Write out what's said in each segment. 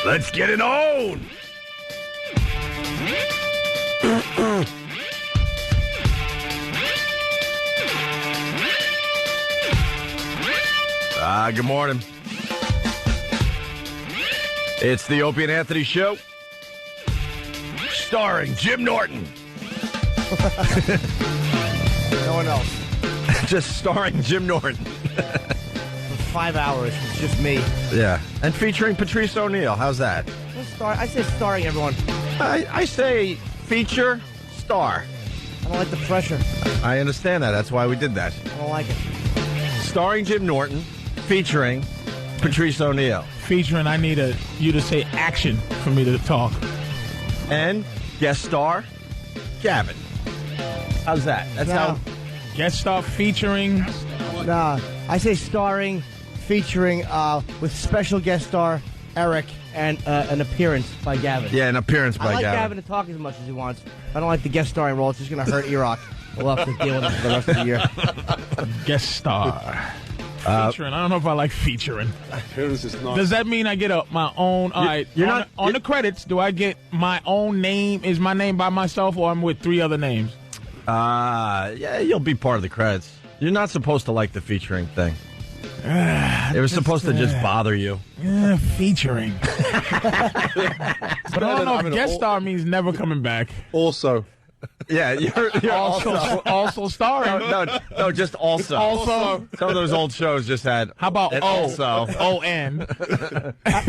Let's get it on. Good morning. It's the Opie and Anthony Show, starring Jim Norton. No one else. Just starring Jim Norton. For 5 hours, it's just me. Yeah, and featuring Patrice O'Neal. How's that? I say starring everyone. I say feature, star. I don't like the pressure. I understand that. That's why we did that. I don't like it. Starring Jim Norton, featuring Patrice O'Neal. Featuring, I need you to say action for me to talk. And guest star, Gavin. How's that? That's how... Guest star featuring... Nah, I say starring, featuring, with special guest star, Eric, and an appearance by Gavin. Yeah, an appearance by Gavin. I like Gavin to talk as much as he wants. I don't like the guest starring role. It's just going to hurt E-Rock. We'll have to deal with it for the rest of the year. Guest star. Featuring. I don't know if I like featuring. Does that mean I get my own? All right. On the credits, do I get my own name? Is my name by myself, or I'm with 3 other names? Yeah, you'll be part of the credits. You're not supposed to like the featuring thing. It was supposed to just bother you. Yeah, featuring. But I don't know if guest star means never coming back. Also. Yeah, you're also starring. No, just also. Also. Some of those old shows just had. How about also? O-N. At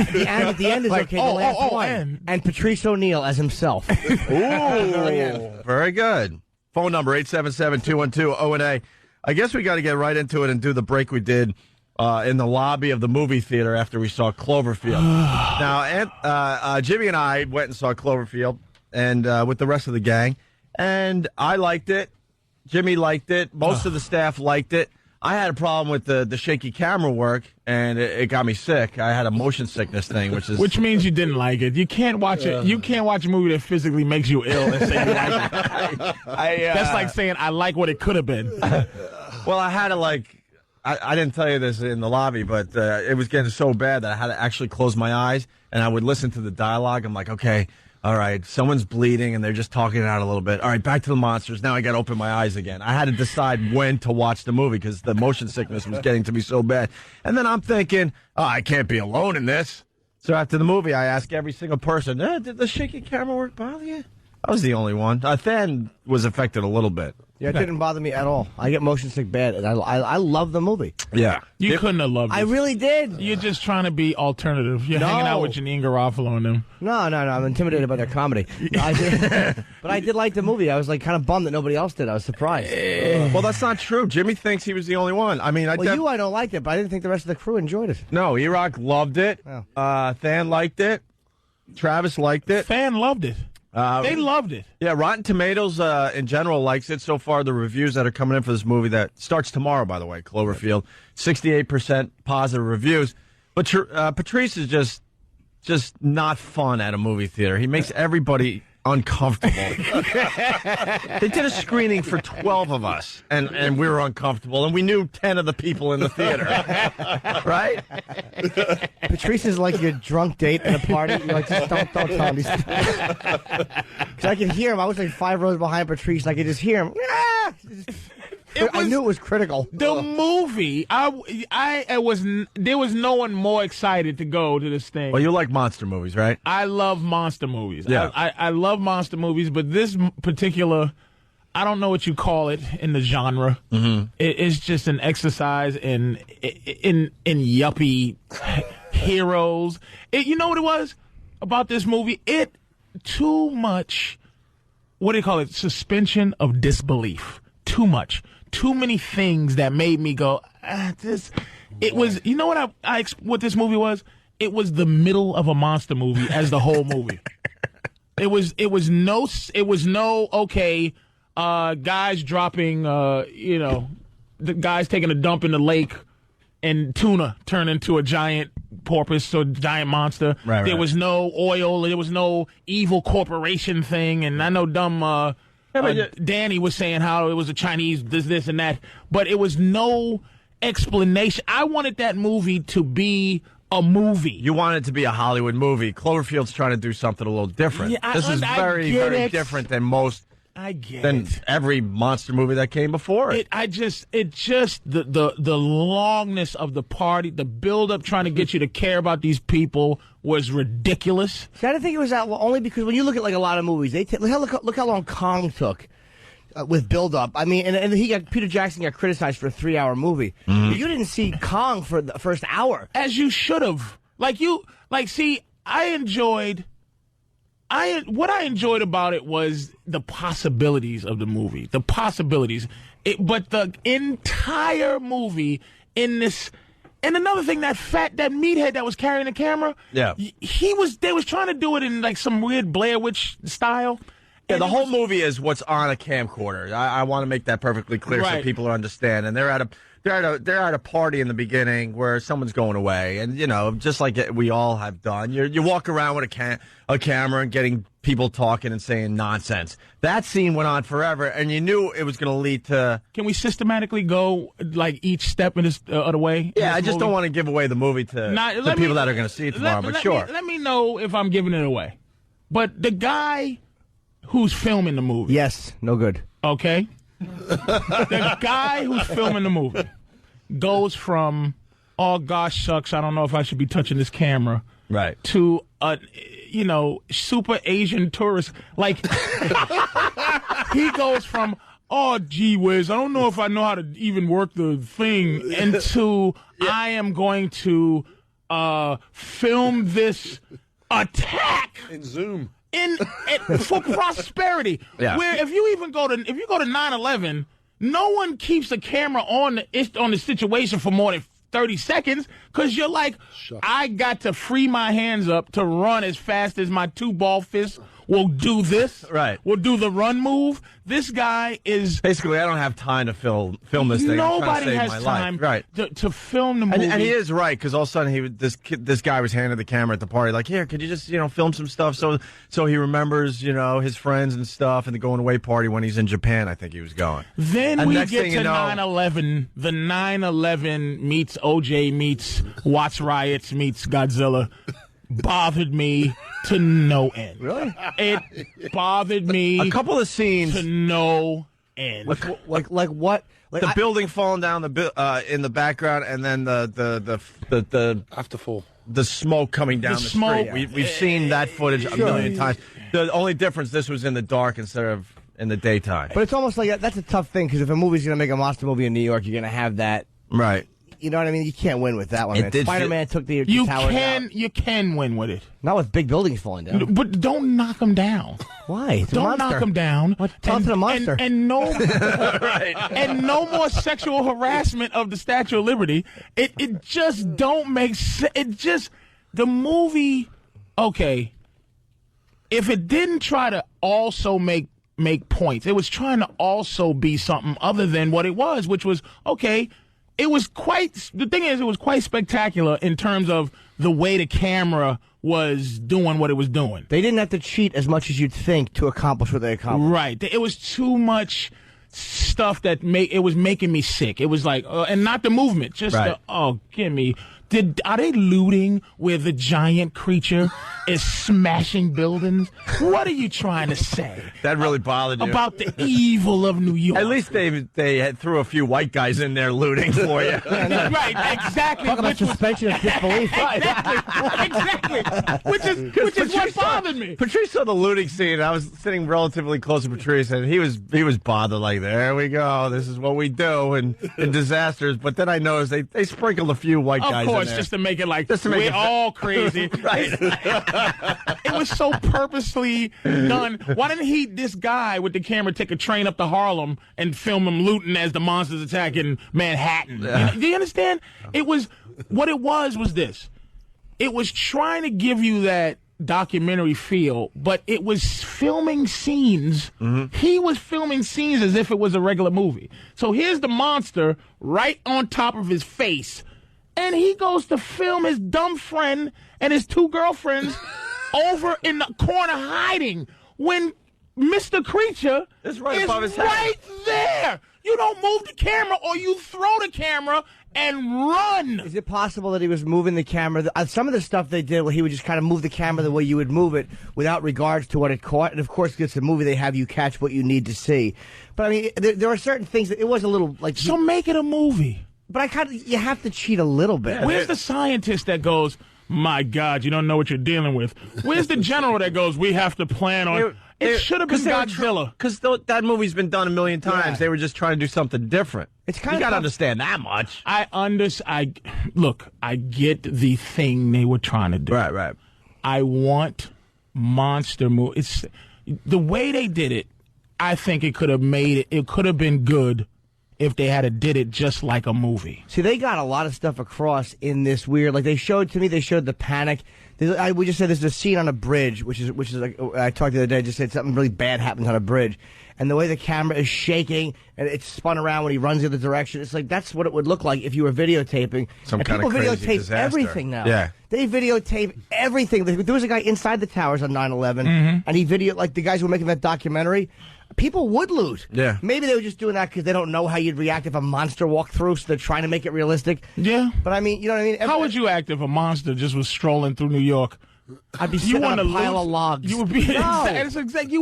the end is like, okay. The last one. N. And Patrice O'Neal as himself. Ooh, very good. Phone number 877-212-ONA. I guess we got to get right into it and do the break we did in the lobby of the movie theater after we saw Cloverfield. Now, Jimmy and I went and saw Cloverfield, and with the rest of the gang. And I liked it. Jimmy liked it. Most of the staff liked it. I had a problem with the shaky camera work, and it got me sick. I had a motion sickness thing, which means you didn't like it. You can't watch it. You can't watch a movie that physically makes you ill and say you like it. That's like saying I like what it could have been. Well, I had to I didn't tell you this in the lobby, but it was getting so bad that I had to actually close my eyes, and I would listen to the dialogue. I'm like, okay. All right, someone's bleeding, and they're just talking it out a little bit. All right, back to the monsters. Now I got to open my eyes again. I had to decide when to watch the movie because the motion sickness was getting to me so bad. And then I'm thinking, I can't be alone in this. So after the movie, I ask every single person, did the shaky camera work bother you? I was the only one. Than was affected a little bit. Yeah, it didn't bother me at all. I get motion sick bad, and I love the movie. Yeah. You couldn't have loved it. I really did. You're just trying to be alternative. You're hanging out with Janine Garofalo and them. No. I'm intimidated by their comedy. But I did like the movie. I was kind of bummed that nobody else did. I was surprised. Well, that's not true. Jimmy thinks he was the only one. I mean, I don't like it, but I didn't think the rest of the crew enjoyed it. No, E-Rock loved it. Oh. Than liked it. Travis liked it. Fan loved it. They loved it. Yeah, Rotten Tomatoes in general likes it. So far, the reviews that are coming in for this movie that starts tomorrow, by the way, Cloverfield, 68% positive reviews. But Patrice is just not fun at a movie theater. He makes everybody uncomfortable. They did a screening for 12 of us, and we were uncomfortable, and we knew 10 of the people in the theater. Right? Patrice is like your drunk date at a party. You're like, just don't tell him. Because I could hear him. I was 5 rows behind Patrice, and I could just hear him. I knew it was critical. The movie, there was no one more excited to go to this thing. Well, you like monster movies, right? I love monster movies. Yeah. I love monster movies, but this particular, I don't know what you call it in the genre. Mm-hmm. It's just an exercise in yuppie heroes. You know what it was about this movie? Too much, what do you call it? Suspension of disbelief. Too much. Too many things that made me go, this. It was, you know what what this movie was? It was the middle of a monster movie as the whole movie. It was no, okay, guys dropping, the guys taking a dump in the lake and tuna turned into a giant porpoise or giant monster. Right, there was no oil. There was no evil corporation thing. And I know Danny was saying how it was a Chinese this, and that. But it was no explanation. I wanted that movie to be a movie. You want it to be a Hollywood movie. Cloverfield's trying to do something a little different. Yeah, this is very, very different than most. Than every monster movie that came before it. The longness of the party, the build up trying to get you to care about these people was ridiculous. See, I didn't think it was that only because when you look at like a lot of movies, look how long Kong took. With build up, I mean, and Peter Jackson got criticized for a 3-hour movie. Mm-hmm. You didn't see Kong for the first hour, as you should have. See, what I enjoyed about it was the possibilities of the movie, the possibilities. But the entire movie in this, and another thing, that meathead that was carrying the camera, they was trying to do it in like some weird Blair Witch style. Yeah, the whole movie is what's on a camcorder. I want to make that perfectly clear so people understand. And they're at a party in the beginning where someone's going away, and just like we all have done, you walk around with a camera and getting people talking and saying nonsense. That scene went on forever, and you knew it was going to lead to. Can we systematically go like each step in this other way? Yeah, I just don't want to give away the movie to the people that are going to see it tomorrow. But sure, let me know if I'm giving it away. But the guy who's filming the movie, yes, no good. Okay. The guy who's filming the movie goes from, oh gosh, shucks, I don't know if I should be touching this camera, right, to super Asian tourist. Like he goes from, oh gee whiz, I don't know if I know how to even work the thing, into I am going to film this attack in Zoom. For prosperity, where if you go to 9/11, no one keeps the camera on the situation for more than 30 seconds because you're like, I got to free my hands up to run as fast as my 2 ball fists will do this. Right. Will do the run move. This guy is basically, I don't have time to film this thing. Nobody has time to film the movie. And he is right, because all of a sudden this guy was handed the camera at the party, like, here, could you just film some stuff so he remembers his friends and stuff and the going away party when he's in Japan. I think he was going. Then we get to 9/11. The 9/11 meets OJ meets Watts Riots meets Godzilla. Bothered me to no end. Really? It bothered me. A couple of scenes to no end. Like what? Like the building falling down in the background, and then the afterfall, the smoke coming down the street. We've seen that footage a million times. The only difference, this was in the dark instead of in the daytime. But it's almost like that's a tough thing, because if a movie's going to make a monster movie in New York, you're going to have that. Right. You know what I mean? You can't win with that one, man. Spider-Man took the towers out. You can win with it. Not with big buildings falling down. But don't knock them down. Why? It's don't knock them down. Tell it to the monster. And no, right. And no more sexual harassment of the Statue of Liberty. It just don't make sense. It just, the movie, okay, if it didn't try to also make points, it was trying to also be something other than what it was, which was, okay, it was quite spectacular in terms of the way the camera was doing what it was doing. They didn't have to cheat as much as you'd think to accomplish what they accomplished. Right. It was too much stuff it was making me sick. It was like, and not the movement, just gimme. Are they looting where the giant creature is smashing buildings? What are you trying to say? That really bothered you. About the evil of New York. At least they had threw a few white guys in there looting for you. Right, exactly. Talk about suspension of disbelief. Exactly. Which is what bothered me. Patrice saw the looting scene. I was sitting relatively close to Patrice, and he was bothered, like, there we go. This is what we do in disasters. But then I noticed they sprinkled a few white guys in there. Just to make it like we're all crazy. Right. It was so purposely done. Why didn't this guy with the camera take a train up to Harlem and film him looting as the monsters attacking Manhattan? Yeah. Do you understand? What it was this. It was trying to give you that documentary feel, but it was filming scenes. Mm-hmm. He was filming scenes as if it was a regular movie. So here's the monster right on top of his face, and he goes to film his dumb friend and his 2 girlfriends over in the corner hiding when Mr. Creature is right above his head. Right there. You don't move the camera, or you throw the camera and run. Is it possible that he was moving the camera? Some of the stuff they did, where he would just kind of move the camera the way you would move it, without regards to what it caught. And of course, it's a movie; they have you catch what you need to see. But I mean, there are certain things that it was a little like. So make it a movie. But you have to cheat a little bit. Where's the scientist that goes, my God, you don't know what you're dealing with? Where's the general that goes, we have to plan on... It should have been Godzilla. Because that movie's been done a million times. Yeah. They were just trying to do something different. It's kind you of got to understand that much. Look, I get the thing they were trying to do. Right. I want monster movie. It's the way they did it. I think it could have made it. It could have been good if they had did it just like a movie. See, they got a lot of stuff across in this weird. Like they showed the panic. We just said there's a scene on a bridge, which is like I talked the other day. Just said something really bad happens on a bridge, and the way the camera is shaking and it's spun around when he runs the other direction. It's like that's what it would look like if you were videotaping. Some and kind people of crazy videotape disaster. everything now. Yeah, they videotape everything. There was a guy inside the towers on 9/11, and he videoed like the guys who were making that documentary. People would loot. Yeah. Maybe they were just doing that because they don't know how you'd react if a monster walked through, so they're trying to make it realistic. Yeah. But I mean, you know what I mean? How would you act if a monster just was strolling through New York? I'd be sitting on a pile of logs. You would be. No. It's exactly.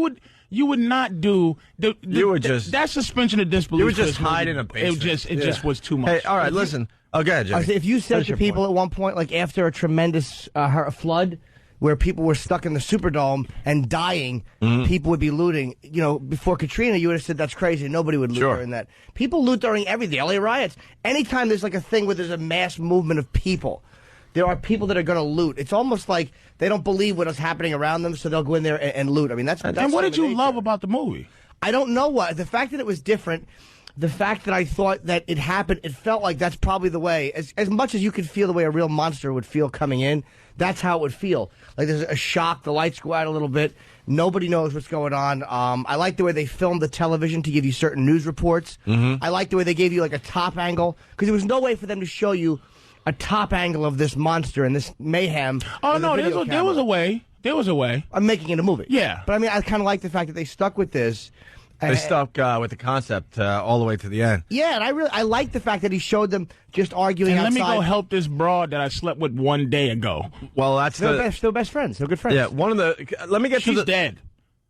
You would not do. That suspension of disbelief. You would just hide in a basement. It just was too much. Hey, all right, listen. Oh, go ahead, Jimmy. If you said to people at one point, like after a tremendous flood, where people were stuck in the Superdome and dying, people would be looting. You know, before Katrina, you would have said that's crazy. Nobody would loot during that. People loot during everything. The LA riots. Anytime there's like a thing where there's a mass movement of people, there are people that are going to loot. It's almost like they don't believe what is happening around them, so they'll go in there and loot. I mean, that's and what did you love about the movie? I don't know what. The fact that it was different, the fact that I thought that it happened, it felt like that's probably the way. As much as you could feel the way a real monster would feel coming in, that's how it would feel. Like there's a shock, the lights go out a little bit, nobody knows what's going on. I like the way they filmed the television to give you certain news reports. I like the way they gave you like a top angle, because there was no way for them to show you a top angle of this monster and this mayhem. Oh, no, there was a way. There was a way. I'm making it a movie. Yeah. But I mean, I kind of like the fact that they stuck with this. They stuck with the concept all the way to the end. Yeah, and I like the fact that he showed them just arguing outside. Let me go help this broad that I slept with one day ago. Well, that's still best friends. They're good friends. Yeah, let me get to the... She's dead.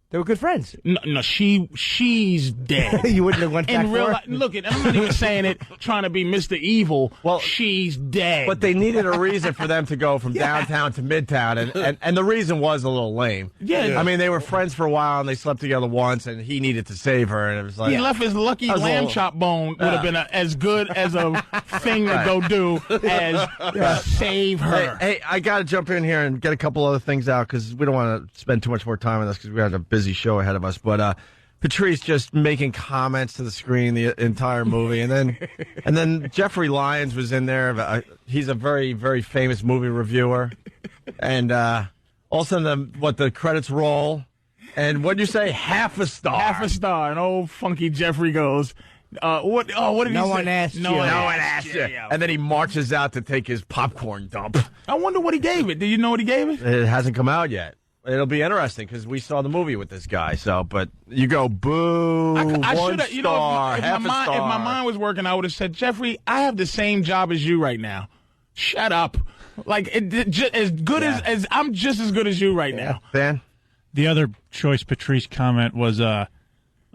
They were good friends. No, she's dead. You wouldn't have went back in real for life. Look, I'm not even saying it trying to be Mr. Evil. Well, she's dead. But they needed a reason for them to go from downtown to midtown, and the reason was a little lame. Yeah. I mean, they were friends for a while, and they slept together once, and he needed to save her, and it was like... He left his lucky lamb chop bone would have been as good as a thing to go do as save her. Hey, I got to jump in here and get a couple other things out, because we don't want to spend too much more time on this, because we have a busy show ahead of us. But Patrice just making comments to the screen the entire movie, and then Jeffrey Lyons was in there. He's a very, very famous movie reviewer, and also the credits roll, and what'd you say? Half a star. Half a star. And old funky Jeffrey goes, what did he say? No one asked you. No one asked you. And then he marches out to take his popcorn dump. I wonder what he gave it. Do you know what he gave it? It hasn't come out yet. It'll be interesting because we saw the movie with this guy. So, but you go boo. I one should have. You know, half a star. If my mind was working, I would have said, Jeffrey, I have the same job as you right now. Shut up. Like as good as I'm just as good as you right now. Ben? The other choice Patrice comment was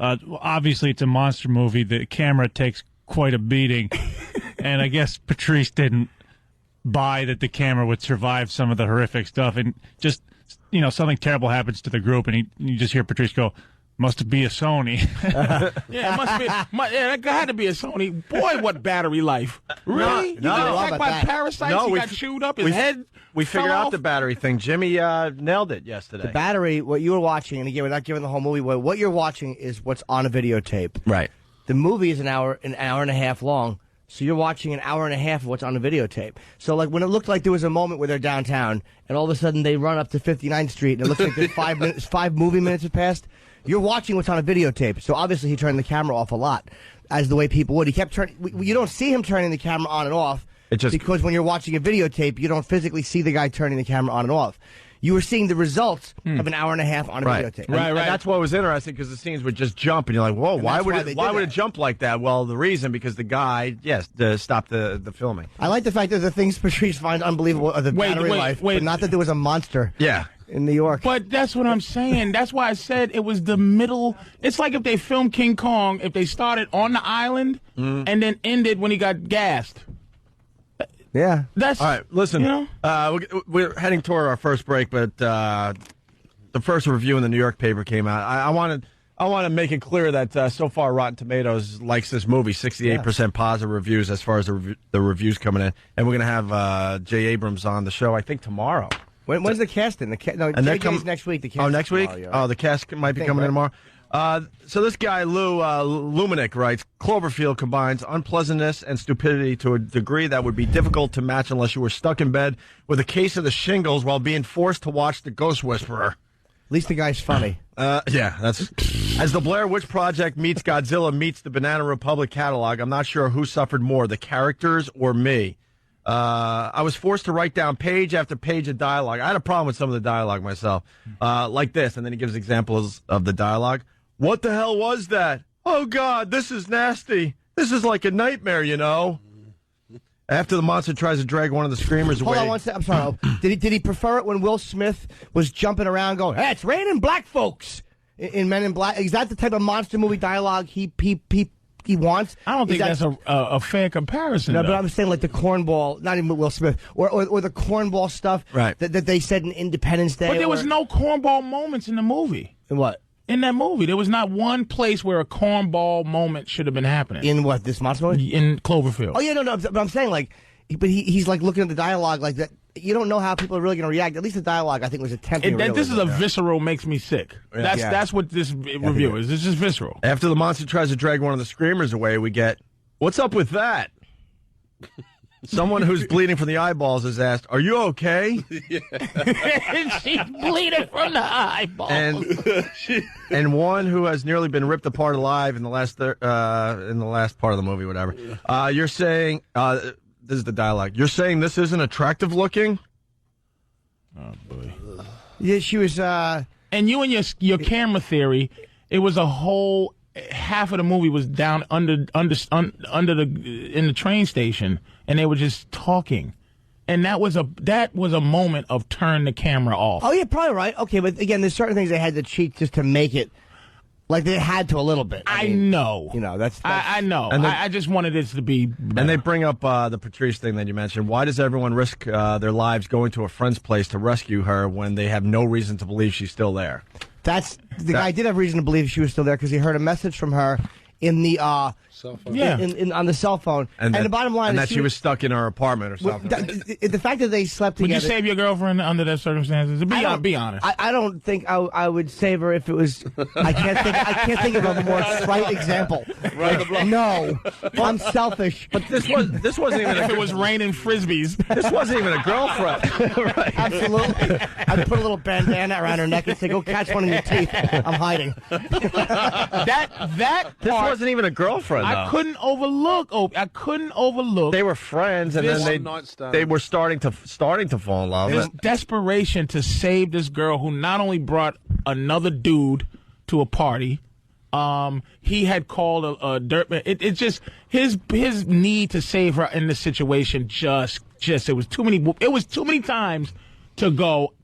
obviously it's a monster movie. The camera takes quite a beating, and I guess Patrice didn't buy that the camera would survive some of the horrific stuff, and just something terrible happens to the group, and you just hear Patrice go, "Must be a Sony." Yeah, it must be. That had to be a Sony. Boy, what battery life! Really? You got attacked by parasites? He got chewed up. His head. We figured out the battery thing. Jimmy nailed it yesterday. The battery, what you were watching, and again, we're not giving the whole movie away. What you're watching is what's on a videotape. Right. The movie is an hour and a half long, so you're watching an hour and a half of what's on the videotape. So, like, when it looked like there was a moment where they're downtown, and all of a sudden they run up to 59th Street, and it looks like there's 5 movie minutes have passed, you're watching what's on a videotape. So, obviously, he turned the camera off a lot, as the way people would. He kept turning. You don't see him turning the camera on and off, because when you're watching a videotape, you don't physically see the guy turning the camera on and off. You were seeing the results of an hour and a half on a videotape. Right. And that's what was interesting because the scenes would just jump, and you're like, "Whoa, why would it jump like that?" Well, the reason because the guy, stopped the filming. I like the fact that the things Patrice finds unbelievable are the battery life, but not that there was a monster. Yeah. In New York. But that's what I'm saying. That's why I said it was the middle. It's like if they filmed King Kong, if they started on the island and then ended when he got gassed. Yeah. That's all right. Listen, you know? We're heading toward our first break, but the first review in the New York paper came out. I want to make it clear that so far Rotten Tomatoes likes this movie. 68% positive reviews as far as the reviews coming in, and we're going to have Jay Abrams on the show. I think tomorrow. When's the casting? JJ's next week. The cast next week? The cast might be coming in tomorrow. So this guy, Lou Luminick, writes, Cloverfield combines unpleasantness and stupidity to a degree that would be difficult to match unless you were stuck in bed with a case of the shingles while being forced to watch The Ghost Whisperer. At least the guy's funny. That's... As the Blair Witch Project meets Godzilla meets the Banana Republic catalog, I'm not sure who suffered more, the characters or me. I was forced to write down page after page of dialogue. I had a problem with some of the dialogue myself, like this, and then he gives examples of the dialogue. What the hell was that? Oh, God, this is nasty. This is like a nightmare, you know. After the monster tries to drag one of the screamers away. Hold on one second. I'm sorry. Did he prefer it when Will Smith was jumping around going, "Hey, it's raining black folks" in Men in Black? Is that the type of monster movie dialogue he wants? I don't think that's a fair comparison. No, though. but I'm saying like the cornball, not even Will Smith, or the cornball stuff that they said in Independence Day. But there was no cornball moments in the movie. In what? In that movie, there was not one place where a cornball moment should have been happening. In what, this monster movie? In Cloverfield. Oh, yeah, no, but I'm saying, like, but he's like looking at the dialogue like that. You don't know how people are really going to react. At least the dialogue, I think, was attempting realism. This is a visceral makes me sick. That's what this review is. It's just visceral. After the monster tries to drag one of the screamers away, we get, what's up with that? Someone who's bleeding from the eyeballs is asked, "Are you okay?" She's bleeding from the eyeballs. And one who has nearly been ripped apart alive in the last part of the movie, whatever. You're saying this is the dialogue. You're saying this isn't attractive looking? Oh boy. Yeah, she was. And you and your camera theory, it was a whole half of the movie was down under in the train station, and they were just talking, and that was a moment of turn the camera off. Oh yeah, probably right. Okay, but again, there's certain things they had to cheat just to make it like they had to a little bit. I know. You know, that's I know. And I just wanted it to be better. And they bring up the Patrice thing that you mentioned. Why does everyone risk their lives going to a friend's place to rescue her when they have no reason to believe she's still there? Guy did have reason to believe she was still there because he heard a message from her in the cell phone. Yeah. on the cell phone. And the bottom line and is that she was stuck in her apartment or something. The fact that they slept together. Would you save your girlfriend under that circumstances? Be honest. I don't think I would save her if it was. I can't think of a more trite example. No, I'm selfish. But this wasn't even. If it was raining frisbees, this wasn't even a girlfriend. Right. Absolutely. I'd put a little bandana around her neck and say, "Go catch one in your teeth." I'm hiding. that This part, wasn't even a girlfriend. I couldn't overlook. I couldn't overlook. They were friends, and then they were starting to fall in love. His desperation to save this girl who not only brought another dude to a party, he had called a dirtman. It's just his need to save her in this situation. Just it was too many. It was too many times to go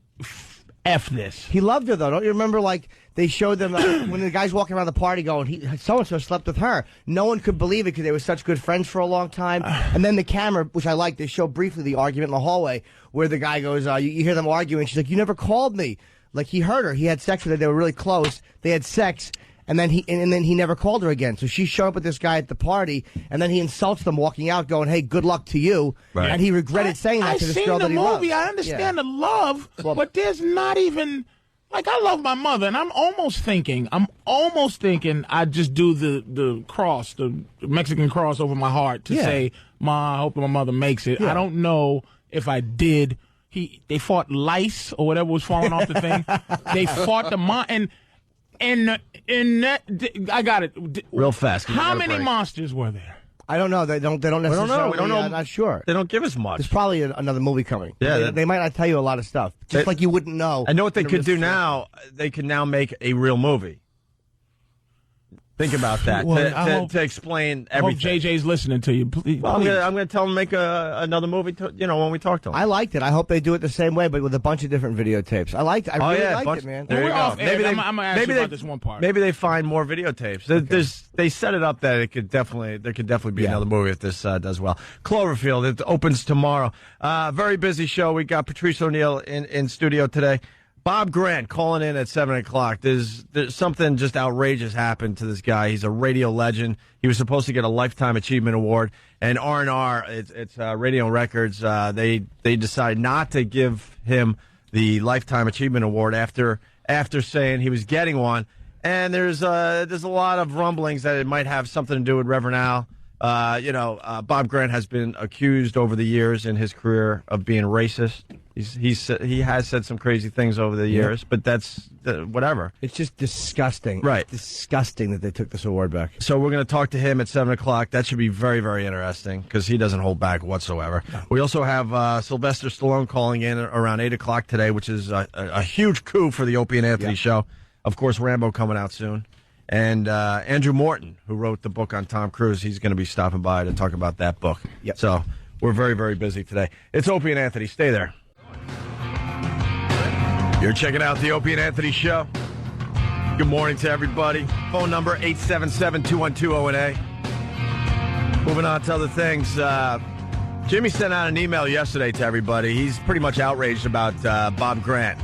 F this. He loved her though. Don't you remember? Like they showed them when the guy's walking around the party going, so and so slept with her. No one could believe it because they were such good friends for a long time. And then the camera, which I like, they show briefly the argument in the hallway where the guy goes, you hear them arguing. She's like, "You never called me." Like he heard her. He had sex with her. They were really close. They had sex. And then he never called her again. So she showed up with this guy at the party, and then he insults them walking out, going, "Hey, good luck to you." Right. And he regretted saying that to this girl that he loved. I've seen the movie. I understand the love, but there's not even like I love my mother, and I'm almost thinking I just do the cross, the Mexican cross over my heart to say, "Ma, I hope my mother makes it." Yeah. I don't know if I did. They fought lice or whatever was falling off the thing. They fought the and that, I got it real fast. How many monsters were there? I don't know. They don't necessarily. We don't know. I'm not sure. They don't give us much. There's probably another movie coming. Yeah, they might not tell you a lot of stuff. Just like you wouldn't know. I know what they could do now. They can now make a real movie. Think about that to explain everything. I hope JJ's listening to you. Please. Well, I'm going to tell him to make another movie. When we talk to him. I liked it. I hope they do it the same way, but with a bunch of different videotapes. I liked it. I really liked it, man. There you go. Maybe I'm going to ask you about this one part. Maybe they find more videotapes. Okay. They set it up that there could definitely be another movie if this does well. Cloverfield, it opens tomorrow. Very busy show. We got Patrice O'Neal in studio today. Bob Grant calling in at 7 o'clock. There's something just outrageous happened to this guy. He's a radio legend. He was supposed to get a Lifetime Achievement Award. And R&R, it's Radio Records, they decided not to give him the Lifetime Achievement Award after saying he was getting one. And there's a lot of rumblings that it might have something to do with Reverend Al. Bob Grant has been accused over the years in his career of being racist. He has said some crazy things over the years, but that's whatever. It's just disgusting. Right. It's disgusting that they took this award back. So we're going to talk to him at 7 o'clock. That should be very, very interesting because he doesn't hold back whatsoever. No. We also have Sylvester Stallone calling in around 8 o'clock today, which is a huge coup for the Opie and Anthony show. Of course, Rambo coming out soon. And Andrew Morton, who wrote the book on Tom Cruise, he's going to be stopping by to talk about that book. Yep. So we're very, very busy today. It's Opie and Anthony. Stay there. You're checking out the Opie and Anthony show. Good morning to everybody. Phone number 877-212-ONA. Moving on to other things. Jimmy sent out an email yesterday to everybody. He's pretty much outraged about Bob Grant.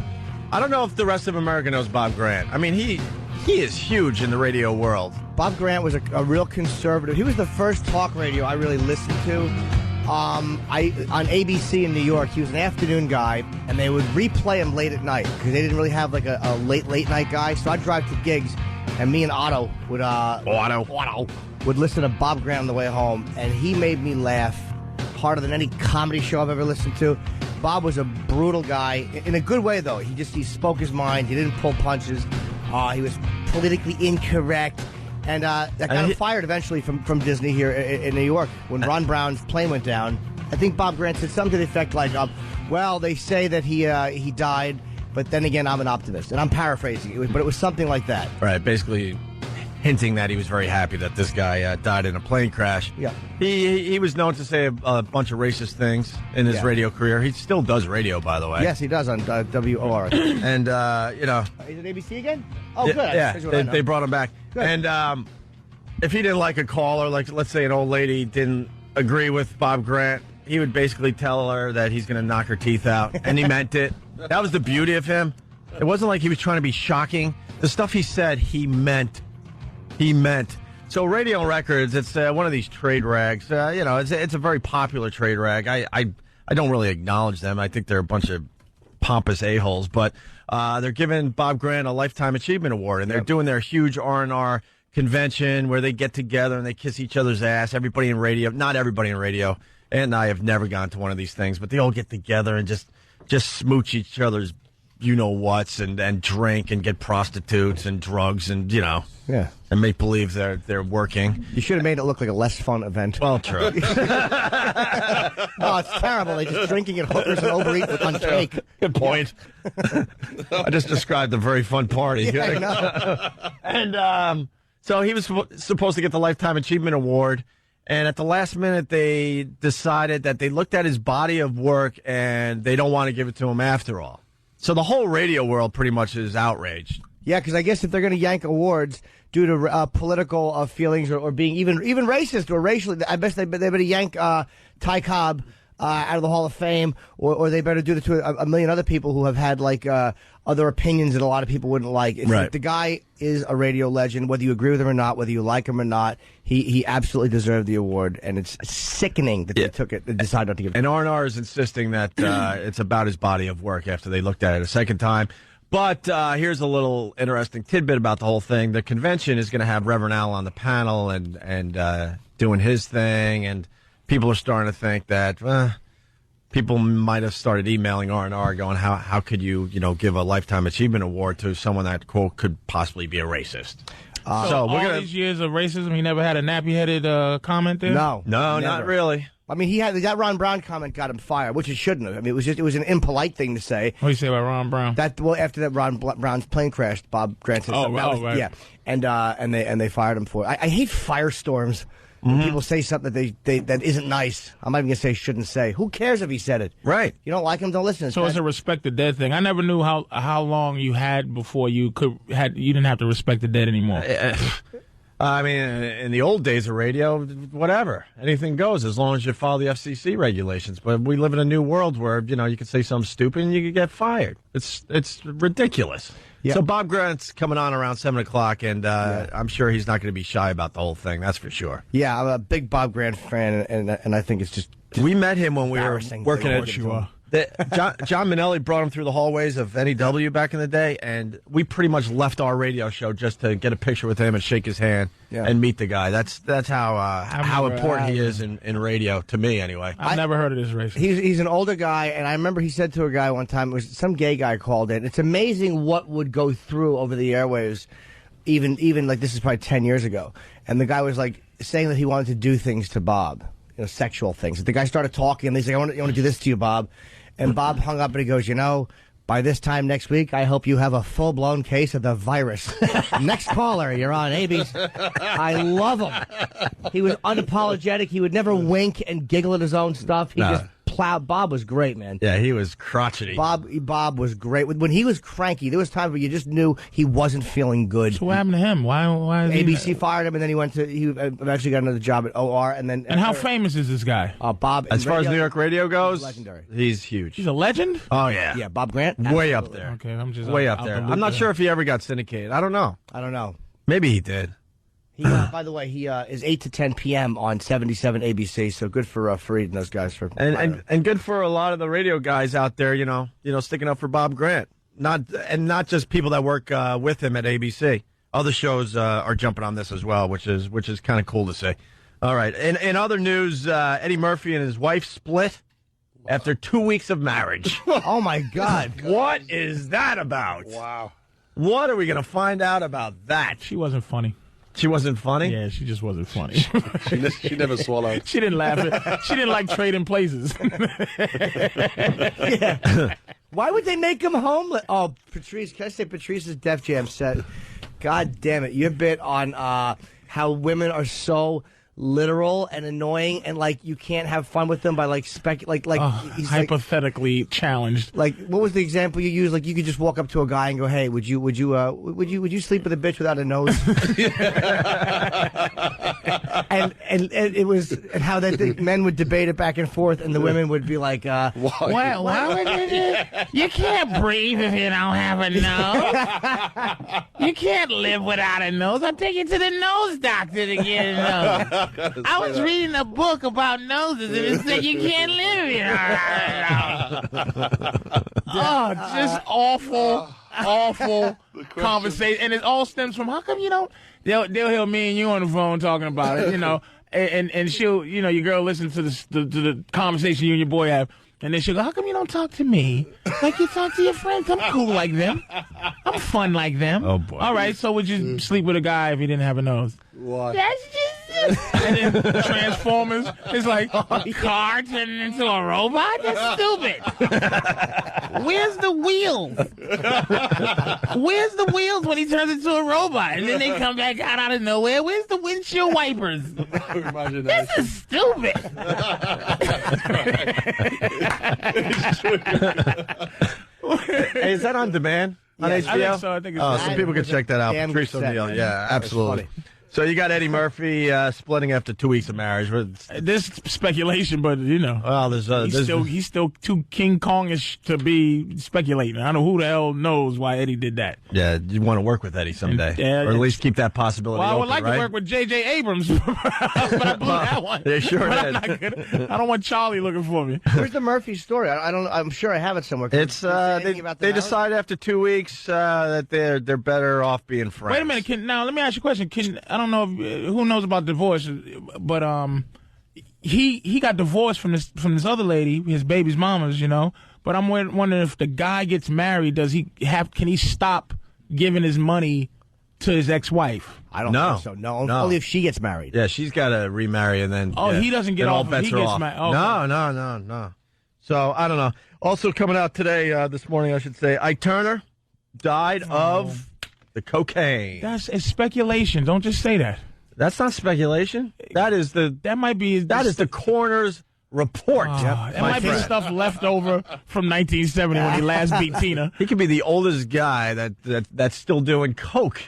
I don't know if the rest of America knows Bob Grant. I mean, he is huge in the radio world. Bob Grant was a real conservative. He was the first talk radio I really listened to. On ABC in New York, he was an afternoon guy, and they would replay him late at night because they didn't really have like a late night guy. So I'd drive to gigs, and me and Otto would listen to Bob Grant on the way home, and he made me laugh harder than any comedy show I've ever listened to. Bob was a brutal guy in a good way, though. He spoke his mind. He didn't pull punches. He was politically incorrect. And that got him fired eventually from Disney here in New York when Ron Brown's plane went down. I think Bob Grant said something to the effect like, well, they say that he died, but then again, I'm an optimist. And I'm paraphrasing, but it was something like that. Right, basically hinting that he was very happy that this guy died in a plane crash. Yeah. He was known to say a bunch of racist things in his radio career. He still does radio, by the way. Yes, he does on WOR. And, Is it ABC again? Oh, good. Yeah, they brought him back. Good. And if he didn't like a caller, like let's say an old lady didn't agree with Bob Grant, he would basically tell her that he's going to knock her teeth out. And he meant it. That was the beauty of him. It wasn't like he was trying to be shocking. The stuff he said, he meant. He meant. So Radio Records, it's one of these trade rags. It's a very popular trade rag. I don't really acknowledge them. I think they're a bunch of pompous a-holes. But they're giving Bob Grant a Lifetime Achievement Award, and they're doing their huge R&R convention where they get together and they kiss each other's ass. Everybody in radio, not everybody in radio, and I have never gone to one of these things, but they all get together and just smooch each other's you-know-whats and drink and get prostitutes and drugs and, and make believe they're working. You should have made it look like a less fun event. Well, true. Oh, it's terrible. They're just drinking at hookers and overeating on cake. Good point. I just described a very fun party. Yeah, I know. And so he was supposed to get the Lifetime Achievement Award, and at the last minute they decided that they looked at his body of work and they don't want to give it to him after all. So the whole radio world pretty much is outraged. Yeah, because I guess if they're going to yank awards due to political feelings or being even racist or racially, I bet they better yank Ty Cobb out of the Hall of Fame, or they better do it to a million other people who have had other opinions that a lot of people wouldn't like. It's right. Like the guy is a radio legend, whether you agree with him or not, whether you like him or not. He absolutely deserved the award, and it's sickening that they took it and decided not to give it. And R&R is insisting that it's about his body of work after they looked at it a second time. But here's a little interesting tidbit about the whole thing. The convention is going to have Reverend Al on the panel and doing his thing, and people are starting to think that people might have started emailing R&R going, how could you give a Lifetime Achievement Award to someone that, quote, could possibly be a racist? So all these years of racism, he never had a nappy-headed comment there? No, No, not really. I mean, he had that Ron Brown comment got him fired, which it shouldn't have. I mean, it was an impolite thing to say. What do you say about Ron Brown? After that Ron Brown's plane crashed, Bob Grant said, right. yeah, and they fired him for it. I hate firestorms. When people say something that isn't nice. I'm not even gonna say shouldn't say. Who cares if he said it? Right. You don't like him, don't listen. So it's a respect the dead thing. I never knew how long you had before you didn't have to respect the dead anymore. I mean, in the old days of radio, whatever, anything goes as long as you follow the FCC regulations. But we live in a new world where you could say something stupid and you could get fired. It's ridiculous. Yeah. So Bob Grant's coming on around 7 o'clock, and I'm sure he's not going to be shy about the whole thing. That's for sure. Yeah, I'm a big Bob Grant fan, and I think it's just we met him when we were embarrassing. working Of at course you are. John Minnelli brought him through the hallways of NEW back in the day, and we pretty much left our radio show just to get a picture with him and shake his hand and meet the guy. That's how important he is in radio, to me anyway. I've never heard of this race. He's an older guy, and I remember he said to a guy one time, it was some gay guy called in. It's amazing what would go through over the airwaves, even like this is probably 10 years ago. And the guy was like saying that he wanted to do things to Bob, sexual things. The guy started talking, and he's like, I want to do this to you, Bob. And Bob hung up and he goes, by this time next week, I hope you have a full-blown case of the virus. Next caller, you're on AB's. I love him. He was unapologetic. He would never wink and giggle at his own stuff. He just plowed. Bob was great, man. Yeah, he was crotchety. Bob was great. When he was cranky, there was times where you just knew he wasn't feeling good. So what happened to him? Why is ABC fired him, and then he eventually got another job at OR, and then. And how famous is this guy? Bob. As far as New York radio goes, legendary. He's huge. He's a legend? Oh yeah. Yeah, Bob Grant. Way up there. Okay, I'm just way up there. I'm not sure if he ever got syndicated. I don't know. Maybe he did. He, by the way, he is 8 to 10 p.m. on 77 ABC. So good for Fareed and those guys for and good for a lot of the radio guys out there. Sticking up for Bob Grant. Not just people that work with him at ABC. Other shows are jumping on this as well, which is kind of cool to see. All right. In other news, Eddie Murphy and his wife split after 2 weeks of marriage. Oh my God! What is that about? Wow. What are we going to find out about that? She wasn't funny. She wasn't funny? Yeah, she just wasn't funny. She never swallowed. She didn't laugh. She didn't like trading places. Yeah. Why would they make him homeless? Oh, Patrice, can I say Patrice's Def Jam set? God damn it. Your bit on how women are so literal and annoying, and you can't have fun with them by he's hypothetically challenged. What was the example you used? You could just walk up to a guy and go, "Hey, would you sleep with a bitch without a nose?" and it was how the men would debate it back and forth, and the women would be like, "Why would you do? You can't breathe if you don't have a nose. You can't live without a nose. I'll take you to the nose doctor to get a nose." I was reading a book about noses, and it said you can't live just awful conversation, and it all stems from how come you don't? They'll hear me and you on the phone talking about it, and she'll, your girl listens to the conversation you and your boy have. And then she'll go, how come you don't talk to me like you talk to your friends? I'm cool like them. I'm fun like them. Oh, boy. All right, so would you sleep with a guy if he didn't have a nose? What? That's just it. And then Transformers is like, a car turning into a robot? That's stupid. Where's the wheels? Where's the wheels when he turns into a robot? And then they come back out of nowhere. Where's the windshield wipers? This is stupid. Hey, is that on demand on HBO? I think so. I think it's so people can check that out. Damn Patrice good set, O'Neal. man. Yeah, absolutely. So you got Eddie Murphy splitting after 2 weeks of marriage. This speculation, but well, he's still too King Kongish to be speculating. I don't know who the hell knows why Eddie did that. Yeah, you want to work with Eddie someday, or at least keep that possibility. Well, I would open, like to work with J.J. Abrams, but I blew that one. They sure did. I don't want Charlie looking for me. Where's the Murphy story? I'm sure I have it somewhere. It's they decide after 2 weeks that they're better off being friends. Wait a minute. Now let me ask you a question. I don't know who knows about divorce, but he got divorced from this other lady, his baby's mama's, But I'm wondering if the guy gets married, can he stop giving his money to his ex-wife. I don't No. think so. No, No. only if she gets married. Yeah, she's got to remarry and then. Oh, yeah, he doesn't get then all off if bets he are gets off. married. Oh, No. So I don't know. Also coming out today, this morning, I should say, Ike Turner died of the cocaine. It's speculation. Don't just say that. That's not speculation. That is the coroner's report. That my might be friend. stuff left over from 1970 when he last beat Tina. He could be the oldest guy that's still doing coke.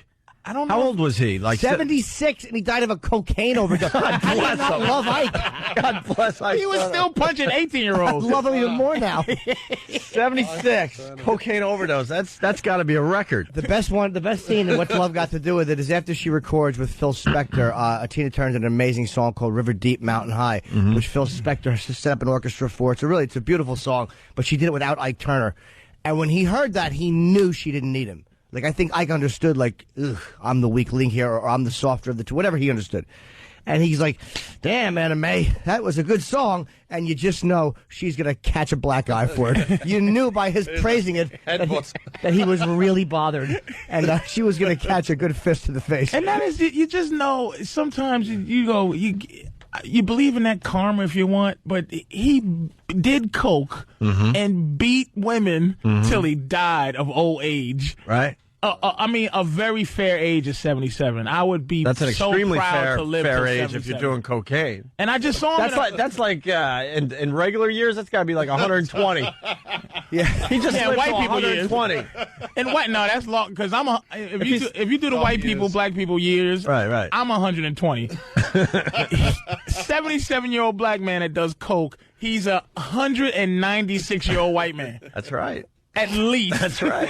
I don't know. How old was he? Like 76, and he died of a cocaine overdose. How do you not love Ike? God bless Ike. He was still punching 18-year-olds. I love him even more now. 76 cocaine overdose. That's got to be a record. The best scene in What's Love Got to Do with It is after she records with Phil Spector. Tina Turner's an amazing song called River Deep, Mountain High, which Phil Spector set up an orchestra for. It's a beautiful song, but she did it without Ike Turner. And when he heard that, he knew she didn't need him. Like, I think Ike understood, like, I'm the weak link here, or I'm the softer of the two, whatever he understood. And he's like, damn, Anna Mae, that was a good song. And you just know she's going to catch a black eye for it. You knew by his praising it that he was really bothered. And she was going to catch a good fist to the face. And that is, you just know, sometimes you go, you believe in that karma if you want, but he did coke and beat women till he died of old age. Right? I mean, a very fair age of 77. I would be That's an so extremely proud to live fair till age 77. if you're doing cocaine. And I just saw him. That's like in regular years, that's got to be like 120. Yeah. He just lived white to people years. 120. And what? No, that's long. Because if you do the white people, black people years, Right. I'm 120. 77-year-old black man that does coke. He's a 196-year-old white man. That's right. At least. That's right.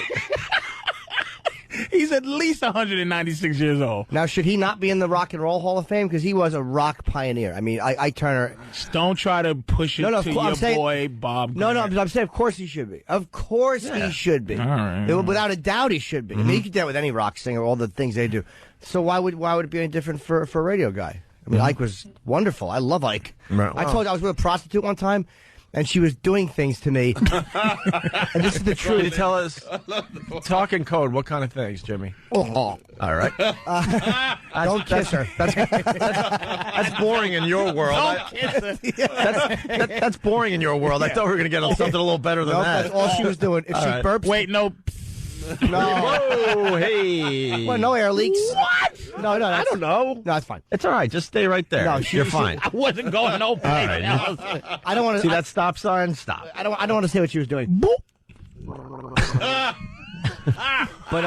He's at least 196 years old. Now, should he not be in the Rock and Roll Hall of Fame? Because he was a rock pioneer. I mean, Ike Turner. Don't try to push it to your boy, Bob. No, Grant. I'm saying, of course he should be. Of course he should be. All right. Without a doubt, he should be. I mean, you can do that with any rock singer, all the things they do. So why would it be any different for a radio guy? I mean, Ike was wonderful. I love Ike. Right. I told you I was with a prostitute one time, and she was doing things to me. And this is the Can you truth. tell us, talk in code, what kind of things, Jimmy? Oh. All right. Don't kiss her. That's boring in your world. Don't kiss her. That's boring in your world. I thought we were going to get something a little better than Nope, that. that's all she was doing. If she burps, Wait, no. no. Whoa, hey. Well, no air leaks. What? No, I don't know. No, that's fine. It's all right. Just stay right there. No, You're fine. I wasn't going no place else. I don't want to See that stop sign? Stop. I don't want to say what she was doing. But What?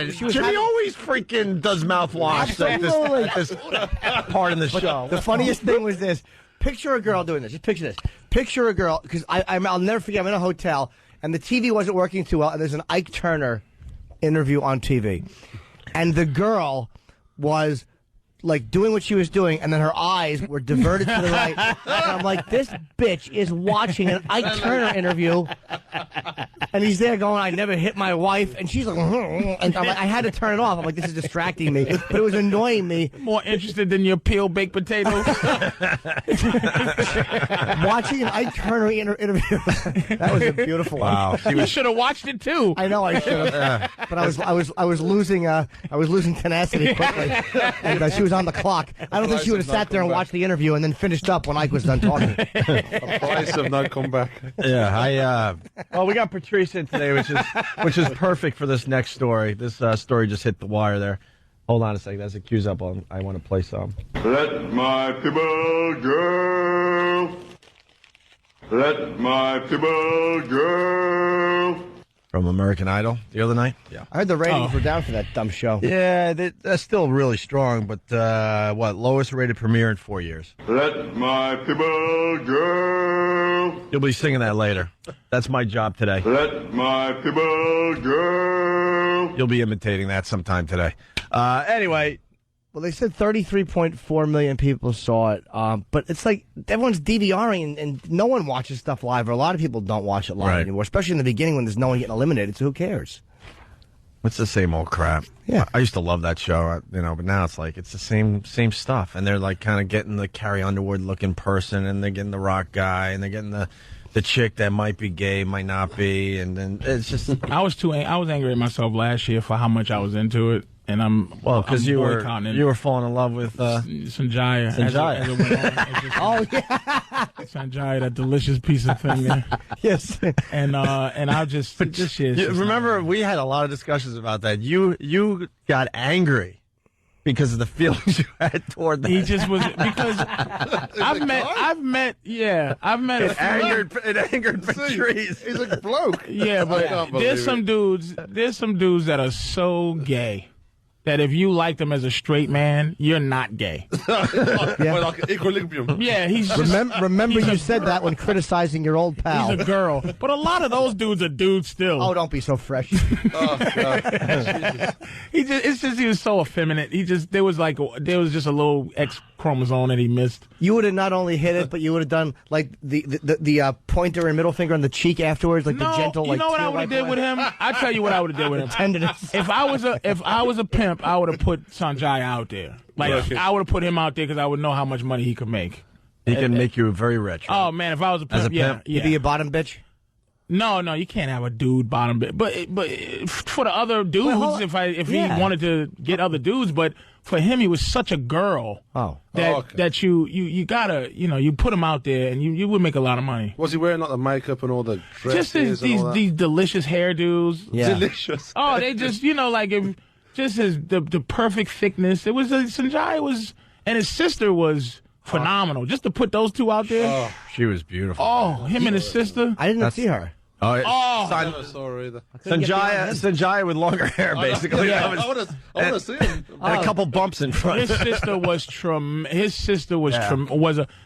Jimmy having- always freaking does mouthwash at this part in the show. the funniest thing was this. Picture a girl doing this. Just picture this. Picture a girl, because I'll never forget, I'm in a hotel, and the TV wasn't working too well, and there's an Ike Turner interview on TV. And the girl was like doing what she was doing, and then her eyes were diverted to the right. And I'm like, this bitch is watching an Ike Turner interview, and he's there going, I never hit my wife, and she's like, and I'm like, I had to turn it off. I'm like, this is distracting me, but it was annoying me. More interested than your peeled baked potatoes. Watching an Ike Turner interview, that was a beautiful one. Wow. You should have watched it too. I know I should have, but I was losing tenacity quickly, and she was on the clock. I don't think she would have sat there and watched the interview and then finished up when Ike was done talking. The price have not come back. Yeah, well, we got Patrice in today, which is perfect for this next story. This story just hit the wire there. Hold on a second. That's a cues up on. I want to play some. Let my people go. Let my people go. From American Idol the other night. Yeah. I heard the ratings were down for that dumb show. Yeah, that's still really strong, but lowest rated premiere in 4 years. Let my people go. You'll be singing that later. That's my job today. Let my people go. You'll be imitating that sometime today. Anyway, Well, they said 33.4 million people saw it, but it's like everyone's DVRing, and no one watches stuff live, or a lot of people don't watch it live Right. anymore, especially in the beginning when there's no one getting eliminated, so who cares? it's the same old crap. Yeah. I used to love that show, but now it's like it's the same stuff, and they're like kind of getting the Carrie Underwood looking person, and they're getting the rock guy, and they're getting the the chick that might be gay, might not be, and then it's just I was angry at myself last year for how much I was into it, and because you were falling in love with Sanjaya. Sanjaya. As it went on. Oh yeah, Sanjaya, that delicious piece of thing there. yes. And I just this year. Remember, we had a lot of discussions about that. You got angry because of the feelings you had toward that. He just was because I've met it angered Patrice. He's a bloke. Yeah, but there's some dudes that are so gay that if you like them as a straight man, you're not gay. Well, like equilibrium. Yeah, he's just, Remember you said that when criticizing your old pal. he's a girl. But a lot of those dudes are dudes still. Oh, don't be so fresh. Oh, God. He was so effeminate. There was just a little X chromosome that he missed. You would have not only hit it, but you would have done like the pointer and middle finger on the cheek afterwards, like the gentle. You know what I would have did with him? I tell you what I would have did with him. Tenderness. If I was a pimp, I would have put Sanjay out there. Like I would have put him out there because I would know how much money he could make. He can make you very rich. Right? Oh man, if I was a pimp, As a pimp? yeah. You be a bottom bitch. No, you can't have a dude bottom bit. But for the other dudes, Well, if he wanted to get other dudes, but for him, he was such a girl. Oh. That you gotta you put him out there and you would make a lot of money. Was he wearing like the makeup and all the dresses? Just these delicious hairdos. Yeah. Delicious. Oh, they just the perfect thickness. It was Sanjay was, and his sister was phenomenal. Just to put those two out there. She was beautiful. Oh, him and his sister. I didn't see her. Oh, I never saw her either. Sanjaya with longer hair, basically. Yeah. I want to see him. And a couple bumps in front. His sister was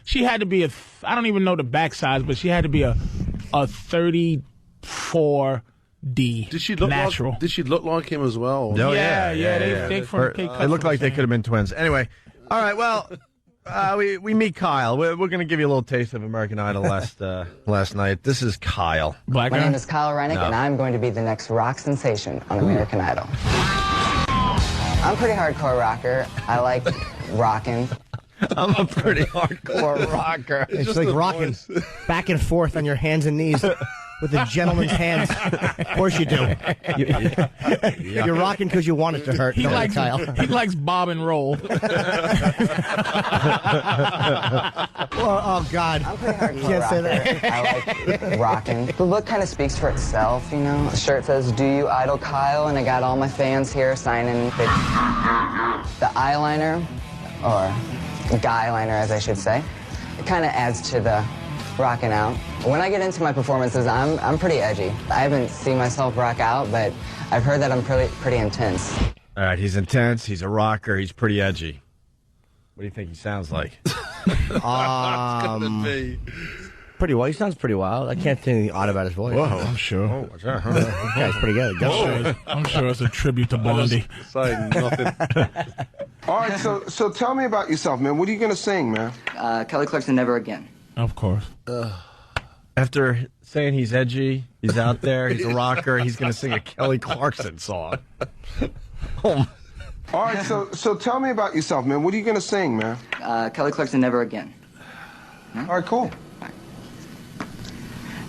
she had to be I don't even know the back size, but she had to be a 34D. Did she look natural? Did she look like him as well? No, They looked like they could have been twins. Anyway, all right. Well, we meet Kyle. We're going to give you a little taste of American Idol last night. This is Kyle. Black My guy? name is Kyle Reinick, and I'm going to be the next rock sensation on American Idol. I'm a pretty hardcore rocker. I like rocking. I'm a pretty hardcore rocker. It's like rocking back and forth on your hands and knees with a gentleman's hands. Of course you do. You're rocking because you want it to hurt. He don't likes you, Kyle. He likes bob and roll. Oh God! I'm a pretty hardcore Can't say rocker. I like rocking. The look kind of speaks for itself, you know. The shirt says, "Do you idol Kyle?" And I got all my fans here signing the eyeliner, or guy liner, as I should say. It kind of adds to the rocking out. When I get into my performances, I'm pretty edgy. I haven't seen myself rock out, but I've heard that I'm pretty intense. All right, he's intense. He's a rocker. He's pretty edgy. What do you think he sounds like? Pretty well. He sounds pretty wild. I can't say anything odd about his voice. Whoa, I'm sure. Yeah, he's pretty good. I'm sure it's a tribute to Blondie. Saying nothing. All right, so tell me about yourself, man. What are you going to sing, man? Kelly Clarkson, Never Again. Of course. After saying he's edgy, he's out there, he's a rocker, he's going to sing a Kelly Clarkson song. All right, so tell me about yourself, man. What are you going to sing, man? Kelly Clarkson, Never Again. All right, cool.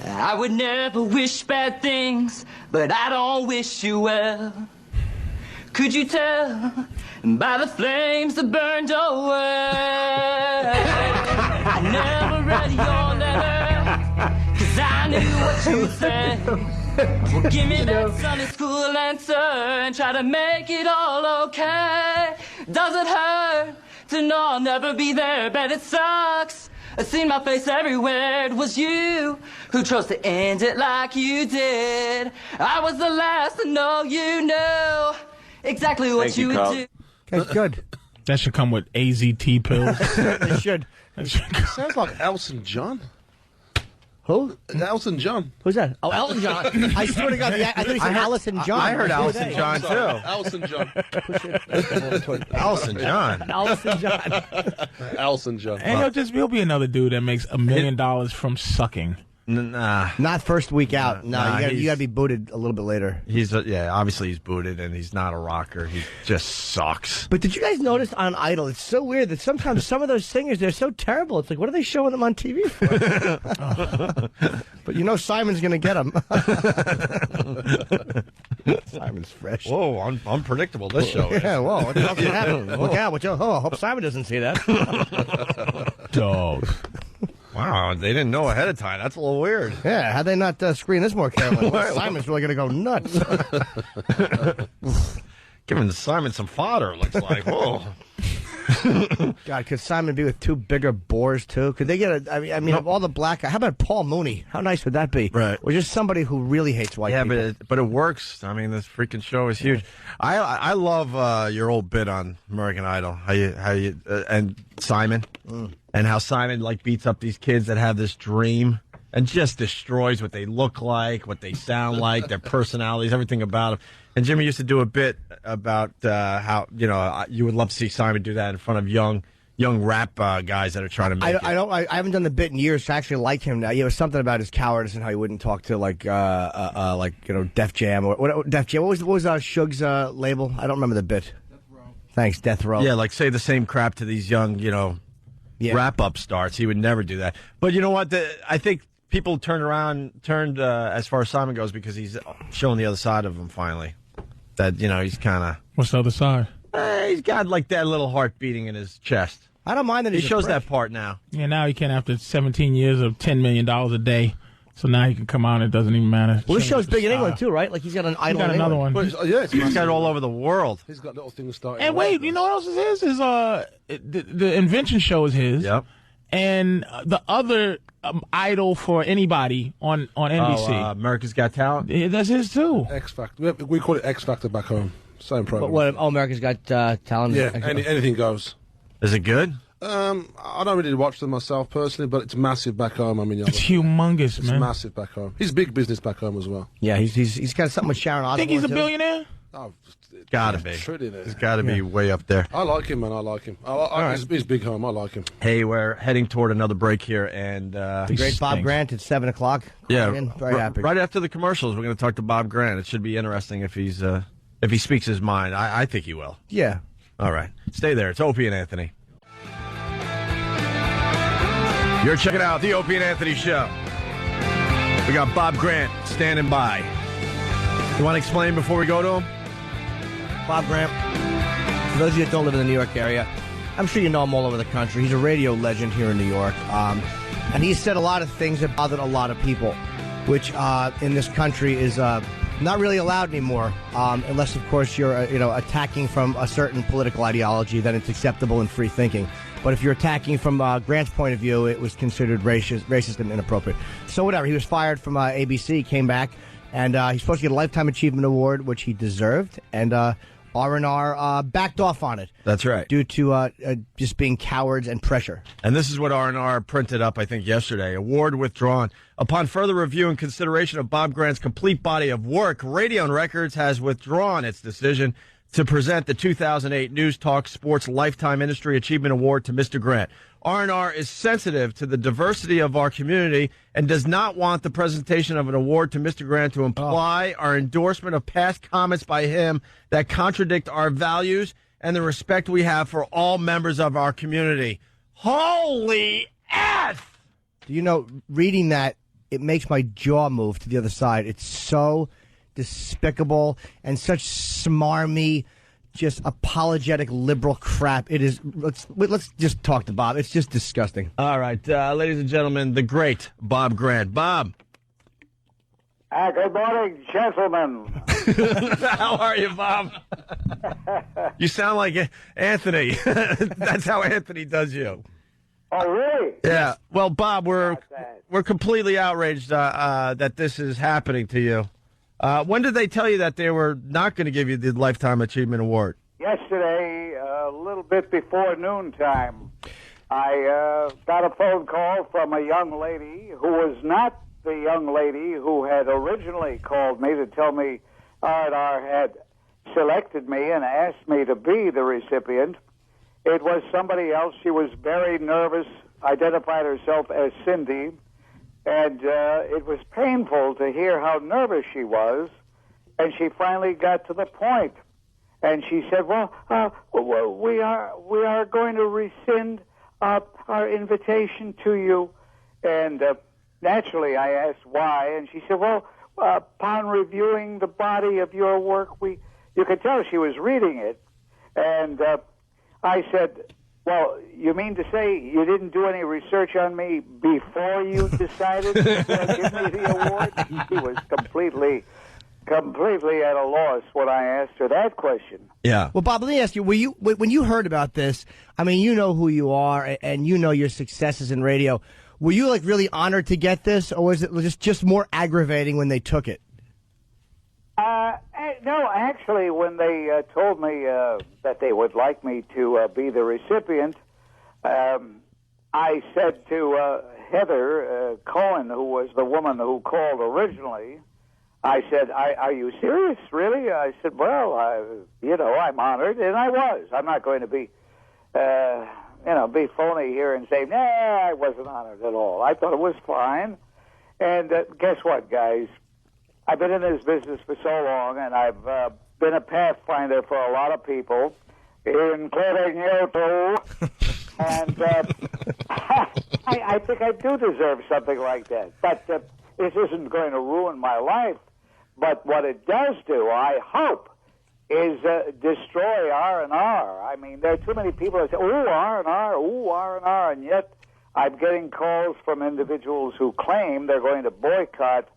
I would never wish bad things, but I don't wish you well. Could you tell by the flames that burned away? I never read your letter, 'cause I knew what you'd say. Well, give me that Sunday school answer and try to make it all okay. Does it hurt to know I'll never be there? Bet it sucks. I've seen my face everywhere. It was you who chose to end it like you did. I was the last to know you knew exactly what you would do. That's good. That should come with AZT pills. It should. Sounds like Elton John. Who? Elton John. Who's that? Oh, Elton John. I swear to God, I thought he said Allison John. I heard Allison John, too. Elton John. Allison John. Allison John. Elton John. And he'll be another dude that makes $1 million from sucking. Nah. Not first week out. No, Nah, you got to be booted a little bit later. Obviously he's booted, and he's not a rocker. He just sucks. But did you guys notice on Idol, it's so weird that sometimes some of those singers, they're so terrible. It's like, what are they showing them on TV for? But you know Simon's going to get them. Simon's fresh. Whoa, unpredictable this show is. Yeah, whoa, what the hell's going to happen? Look out, I hope Simon doesn't see that. Dogs. Wow, they didn't know ahead of time. That's a little weird. Yeah, how'd they not screen this more carefully? Simon's really going to go nuts. Giving Simon some fodder, looks like. Whoa. God, could Simon be with two bigger boars, too? Could they get I mean, of all the black guys, how about Paul Mooney? How nice would that be? Right. Or just somebody who really hates white people. Yeah, but it works. I mean, this freaking show is huge. I love your old bit on American Idol. How you and Simon, and how Simon like beats up these kids that have this dream and just destroys what they look like, what they sound like, their personalities, everything about them. And Jimmy used to do a bit about how you would love to see Simon do that in front of young rap guys that are trying to make it. I haven't done the bit in years to actually like him now. It was something about his cowardice and how he wouldn't talk to Def Jam or what Def Jam. What was Suge's label? I don't remember the bit. Death Row. Thanks, Death Row. Yeah, like say the same crap to these young rap upstarts. He would never do that. But you know what? I think people turned as far as Simon goes because he's showing the other side of him finally. That he's kind of. What's the other side? He's got like that little heart beating in his chest. I don't mind that he shows that part now. Yeah, now he can after 17 years of $10 million a day. So now he can come out and it doesn't even matter. Well, this show's big in England too, right? Like he's got an Idol. He got another one. He's got it all over the world. He's got little things starting. And wait, you know what else is his? The Invention Show is his. Yep. And the other Idol for anybody on NBC. America's Got Talent. That's his too. X Factor. We call it X Factor back home. Same program. America's Got Talent? Yeah, anything goes. Is it good? I don't really watch them myself personally, but it's massive back home. I mean, it's humongous, it's man. massive back home. He's big business back home as well. Yeah, he's got something with Sharon Osbourne. Think he's a too. billionaire? Oh, gotta be. He's got to be way up there. I like him, man. I like him. He's big home. I like him. Hey, we're heading toward another break here, and the great Bob Grant at 7:00. Yeah, very happy. Right after the commercials, we're going to talk to Bob Grant. It should be interesting if he speaks his mind. I think he will. Yeah. All right, stay there. It's Opie and Anthony. You're checking out the Opie and Anthony Show. We got Bob Grant standing by. You want to explain before we go to him? Bob Grant, for those of you that don't live in the New York area, I'm sure you know him all over the country. He's a radio legend here in New York. And he's said a lot of things that bothered a lot of people, which in this country is not really allowed anymore, unless, of course, you're attacking from a certain political ideology, then it's acceptable in free thinking. But if you're attacking from Grant's point of view, it was considered racist and inappropriate. So whatever, he was fired from ABC, came back, and he's supposed to get a Lifetime Achievement Award, which he deserved, and R&R backed off on it. That's right. Due to just being cowards and pressure. And this is what R&R printed up, I think, yesterday. Award withdrawn. Upon further review and consideration of Bob Grant's complete body of work, Radio and Records has withdrawn its decision to present the 2008 News Talk Sports Lifetime Industry Achievement Award to Mr. Grant. R&R is sensitive to the diversity of our community and does not want the presentation of an award to Mr. Grant to imply our endorsement of past comments by him that contradict our values and the respect we have for all members of our community. Holy F! Do you know, reading that, it makes my jaw move to the other side. It's so despicable and such smarmy, just apologetic liberal crap. It is. Let's just talk to Bob. It's just disgusting. All right, ladies and gentlemen, the great Bob Grant. Bob. Good morning, gentlemen. How are you, Bob? You sound like Anthony. That's how Anthony does you. Oh, really? Yeah. Well, Bob, we're completely outraged that this is happening to you. When did they tell you that they were not going to give you the Lifetime Achievement Award? Yesterday, a little bit before noontime, I got a phone call from a young lady who was not the young lady who had originally called me to tell me R&R had selected me and asked me to be the recipient. It was somebody else. She was very nervous, identified herself as Cindy, And it was painful to hear how nervous she was, and she finally got to the point. And she said, well, we are going to rescind our invitation to you. And naturally, I asked why, and she said, well, upon reviewing the body of your work, you could tell she was reading it. And I said, well, you mean to say you didn't do any research on me before you decided to give me the award? She was completely at a loss when I asked her that question. Yeah. Well, Bob, let me ask you, when you heard about this, I mean, you know who you are and you know your successes in radio. Were you, like, really honored to get this, or was it just more aggravating when they took it? No, actually, when they told me that they would like me to be the recipient, I said to Heather Cohen, who was the woman who called originally, I said, are you serious, really? I said, well, I'm honored, and I was. I'm not going to be, be phony here and say, nah, I wasn't honored at all. I thought it was fine. And guess what, guys? I've been in this business for so long, and I've been a pathfinder for a lot of people, including you too. And I think I do deserve something like that. But this isn't going to ruin my life. But what it does do, I hope, is destroy R&R. I mean, there are too many people that say, ooh, R&R, ooh, R&R, and yet I'm getting calls from individuals who claim they're going to boycott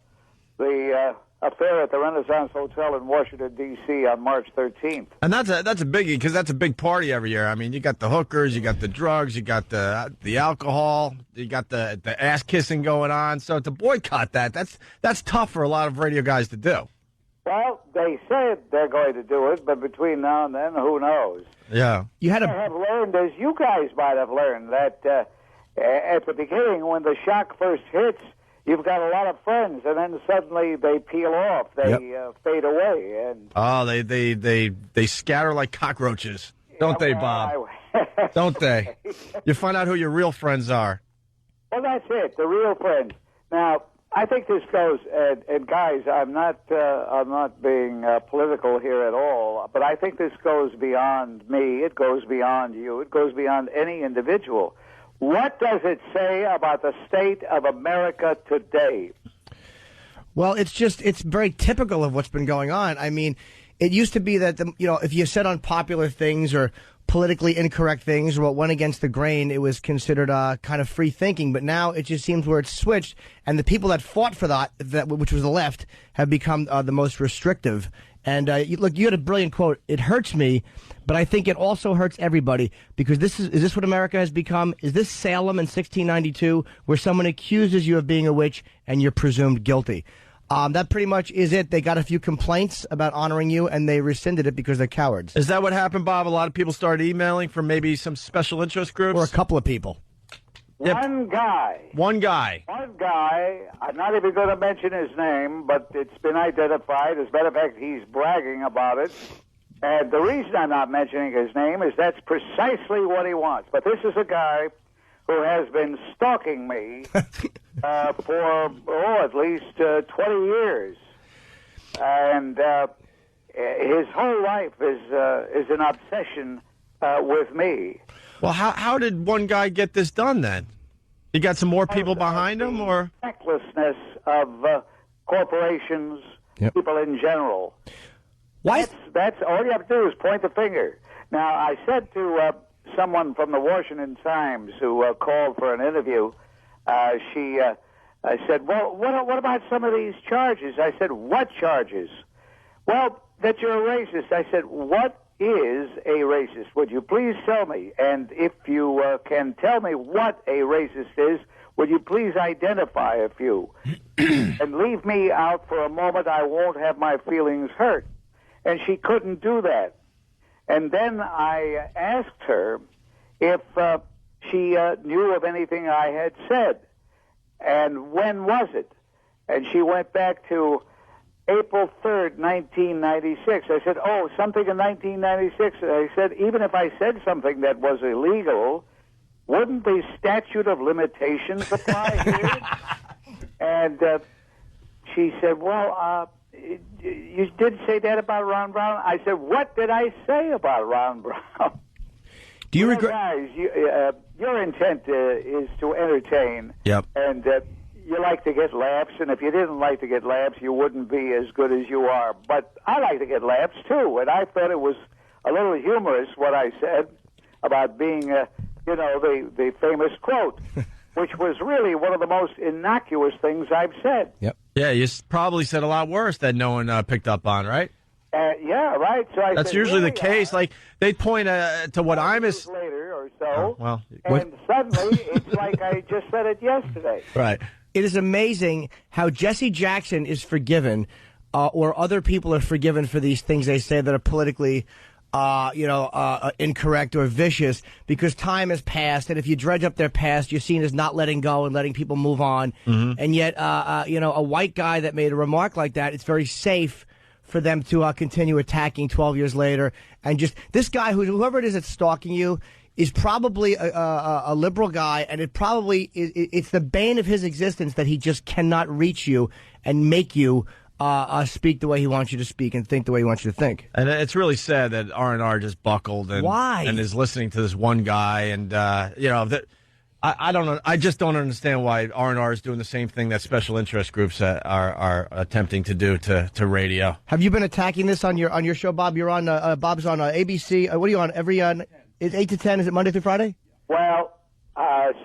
the affair at the Renaissance Hotel in Washington, D.C. on March 13th. And that's a biggie, because that's a big party every year. I mean, you got the hookers, you got the drugs, you got the alcohol, you got the ass-kissing going on. So to boycott that's tough for a lot of radio guys to do. Well, they said they're going to do it, but between now and then, who knows? Yeah. You had I have learned, as you guys might have learned, that at the beginning, when the shock first hits, you've got a lot of friends, and then suddenly they peel off. They fade away. And they scatter like cockroaches, don't they, Bob? Don't they? You find out who your real friends are. Well, that's it, the real friends. Now, I think this goes, and guys, I'm not being political here at all, but I think this goes beyond me. It goes beyond you. It goes beyond any individual. What does it say about the state of America today? Well, it's very typical of what's been going on. I mean, it used to be that, if you said unpopular things or politically incorrect things or what went against the grain, it was considered kind of free thinking. But now it just seems where it's switched, and the people that fought for that which was the left, have become the most restrictive. And look, you had a brilliant quote. It hurts me, but I think it also hurts everybody, because is this what America has become? Is this Salem in 1692, where someone accuses you of being a witch and you're presumed guilty? That pretty much is it. They got a few complaints about honoring you, and they rescinded it because they're cowards. Is that what happened, Bob? A lot of people started emailing from maybe some special interest groups? Or a couple of people. One guy. I'm not even going to mention his name, but it's been identified. As a matter of fact, he's bragging about it. And the reason I'm not mentioning his name is that's precisely what he wants. But this is a guy who has been stalking me for, at least 20 years. And his whole life is an obsession with me. Well, how did one guy get this done then? You got some more people behind him, or recklessness of corporations, people in general. Why? That's all you have to do is point the finger. Now, I said to someone from the Washington Times who called for an interview, I said, well, what about some of these charges? I said, what charges? Well, that you're a racist. I said, what is a racist? Would you please tell me? And if you can tell me what a racist is, would you please identify a few? And leave me out for a moment. I won't have my feelings hurt. And she couldn't do that. And then I asked her if she knew of anything I had said, and when was it? And she went back to April 3rd, 1996. I said, something in 1996. I said, even if I said something that was illegal, wouldn't the statute of limitations apply here? And she said, well, you did say that about Ron Brown? I said, what did I say about Ron Brown? Do you regret? Guys, your intent is to entertain. Yep. And you like to get laughs, and if you didn't like to get laughs, you wouldn't be as good as you are. But I like to get laughs, too, and I thought it was a little humorous what I said about being, the famous quote, which was really one of the most innocuous things I've said. Yep. Yeah, you probably said a lot worse that no one picked up on, right? Yeah, right. So that's said, usually really, the case. Like they point to what I'm later or so. Well, and suddenly it's like I just said it yesterday. Right. It is amazing how Jesse Jackson is forgiven, or other people are forgiven for these things they say that are politically, incorrect or vicious, because time has passed, and if you dredge up their past, you're seen as not letting go and letting people move on. Mm-hmm. And yet, a white guy that made a remark like that, it's very safe for them to continue attacking 12 years later. And just this guy, whoever it is that's stalking you, is probably a liberal guy, and it's the bane of his existence that he just cannot reach you and make you speak the way he wants you to speak and think the way he wants you to think. And it's really sad that R&R just buckled and Why? And is listening to this one guy, and I don't know. I just don't understand why R&R is doing the same thing that special interest groups are attempting to do to radio. Have you been attacking this on your show, Bob? You're on Bob's on ABC. What are you on every? It's 8 to 10. Is it Monday through Friday? Well,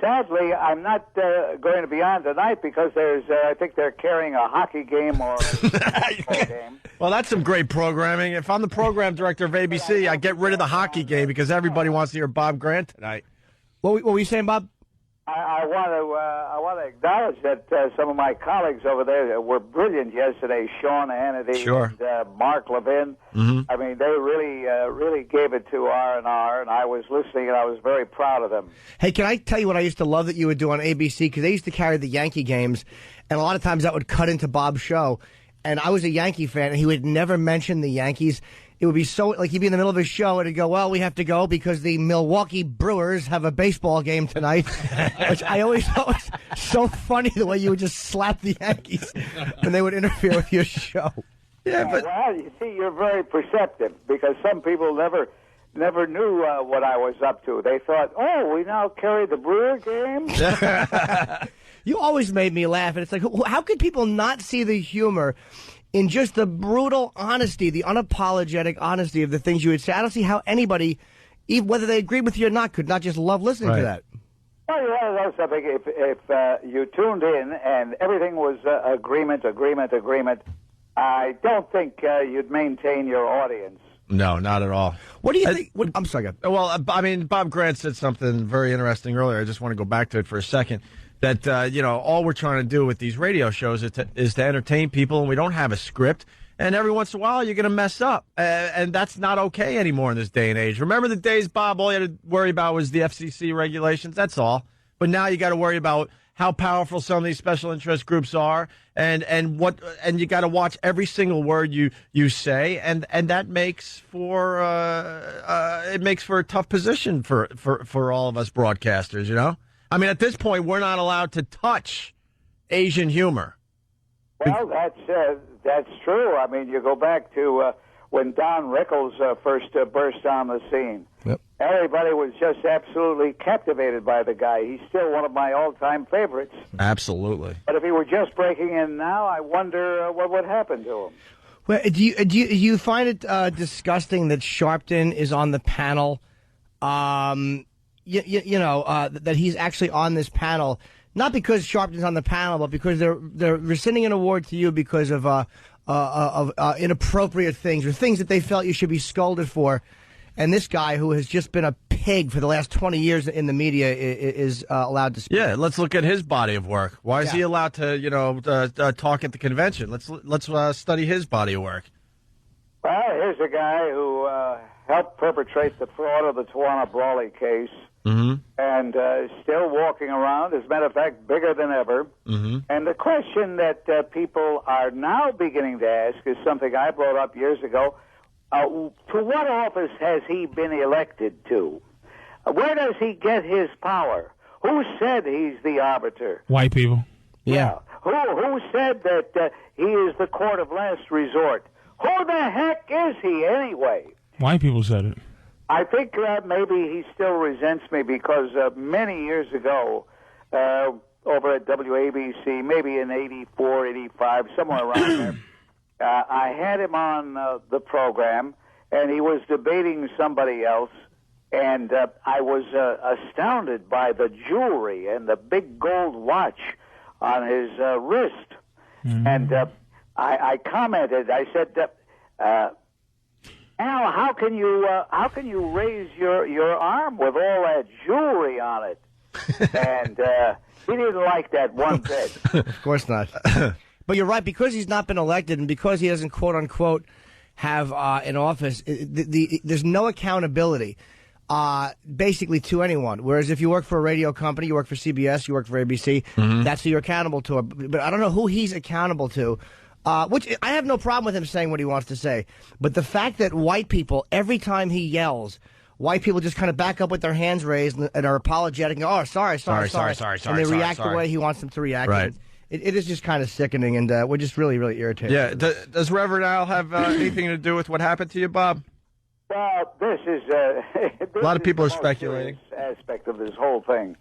sadly, I'm not going to be on tonight because I think they're carrying a hockey game or a football game. Well, that's some great programming. If I'm the program director of ABC, I get rid of the hockey game because everybody wants to hear Bob Grant tonight. What were you saying, Bob? I want to acknowledge that some of my colleagues over there were brilliant yesterday. Sean Hannity, sure. And Mark Levin. Mm-hmm. I mean, they really gave it to R&R, and I was listening, and I was very proud of them. Hey, can I tell you what I used to love that you would do on ABC? Because they used to carry the Yankee games, and a lot of times that would cut into Bob's show. And I was a Yankee fan, and he would never mention the Yankees. It would be so, like, he'd be in the middle of his show, and he'd go, well, we have to go because the Milwaukee Brewers have a baseball game tonight, which I always thought was so funny, the way you would just slap the Yankees when they would interfere with your show. Yeah, but well, you see, you're very perceptive because some people never knew what I was up to. They thought, oh, we now carry the Brewer game? You always made me laugh, and it's like, how could people not see the humor in just the brutal honesty, the unapologetic honesty of the things you would say? I don't see how anybody, even whether they agreed with you or not, could not just love listening to that. Well, you want to know something? If you tuned in and everything was agreement, I don't think you'd maintain your audience. No, not at all. What do you think? I'm sorry. Well, I mean, Bob Grant said something very interesting earlier. I just want to go back to it for a second. That, all we're trying to do with these radio shows is to entertain people, and we don't have a script. And every once in a while, you're going to mess up. And that's not okay anymore in this day and age. Remember the days, Bob, all you had to worry about was the FCC regulations? That's all. But now you got to worry about how powerful some of these special interest groups are, and you got to watch every single word you say, and that makes for a tough position for all of us broadcasters, you know? I mean, at this point, we're not allowed to touch Asian humor. Well, that's true. I mean, you go back to when Don Rickles first burst on the scene. Yep. Everybody was just absolutely captivated by the guy. He's still one of my all-time favorites. Absolutely. But if he were just breaking in now, I wonder what would happen to him. Well, do you find it disgusting that Sharpton is on the panel? That he's actually on this panel, not because Sharpton's on the panel, but because they're rescinding an award to you because of inappropriate things or things that they felt you should be scolded for. And this guy, who has just been a pig for the last 20 years in the media, is allowed to speak. Yeah, let's look at his body of work. Why is he allowed to, talk at the convention? Let's study his body of work. Well, here's a guy who helped perpetrate the fraud of the Tawana Brawley case. Mm-hmm. And still walking around, as a matter of fact, bigger than ever. Mm-hmm. And the question that people are now beginning to ask is something I brought up years ago. To what office has he been elected to? Where does he get his power? Who said he's the arbiter? White people. Yeah. Who said that he is the court of last resort? Who the heck is he anyway? White people said it. I think maybe he still resents me because many years ago, over at WABC, maybe in 84, 85, somewhere around there, I had him on the program, and he was debating somebody else, and I was astounded by the jewelry and the big gold watch on his wrist. And I commented, I said, Al, how can you raise your arm with all that jewelry on it? And he didn't like that one bit. Of course not. But you're right, because he's not been elected and because he doesn't, quote unquote, have an office, there's no accountability basically to anyone. Whereas if you work for a radio company, you work for CBS, you work for ABC, that's who you're accountable to. But I don't know who he's accountable to. Which I have no problem with him saying what he wants to say. But the fact that white people, every time he yells, white people just kind of back up with their hands raised and are apologetic and go, oh, sorry. And they react the way he wants them to react. Right. It is just kind of sickening, and we're just really, really irritated. Yeah. Does Reverend Al have anything to do with what happened to you, Bob? Well, this is a lot of people are speculating. Aspect of this whole thing.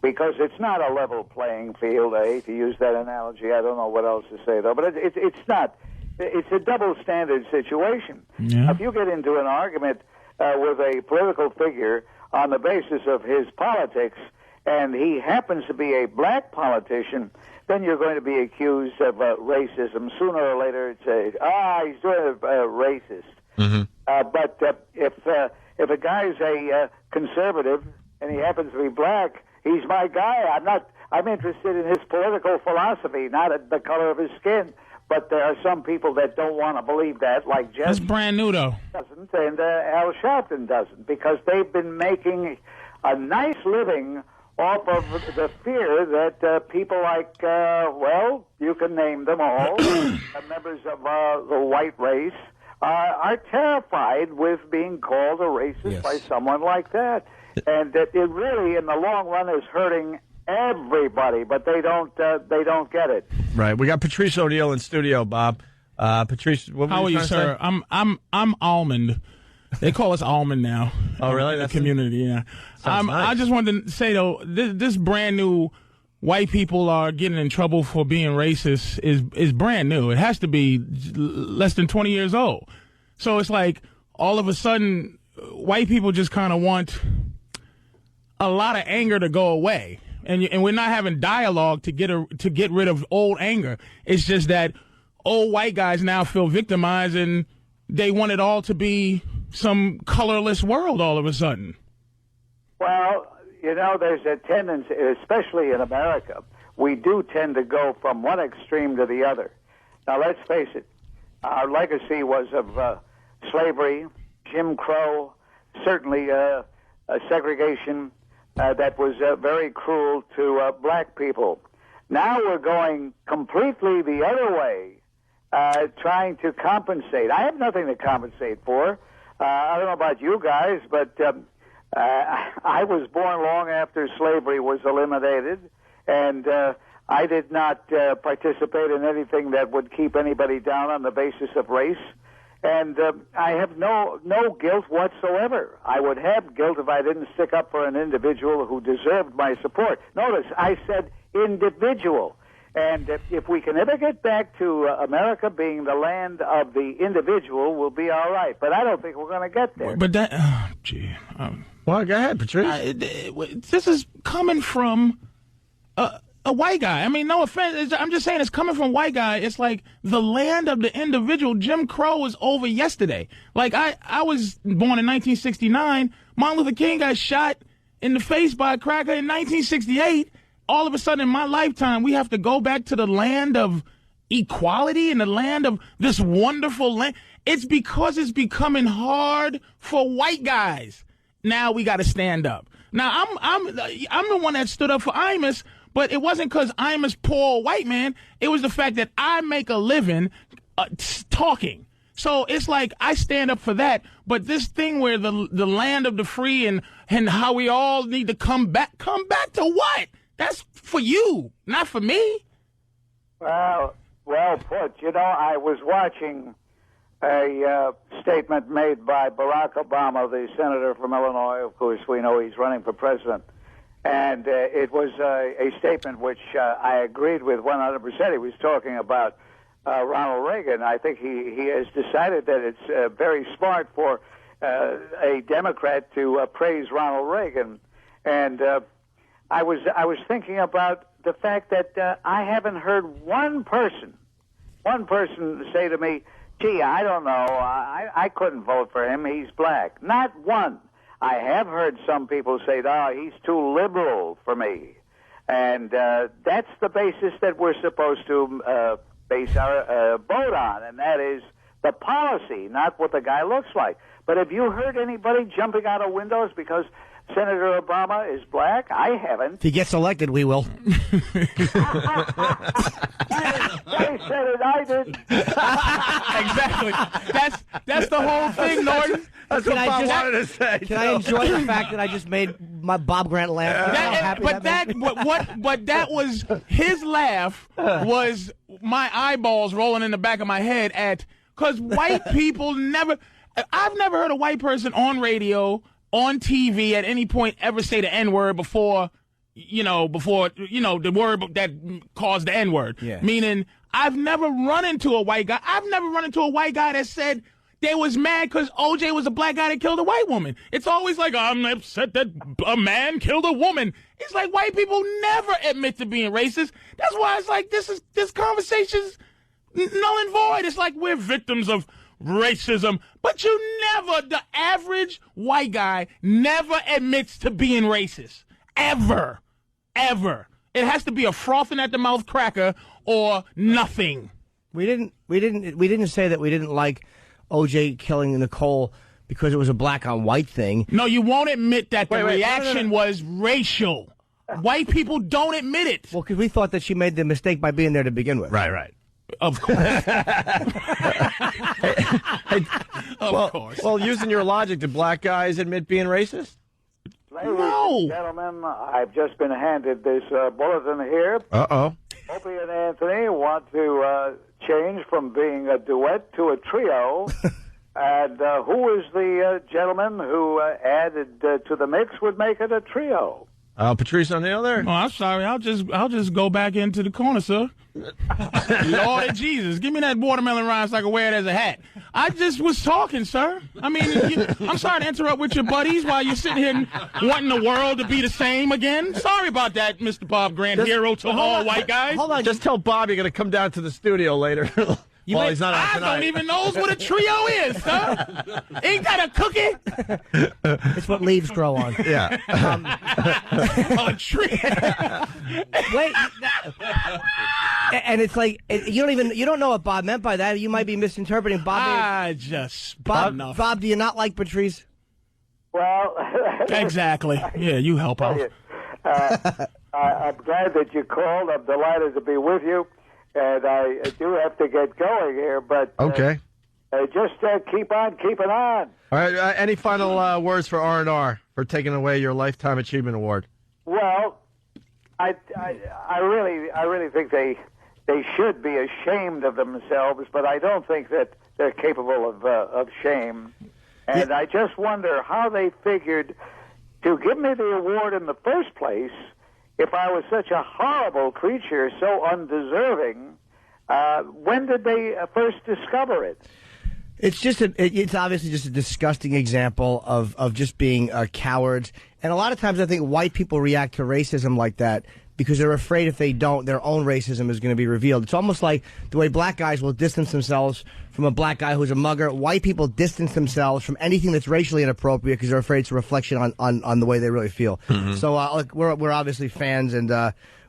Because it's not a level playing field. I hate to use that analogy. I don't know what else to say, though. But it's not. It's a double standard situation. Yeah. If you get into an argument with a political figure on the basis of his politics, and he happens to be a black politician, then you're going to be accused of racism. Sooner or later, it's he's doing a racist. But if a guy's a conservative and he happens to be black, he's my guy. I'm interested in his political philosophy, not at the color of his skin. But there are some people that don't want to believe that, like Jeff. That's brand new, though. Doesn't, and Al Sharpton doesn't, because they've been making a nice living off of the fear that people like, you can name them all, members of the white race, are terrified with being called a racist by someone like that. And that it really, in the long run, is hurting everybody, but they don't get it. Right. We got Patrice O'Neal in studio, Bob. Patrice, what how are you, sir? I'm Almond. They call us Almond now. Oh, really? That's the community. Yeah. Nice. I just wanted to say though, this brand new white people are getting in trouble for being racist is brand new. It has to be less than 20 years old. So it's like all of a sudden, white people just kind of want a lot of anger to go away, and we're not having dialogue to get rid of old anger. It's just that old white guys now feel victimized, and they want it all to be some colorless world all of a sudden. Well, there's a tendency, especially in America, we do tend to go from one extreme to the other. Now, let's face it, our legacy was of slavery, Jim Crow, certainly segregation, that was very cruel to black people. Now we're going completely the other way, trying to compensate. I have nothing to compensate for. I don't know about you guys, but I was born long after slavery was eliminated, and I did not participate in anything that would keep anybody down on the basis of race. And I have no guilt whatsoever. I would have guilt if I didn't stick up for an individual who deserved my support. Notice, I said individual. And if we can ever get back to America being the land of the individual, we'll be all right. But I don't think we're going to get there. But that, well, go ahead, Patrice. This is coming from a white guy. I mean, no offense. I'm just saying it's coming from a white guy. It's like the land of the individual. Jim Crow was over yesterday. Like, I was born in 1969. Martin Luther King got shot in the face by a cracker in 1968. All of a sudden in my lifetime, we have to go back to the land of equality and the land of this wonderful land. It's because it's becoming hard for white guys. Now we got to stand up. Now, I'm the one that stood up for Imus, but it wasn't because I'm a poor white man. It was the fact that I make a living talking. So it's like I stand up for that. But this thing where the land of the free and how we all need to come back to what? That's for you, not for me. Well put. You know, I was watching a statement made by Barack Obama, the senator from Illinois. Of course, we know he's running for president. And it was a statement which I agreed with 100%. He was talking about Ronald Reagan. I think he has decided that it's very smart for a Democrat to praise Ronald Reagan. And I was thinking about the fact that I haven't heard one person say to me, gee, I don't know, I couldn't vote for him, he's black. Not one. I have heard some people say, he's too liberal for me. And that's the basis that we're supposed to base our vote on, and that is the policy, not what the guy looks like. But have you heard anybody jumping out of windows because Senator Obama is black? I haven't. If he gets elected, we will. They said it, I didn't. Exactly. That's the whole thing, Norton. That's what I wanted to say. Can I enjoy the fact that I just made my Bob Grant laugh? But that was his laugh was my eyeballs rolling in the back of my head because white people I've never heard a white person on radio, on TV at any point ever say the N-word before the word that caused the N-word. Yeah. Meaning, I've never run into a white guy. I've never run into a white guy that said they was mad because OJ was a black guy that killed a white woman. It's always like, I'm upset that a man killed a woman. It's like white people never admit to being racist. That's why it's like this conversation's null and void. It's like we're victims of racism, but the average white guy never admits to being racist. Ever. It has to be a frothing at the mouth cracker or nothing. We didn't say that we didn't like OJ killing Nicole because it was a black on white thing. No, you won't admit that the reaction was racial. White people don't admit it. Well, because we thought that she made the mistake by being there to begin with. Right. Of course. Of course. Well, using your logic, do black guys admit being racist? Ladies and gentlemen, I've just been handed this bulletin here. Uh-oh. Opie and Anthony want to change from being a duet to a trio. And who is the gentleman who added to the mix would make it a trio? Patrice O'Neal there? Oh, I'm sorry. I'll just go back into the corner, sir. Lord Jesus, give me that watermelon rind so I can wear it as a hat. I just was talking, sir. I mean, I'm sorry to interrupt with your buddies while you're sitting here wanting the world to be the same again. Sorry about that, Mr. Bob Grant, hero to all white guys. Hold on. Just tell Bob you're going to come down to the studio later. He's not on tonight. I don't even know what a trio is, sir. Ain't that a cookie? It's what leaves grow on. Yeah. A tree. Wait. And it's like you don't know what Bob meant by that. You might be misinterpreting Bob. Bob, do you not like Patrice? Well, exactly. Yeah, you help out. I'm glad that you called. I'm delighted to be with you. And I do have to get going here, but okay. Just keep on keeping on. All right. Any final words for R&R for taking away your Lifetime Achievement Award? Well, I really think they should be ashamed of themselves, but I don't think that they're capable of shame. And I just wonder how they figured to give me the award in the first place. If I was such a horrible creature, so undeserving, when did they first discover it? It's obviously just a disgusting example of just being cowards. And a lot of times I think white people react to racism like that because they're afraid if they don't, their own racism is going to be revealed. It's almost like the way black guys will distance themselves from a black guy who's a mugger. White people distance themselves from anything that's racially inappropriate because they're afraid it's a reflection on the way they really feel. Mm-hmm. So look, we're obviously fans, and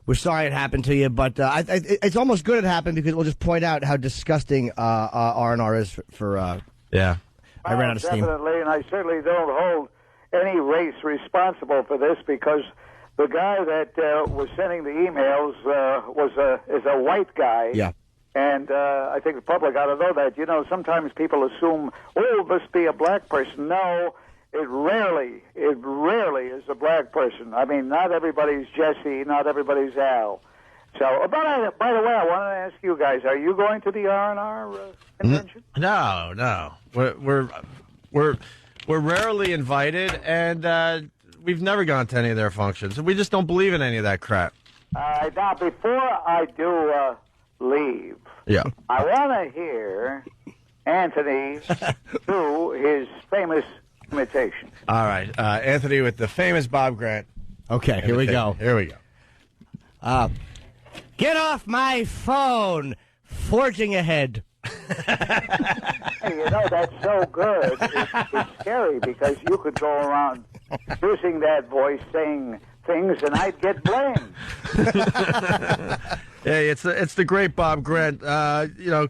we're sorry it happened to you, but it's almost good it happened because we'll just point out how disgusting R&R is for yeah. I ran out of steam. Definitely, and I certainly don't hold any race responsible for this because the guy that was sending the emails is a white guy. Yeah. And I think the public ought to know that. You know, sometimes people assume, this be a black person. No, it rarely is a black person. I mean, not everybody's Jesse, not everybody's Al. So, by the way, I wanted to ask you guys: are you going to the R&R convention? No. We're rarely invited, and we've never gone to any of their functions. We just don't believe in any of that crap. Now, before I do leave, I want to hear Anthony do his famous imitation. All right, Anthony with the famous Bob Grant. Okay, here we go. Here we go. Get off my phone! Forging ahead. Hey, you know, that's so good. It's scary because you could go around using that voice saying things and I'd get blamed. Hey, it's the great Bob Grant.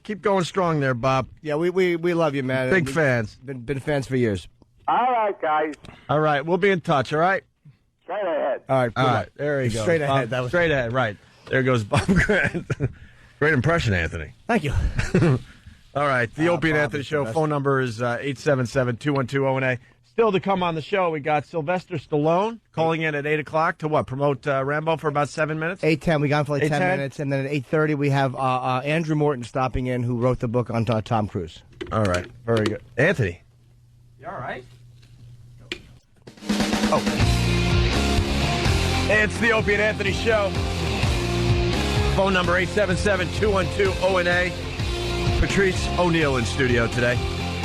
Keep going strong there, Bob. Yeah, we love you, man. Big fans. Been fans for years. All right, guys. All right, we'll be in touch, all right? Straight ahead. All right, there he goes. Straight ahead. Bob, straight ahead, right. There goes Bob Grant. Great impression, Anthony. Thank you. All right, the Opie and Anthony Show. Phone number is 877-212-ONA. Still to come on the show, we got Sylvester Stallone calling in at 8 o'clock to promote Rambo for about 7 minutes? 8:10. We got him for like 10 8:10? minutes. And then at 8:30, we have Andrew Morton stopping in, who wrote the book on Tom Cruise. All right, very good. Anthony. You all right? Oh. It's the Opie and Anthony Show. Phone number 877-212-ONA. Patrice O'Neal in studio today.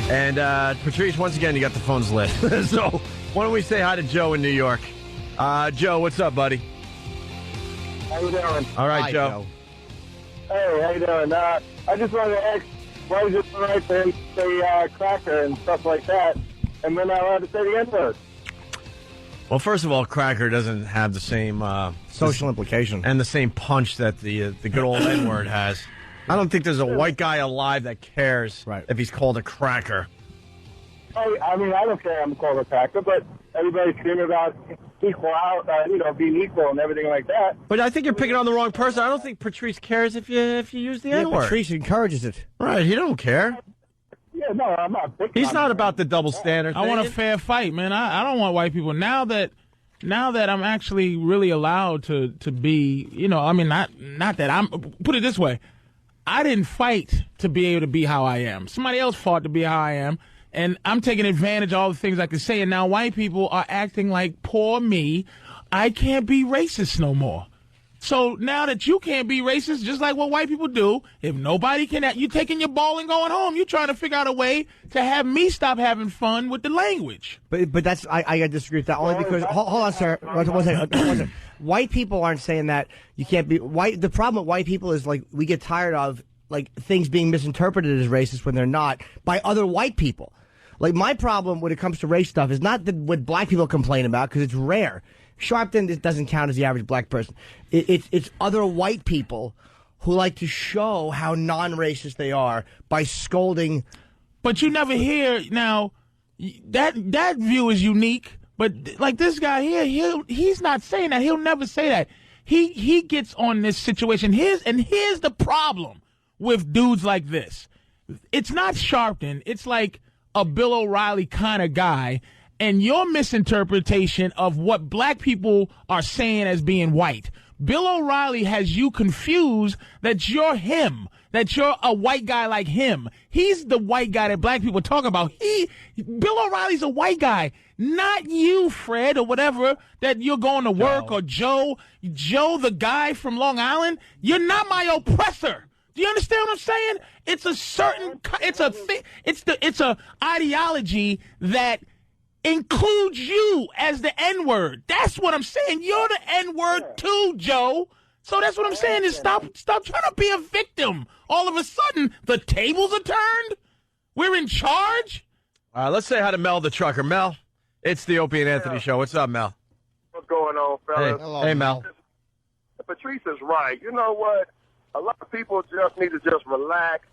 And Patrice, once again, you got the phones lit. So why don't we say hi to Joe in New York? Joe, what's up, buddy? How you doing? All right, Hi, Joe. Hey, how you doing? I just wanted to ask, why is it all right for him to say cracker and stuff like that, and we're not allowed to say the N-word? Well, first of all, cracker doesn't have the same Social implication. and the same punch that the good old N-word has. I don't think there's a white guy alive that cares if he's called a cracker. I mean, I don't care I'm called a cracker, but everybody's screaming about equal out, being equal and everything like that. But I think you're picking on the wrong person. I don't think Patrice cares if you use the N-word. Patrice encourages it. Right, he don't care. Yeah, no, I'm not picking He's on not him. about the double standard. I want a fair fight, man. I don't want white people. Now that I'm actually really allowed to be, not that I'm, put it this way. I didn't fight to be able to be how I am. Somebody else fought to be how I am. And I'm taking advantage of all the things I can say. And now white people are acting like, poor me, I can't be racist no more. So now that you can't be racist, just like what white people do, if nobody can, you taking your ball and going home. You trying to figure out a way to have me stop having fun with the language. But that's I disagree with that only because hold on, sir. One second. White people aren't saying that you can't be white. The problem with white people is like we get tired of like things being misinterpreted as racist when they're not by other white people. Like my problem when it comes to race stuff is not what black people complain about because it's rare. Sharpton, it doesn't count as the average black person. It's other white people who like to show how non-racist they are by scolding. But you never hear now that view is unique. But like this guy here, he's not saying that. He'll never say that. He gets on this situation. Here's the problem with dudes like this. It's not Sharpton. It's like a Bill O'Reilly kind of guy. And your misinterpretation of what black people are saying as being white. Bill O'Reilly has you confused that you're him, that you're a white guy like him. He's the white guy that black people talk about. Bill O'Reilly's a white guy, not you, Fred, or whatever, that you're going to work, or Joe, the guy from Long Island. You're not my oppressor. Do you understand what I'm saying? It's a certain, it's a ideology that includes you as the N-word. That's what I'm saying. You're the N-word too, Joe. So that's what I'm saying is stop trying to be a victim. All of a sudden, the tables are turned. We're in charge. Let's say hi to Mel the trucker. Mel, it's the Opie and Anthony Show. What's up, Mel? What's going on, fellas? Hey, Mel. Patrice is right. You know what? A lot of people just need to just relax.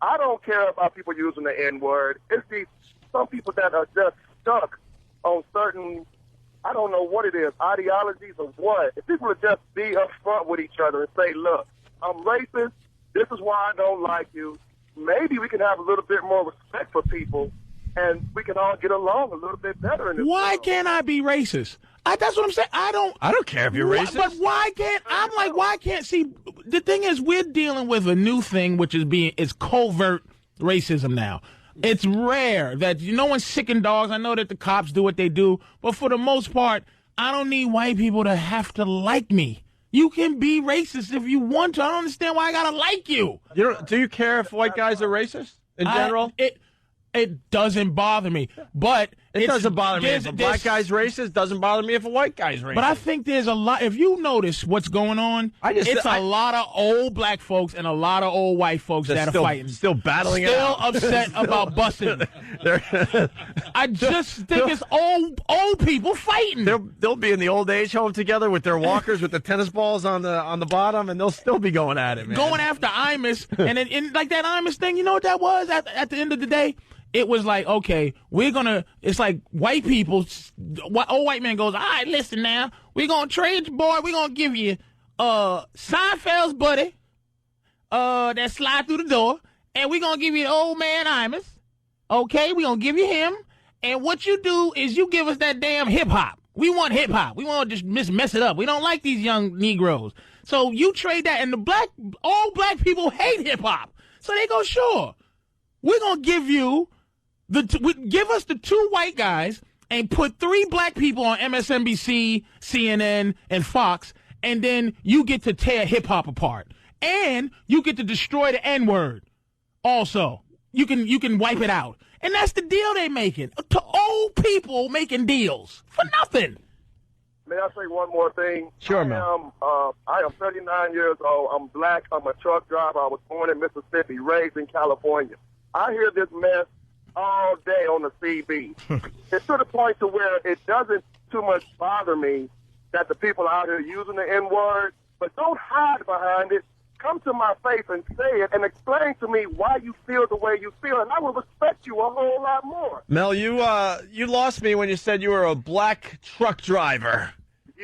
I don't care about people using the N-word. It's some people that are just stuck on certain, I don't know what it is, ideologies or what. If people would just be upfront with each other and say, look, I'm racist, this is why I don't like you, maybe we can have a little bit more respect for people and we can all get along a little bit better in this Why world. can't I be racist? That's what I'm saying. I don't care if you're racist. But why can't see? The thing is, we're dealing with a new thing, which is covert racism now. It's rare that no one's sick and dogs. I know that the cops do what they do, but for the most part, I don't need white people to have to like me. You can be racist if you want to. I don't understand why I gotta like you. Do you care if white guys are racist in general? It doesn't bother me, but it doesn't bother me if a black guy's racist. Doesn't bother me if a white guy's racist. But I think there's a lot. If you notice what's going on, it's a lot of old black folks and a lot of old white folks that are fighting, still battling, still upset about busing. I just think it's old people fighting. They'll be in the old age home together with their walkers with the tennis balls on the bottom, and they'll still be going at it, man. Going after Imus, and then like that Imus thing. You know what that was? At the end of the day, it was like, okay, it's like white people, old white man goes, all right, listen now, we're going to trade you, boy, we're going to give you Seinfeld's buddy that slide through the door, and we're going to give you the old man Imus, okay, we're going to give you him, and what you do is you give us that damn hip-hop. We want hip-hop. We want to just mess it up. We don't like these young Negroes. So you trade that, and all black people hate hip-hop. So they go, sure, we're going to give you give us the two white guys and put 3 black people on MSNBC, CNN, and Fox, and then you get to tear hip-hop apart. And you get to destroy the N-word also. You can wipe it out. And that's the deal they making. To old people making deals for nothing. May I say one more thing? Sure, man. I am 39 years old. I'm black. I'm a truck driver. I was born in Mississippi, raised in California. I hear this mess all day on the CB. It's to the point to where it doesn't too much bother me that the people out here using the N-word, but don't hide behind it. Come to my face and say it and explain to me why you feel the way you feel, and I will respect you a whole lot more. Mel, you lost me when you said you were a black truck driver.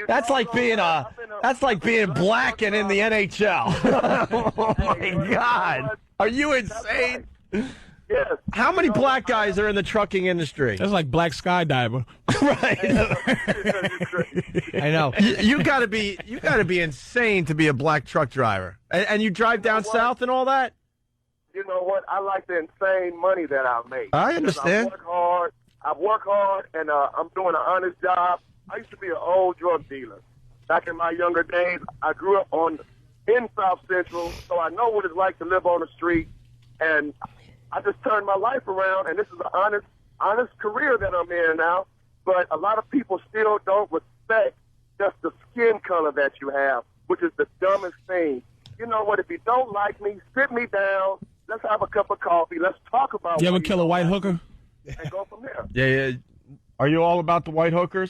That's like being black and in the NHL. Oh my God. Are you insane? Yes. How many black guys are in the trucking industry? That's like black skydiver. Right. I know. You gotta be insane to be a black truck driver. And you drive down south and all that? You know what? I like the insane money that I make. I understand. I work hard, and I'm doing an honest job. I used to be an old drug dealer. Back in my younger days, I grew up in South Central, so I know what it's like to live on the street. And I just turned my life around, and this is an honest career that I'm in now. But a lot of people still don't respect just the skin color that you have, which is the dumbest thing. You know what? If you don't like me, sit me down. Let's have a cup of coffee. Let's talk about. You ever kill a white hooker? And go from there. Yeah. Are you all about the white hookers?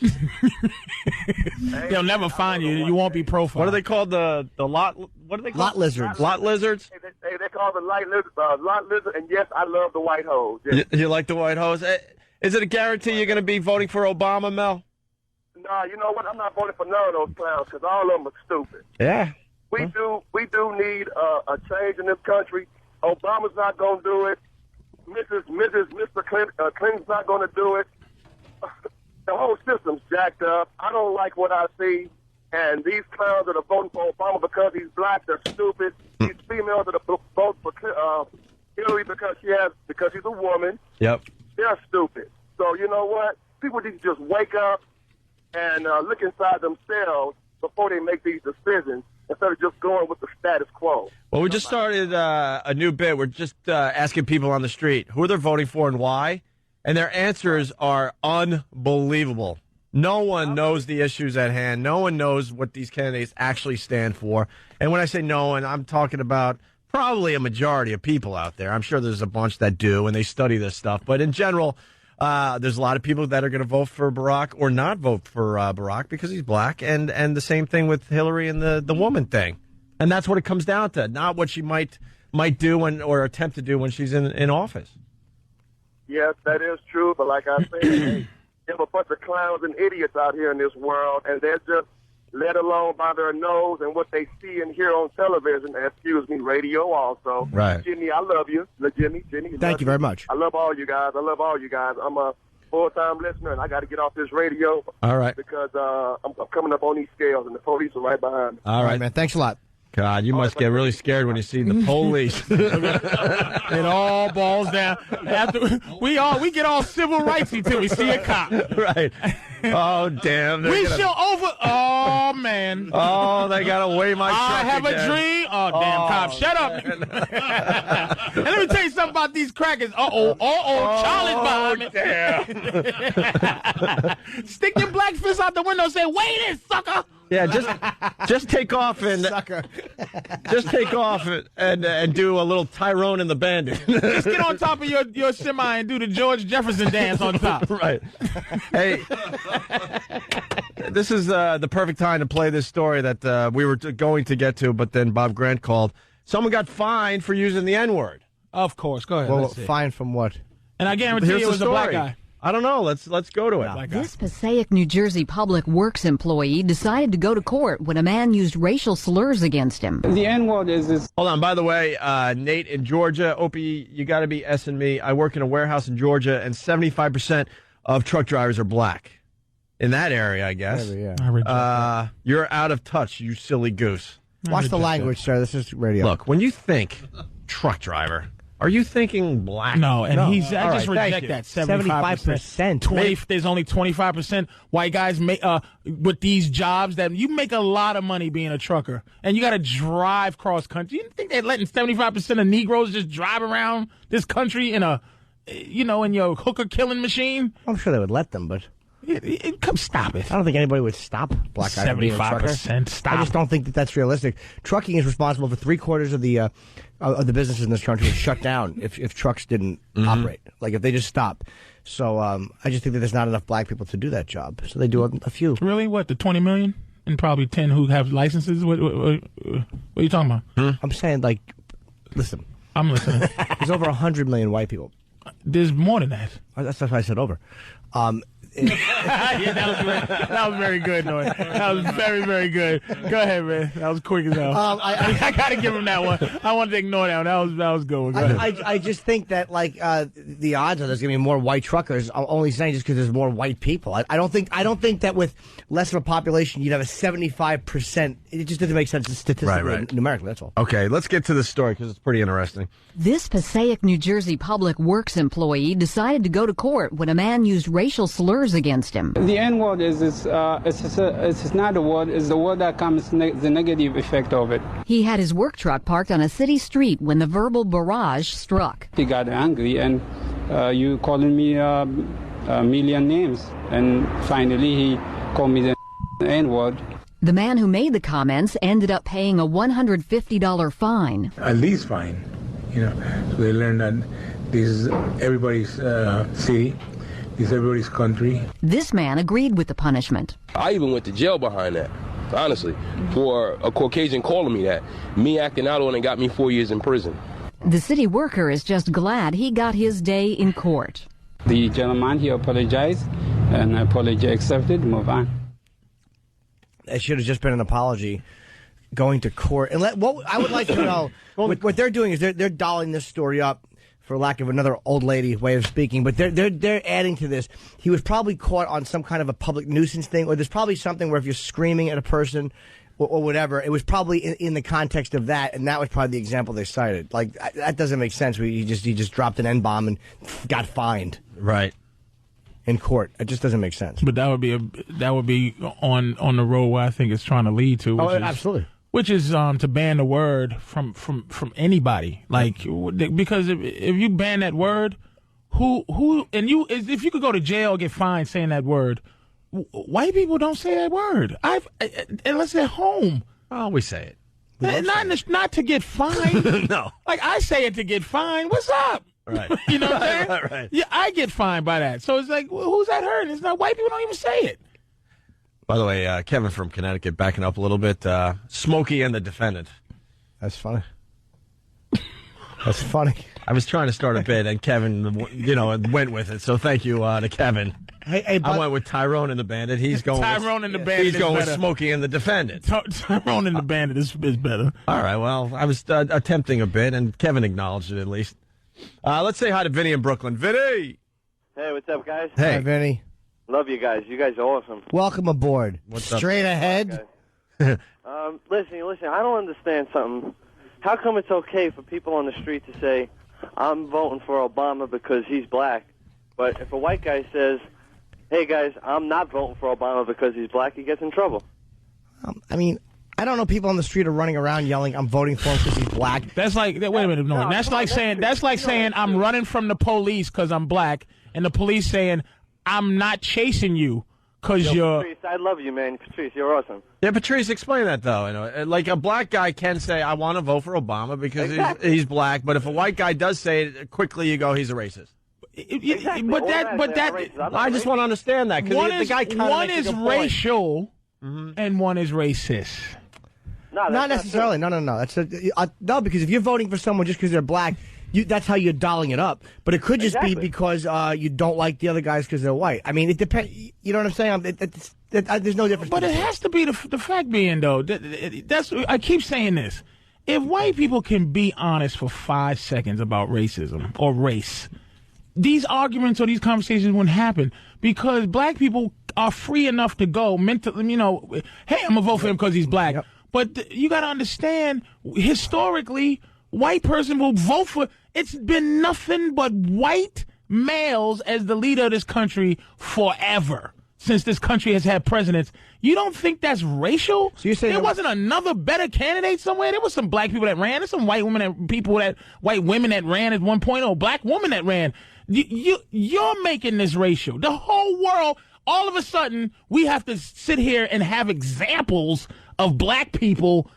They'll never find you. You won't be profiled. What are they called? The lot? What are they called? Lot lizards. Lot lizards? They call the lot lizard, and yes, I love the white hose. Yes. You like the white hose? Is it a guarantee you're going to be voting for Obama, Mel? Nah, you know what? I'm not voting for none of those clowns because all of them are stupid. Yeah. We do need a change in this country. Obama's not going to do it. Mr. Clinton's not going to do it. The whole system's jacked up. I don't like what I see. And these clowns that are voting for Obama because he's black, they're stupid. These females that are voting for Hillary because she's a woman. Yep. They're stupid. So you know what? People need to just wake up and look inside themselves before they make these decisions instead of just going with the status quo. Well, we just started a new bit. We're just asking people on the street who they're voting for and why. And their answers are unbelievable. No one knows the issues at hand. No one knows what these candidates actually stand for. And when I say no one, I'm talking about probably a majority of people out there. I'm sure there's a bunch that do, and they study this stuff. But in general, there's a lot of people that are going to vote for Barack or not vote for Barack because he's black. And the same thing with Hillary and the woman thing. And that's what it comes down to, not what she might do or attempt to do when she's in office. Yes, that is true. But like I said, hey, there's a bunch of clowns and idiots out here in this world, and they're just let alone by their nose and what they see and hear on television. Excuse me, radio also. Right. Jimmy, I love you. Jimmy. Thank you very much. I love all you guys. I'm a full-time listener, and I got to get off this radio. All right. Because I'm coming up on these scales, and the police are right behind me. All right, man. Thanks a lot. God, you must get really scared when you see the police. It all balls down. After we get all civil rightsy till we see a cop. Right. Oh, damn. We shall over. Oh, man. Oh, they got to weigh my truck I have again. a dream. Oh, damn, cop. Shut up. And let me tell you something about these crackers. Charlie's behind me. Damn. Stick your black fist out the window and say, wait in, sucker. Yeah, just take off and Sucker. just take off and do a little Tyrone and the Bandit. Just get on top of your semi and do the George Jefferson dance on top. Right. Hey, this is the perfect time to play this story that we were going to get to, but then Bob Grant called. Someone got fined for using the N-word. Of course. Go ahead. Well, fine from what? And I guarantee Here's it the was a black story. guy. I don't know. Let's go to it. This Passaic, New Jersey public works employee decided to go to court when a man used racial slurs against him. The N-word is... Hold on. By the way, Nate in Georgia, Opie, you got to be S and me. I work in a warehouse in Georgia, and 75% of truck drivers are black. In that area, I guess. Yeah. You're out of touch, you silly goose. Watch the language, sir. This is radio. Look, when you think truck driver, are you thinking black? No, and No. I just right, reject that. 75%. 20, there's only 25% white guys with these jobs that you make a lot of money being a trucker, and you got to drive cross country. You think they're letting 75% of Negroes just drive around this country in in your hooker killing machine? I'm sure they would let them, but Come stop it. I don't think anybody would stop black guys from being a trucker. 75%. Stop. I just don't think that that's realistic. Trucking is responsible for 3/4 of the businesses in this country would shut down if trucks didn't operate. Like if they just stop. So I just think that there's not enough black people to do that job. So they do a few. Really? What, the 20 million? And probably 10 who have licenses? What are you talking about? I'm saying, like, listen. I'm listening. There's over 100 million white people. There's more than that. That's why I said over. Yeah, that was very good, Noy. That was very, very good. Go ahead, man. That was quick as hell. I got to give him that one. I wanted to ignore that one. That was good. Go ahead. I just think that the odds are there's going to be more white truckers. I'm only saying just because there's more white people. I don't think that with less of a population you'd have a 75%. It just doesn't make sense statistically, numerically. That's all. Okay, let's get to this story because it's pretty interesting. This Passaic, New Jersey public works employee decided to go to court when a man used racial slurs against him. The N-word it's not a word, it's the word that comes, the negative effect of it. He had his work truck parked on a city street when the verbal barrage struck. He got angry and you calling me a million names, and finally he called me the N-word. The man who made the comments ended up paying a $150 fine. At least fine, so they learn that this is everybody's city. It's everybody's country. This man agreed with the punishment. I even went to jail behind that, honestly, for a Caucasian calling me that. Me acting out on it got me 4 years in prison. The city worker is just glad he got his day in court. The gentleman, he apologized, and apology accepted, move on. It should have just been an apology. Going to court. And what I would like to know, what they're doing is they're dolling this story up, for lack of another old lady way of speaking, but they're adding to this. He was probably caught on some kind of a public nuisance thing, or there's probably something where if you're screaming at a person or whatever, it was probably in the context of that, and that was probably the example they cited. Like, that doesn't make sense. He just dropped an N-bomb and got fined. Right. In court. It just doesn't make sense. But that would be on the road where I think it's trying to lead to. Absolutely. Which is to ban the word from anybody, like, because if you ban that word, if you could go to jail or get fined saying that word, white people don't say that word. Unless they're home. Oh, we say it. Not to get fined. No. Like, I say it to get fined. What's up? Right. You know what I'm saying? Right. Yeah, I get fined by that. So it's like, well, who's that hurting? It's not white people don't even say it. By the way, Kevin from Connecticut backing up a little bit. Smokey and the defendant. That's funny. That's funny. I was trying to start a bit, and Kevin, went with it. So thank you to Kevin. Hey, I went with Tyrone and the Bandit. He's going. Tyrone and the Bandit. He's going is with better. Smokey and the Defendant. Tyrone and the Bandit is better. All right. Well, I was attempting a bit, and Kevin acknowledged it at least. Let's say hi to Vinny in Brooklyn. Vinny. Hey, what's up, guys? Hey, Hi, Vinny. Love you guys. You guys are awesome. Welcome aboard. What's up? Straight ahead. Listen. I don't understand something. How come it's okay for people on the street to say, "I'm voting for Obama because he's black," but if a white guy says, "Hey guys, I'm not voting for Obama because he's black," he gets in trouble? I mean, I don't know. People on the street are running around yelling, "I'm voting for him because he's black." That's like, wait a minute, no. That's like saying I'm running from the police because I'm black, and the police saying I'm not chasing you because you're. Patrice, I love you, man. Patrice, you're awesome. Yeah, Patrice, explain that though. Like a black guy can say, "I want to vote for Obama because he's black," but if a white guy does say it, quickly you go, "He's a racist." Exactly. But that, I just want to understand that because the guy kind of one makes is a good point. racial and one is racist. No, that's Not necessarily. No. That's no, because if you're voting for someone just because they're black, that's how you're dolling it up. But it could just be because you don't like the other guys because they're white. I mean, it depends. You know what I'm saying? There's no difference. But it has to be the fact being, though, that's I keep saying this. If white people can be honest for 5 seconds about racism or race, these arguments or these conversations wouldn't happen because black people are free enough to go mentally, hey, I'm going to vote for him because he's black. Yep. But you got to understand, historically, white person will vote for, it's been nothing but white males as the leader of this country forever, since this country has had presidents. You don't think that's racial? So you're saying there wasn't another better candidate somewhere? There was some black people that ran. There's some white women that ran at one point, or black women that ran. You're making this racial. The whole world, all of a sudden, we have to sit here and have examples of black people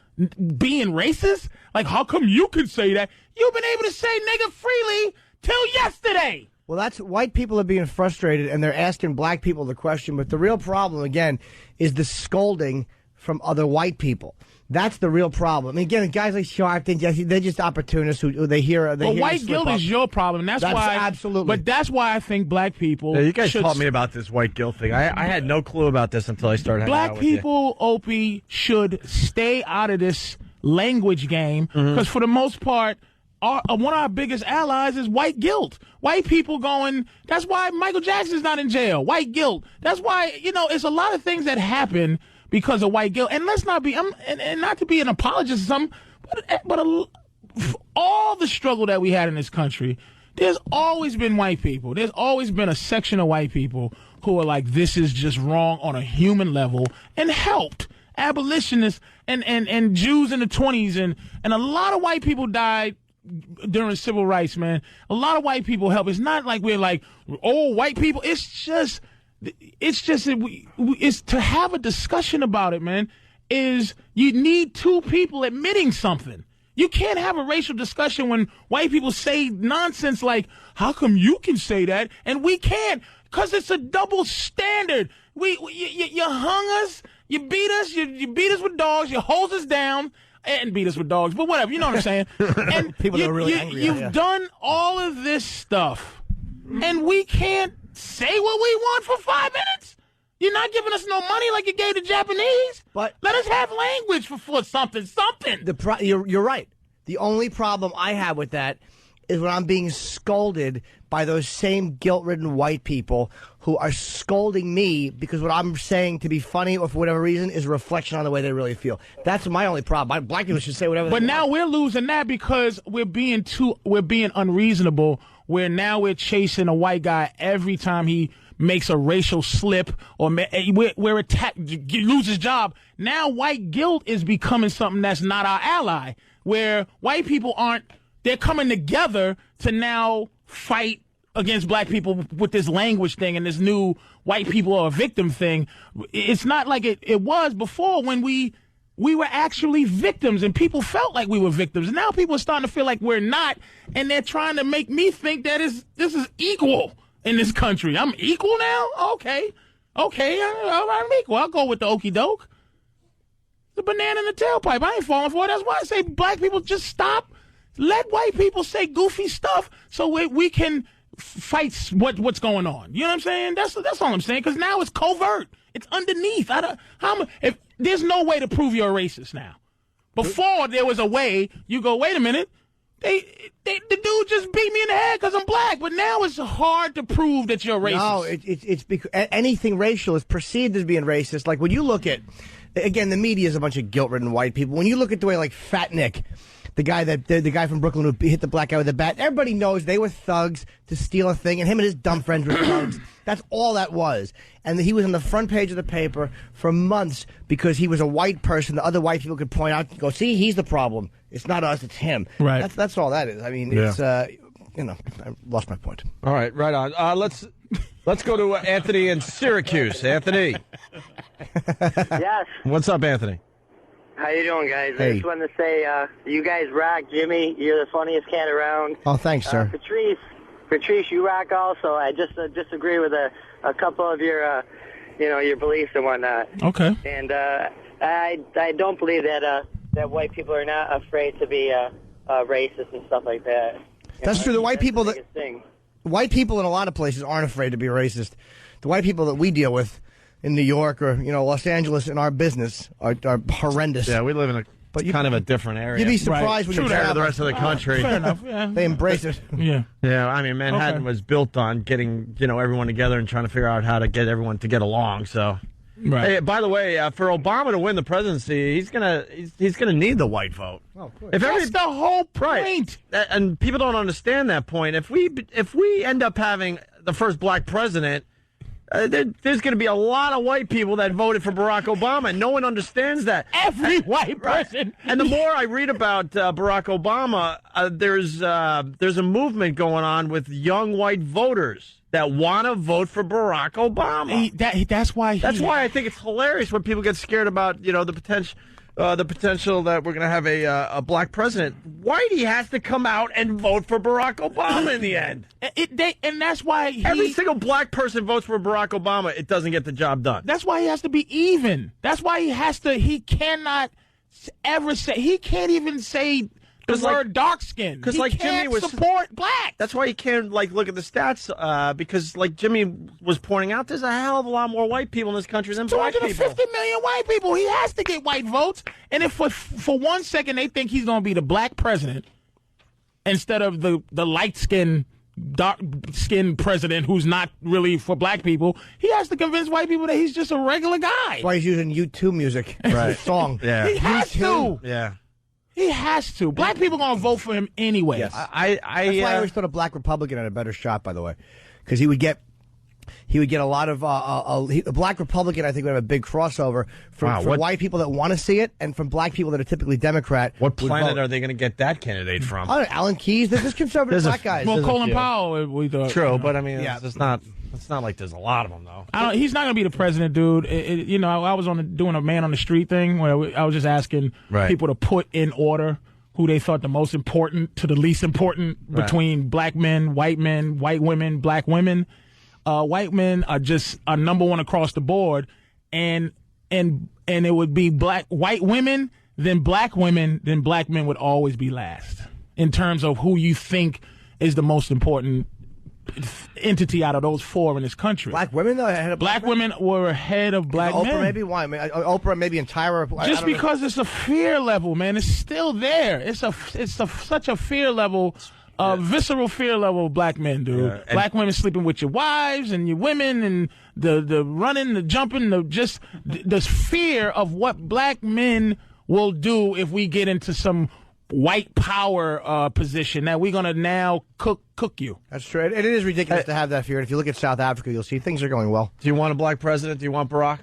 being racist? Like, how come you can say that? You've been able to say nigga freely till yesterday. Well, that's white people are being frustrated, and they're asking black people the question. But the real problem, again, is the scolding from other white people. That's the real problem. And again, guys like Sharpton, they're just opportunists who they hear. Well, white guilt is your problem. That's why. Absolutely. But that's why I think black people. Yeah, you guys taught me about this white guilt thing. I had no clue about this until I started hanging out with Black people, Opie, should stay out of this language game because for the most part, one of our biggest allies is white guilt. White people going, that's why Michael Jackson's not in jail. White guilt. That's why, it's a lot of things that happen because of white guilt. And let's not be, and not to be an apologist or something, but all the struggle that we had in this country, there's always been white people. There's always been a section of white people who are like, this is just wrong on a human level, and helped abolitionists and Jews in the 20s. And a lot of white people died during civil rights, man. A lot of white people help. It's not like we're like, oh, white people. It's just it's to have a discussion about it, man. Is you need two people admitting something. You can't have a racial discussion when white people say nonsense like, how come you can say that and we can't? Because it's a double standard. You hung us, you beat us, you beat us with dogs, you hose us down, and beat us with dogs, but whatever, you know what I'm saying? And people are really angry. You've done all of this stuff, and we can't say what we want for 5 minutes? You're not giving us no money like you gave the Japanese? But let us have language for something. You're right. The only problem I have with that is when I'm being scolded by those same guilt-ridden white people who are scolding me because what I'm saying to be funny or for whatever reason is a reflection on the way they really feel. That's my only problem. Black people should say whatever they want. But now we're losing that because we're being unreasonable, where now we're chasing a white guy every time he makes a racial slip or we're attacked, lose his job. Now white guilt is becoming something that's not our ally, where white people they're coming together to now fight against black people with this language thing and this new white people are a victim thing. It's not like it was before when we were actually victims and people felt like we were victims. Now people are starting to feel like we're not, and they're trying to make me think that this is equal in this country. I'm equal now? Okay, I'm equal. I'll go with the okie doke. The banana in the tailpipe. I ain't falling for it. That's why I say black people just stop Let white people say goofy stuff so we can fight what's going on. You know what I'm saying? That's all I'm saying. Because now it's covert. It's underneath. If there's no way to prove you're a racist now. Before there was a way. You go, wait a minute. The dude just beat me in the head because I'm black. But now it's hard to prove that you're racist. No, it's because anything racial is perceived as being racist. Like when you look at, again, the media is a bunch of guilt-ridden white people. When you look at the way like Fat Nick, the guy from Brooklyn who hit the black guy with a bat, everybody knows they were thugs to steal a thing, and him and his dumb friends were thugs. That's all that was. And he was on the front page of the paper for months because he was a white person. The other white people could point out, go, see, he's the problem. It's not us, it's him. Right. That's all that is. I mean, it's, I lost my point. All right, right on. Let's go to Anthony in Syracuse. Anthony. Yes. What's up, Anthony? How you doing, guys? Hey. I just wanted to say, you guys rock. Jimmy, you're the funniest cat around. Oh, thanks, sir. Patrice, you rock also. I just disagree with a couple of your, your beliefs and whatnot. Okay. And I don't believe that white people are not afraid to be racist and stuff like that. That's true. The white people the biggest thing. White people in a lot of places aren't afraid to be racist. The white people that we deal with in New York or Los Angeles in our business are horrendous. Yeah, we live in kind of a different area. You'd be surprised when you compared to travel. the rest of the country. Fair enough. Yeah. They embrace it. Yeah. Yeah, I mean, Manhattan was built on getting everyone together and trying to figure out how to get everyone to get along. So, right. Hey, by the way, for Obama to win the presidency, he's gonna need the white vote. Oh, of course. That's the whole point. Right. And people don't understand that point. If we end up having the first black president, there's going to be a lot of white people that voted for Barack Obama, and no one understands that. Every white person. And the more I read about Barack Obama, there's a movement going on with young white voters that want to vote for Barack Obama. That's why I think it's hilarious when people get scared about the potential that we're going to have a black president. Whitey has to come out and vote for Barack Obama in the end. And that's why every single black person votes for Barack Obama. It doesn't get the job done. That's why he has to be even. That's why he cannot ever say, he can't even say the word dark skin. Because Jimmy was support black. That's why you can't look at the stats because Jimmy was pointing out, there's a hell of a lot more white people in this country than black people. 250 million white people. He has to get white votes. And if for 1 second they think he's going to be the black president instead of the light skin, dark skin president who's not really for black people, he has to convince white people that he's just a regular guy. That's why he's using U2 music. Right. Song. Yeah. He has to. Yeah. He has to. Black people going to vote for him anyway. Yes. That's why I always thought a black Republican had a better shot, by the way, because he would get a lot of a black Republican. I think would have a big crossover from white people that want to see it, and from black people that are typically Democrat. What planet are they going to get that candidate from? I don't know, Alan Keyes. There's just conservative black guys. Well, Colin Powell. We thought. True, but I mean, it's not like there's a lot of them though. He's not going to be the president, dude. I was doing a man on the street thing where I was just asking people to put in order who they thought the most important to the least important between black men, white women, black women. White men are just number one across the board, and it would be white women, then black women, then black men would always be last in terms of who you think is the most important entity out of those four in this country. Black women, though, ahead of black women were ahead of black men. Oprah, maybe why? Oprah, maybe, and Tyra. Just because it's a fear level, man. It's still there. It's such a fear level. Visceral fear level of black men, dude. Yeah, black women sleeping with your wives and your women, and the running, the jumping, the fear of what black men will do if we get into some white power position that we're gonna now cook you. That's true. It is ridiculous to have that fear. And if you look at South Africa, you'll see things are going well. Do you want a black president? Do you want Barack?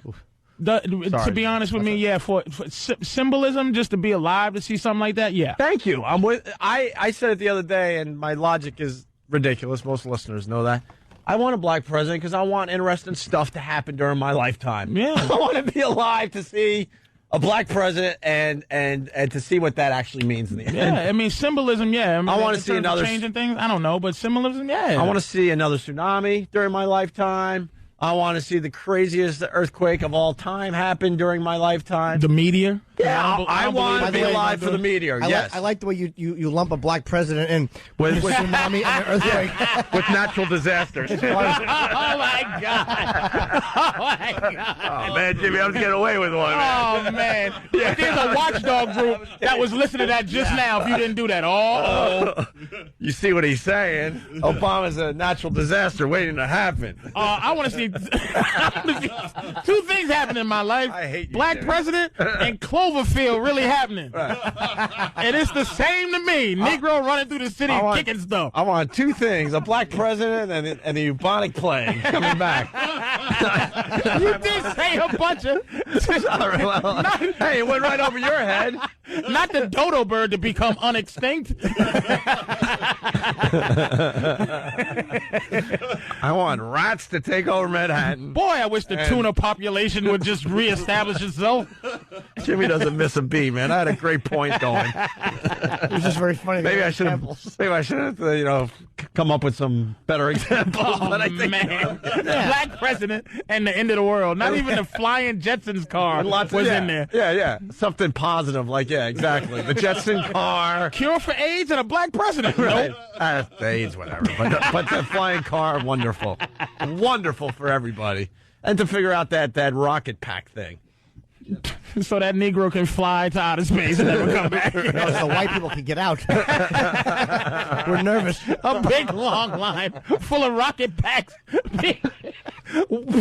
To be honest with me, yeah, for symbolism, just to be alive to see something like that, yeah. Thank you. I said it the other day, and my logic is ridiculous. Most listeners know that. I want a black president because I want interesting stuff to happen during my lifetime. Yeah, I want to be alive to see a black president and to see what that actually means in the end. Yeah, I mean symbolism. Yeah, I want to see another changing things. I don't know, but symbolism. Yeah, I want to see another tsunami during my lifetime. I want to see the craziest earthquake of all time happen during my lifetime. The meteor? Yeah, I want to be alive for the meteor, yes. I like the way you lump a black president in with tsunami and an earthquake. With natural disasters. Oh, my God. Oh, my God. Oh, man, Jimmy, I was getting away with one, man. Oh, man. But there's a watchdog group that was listening to that just now if you didn't do that. You see what he's saying? Obama's a natural disaster waiting to happen. I want to see 2 things happen in my life. I hate you, Black Jimmy. president and Cloverfield really happening. And it's the same to me. Negro running through the city kicking stuff. I want 2 things, a black president and the bubonic plague coming back. You did say a bunch of... Hey, it went right over your head. Not the dodo bird to become unextinct. I want rats to take over Manhattan. Boy, I wish the tuna population would just reestablish itself. Jimmy doesn't miss a beat, man. I had a great point going. It was just very funny. Maybe I should have, come up with some better examples. Oh, but I think, man. Black president and the end of the world. Not even the flying Jetsons car was in there. Yeah. Something positive, exactly. The Jetson car. Cure for AIDS and a black president. Right. Nope. AIDS, whatever. But the flying car, wonderful. Wonderful for everybody. And to figure out that rocket pack thing. So that Negro can fly to outer space and never come back. So white people can get out. We're nervous. A big long line full of rocket packs.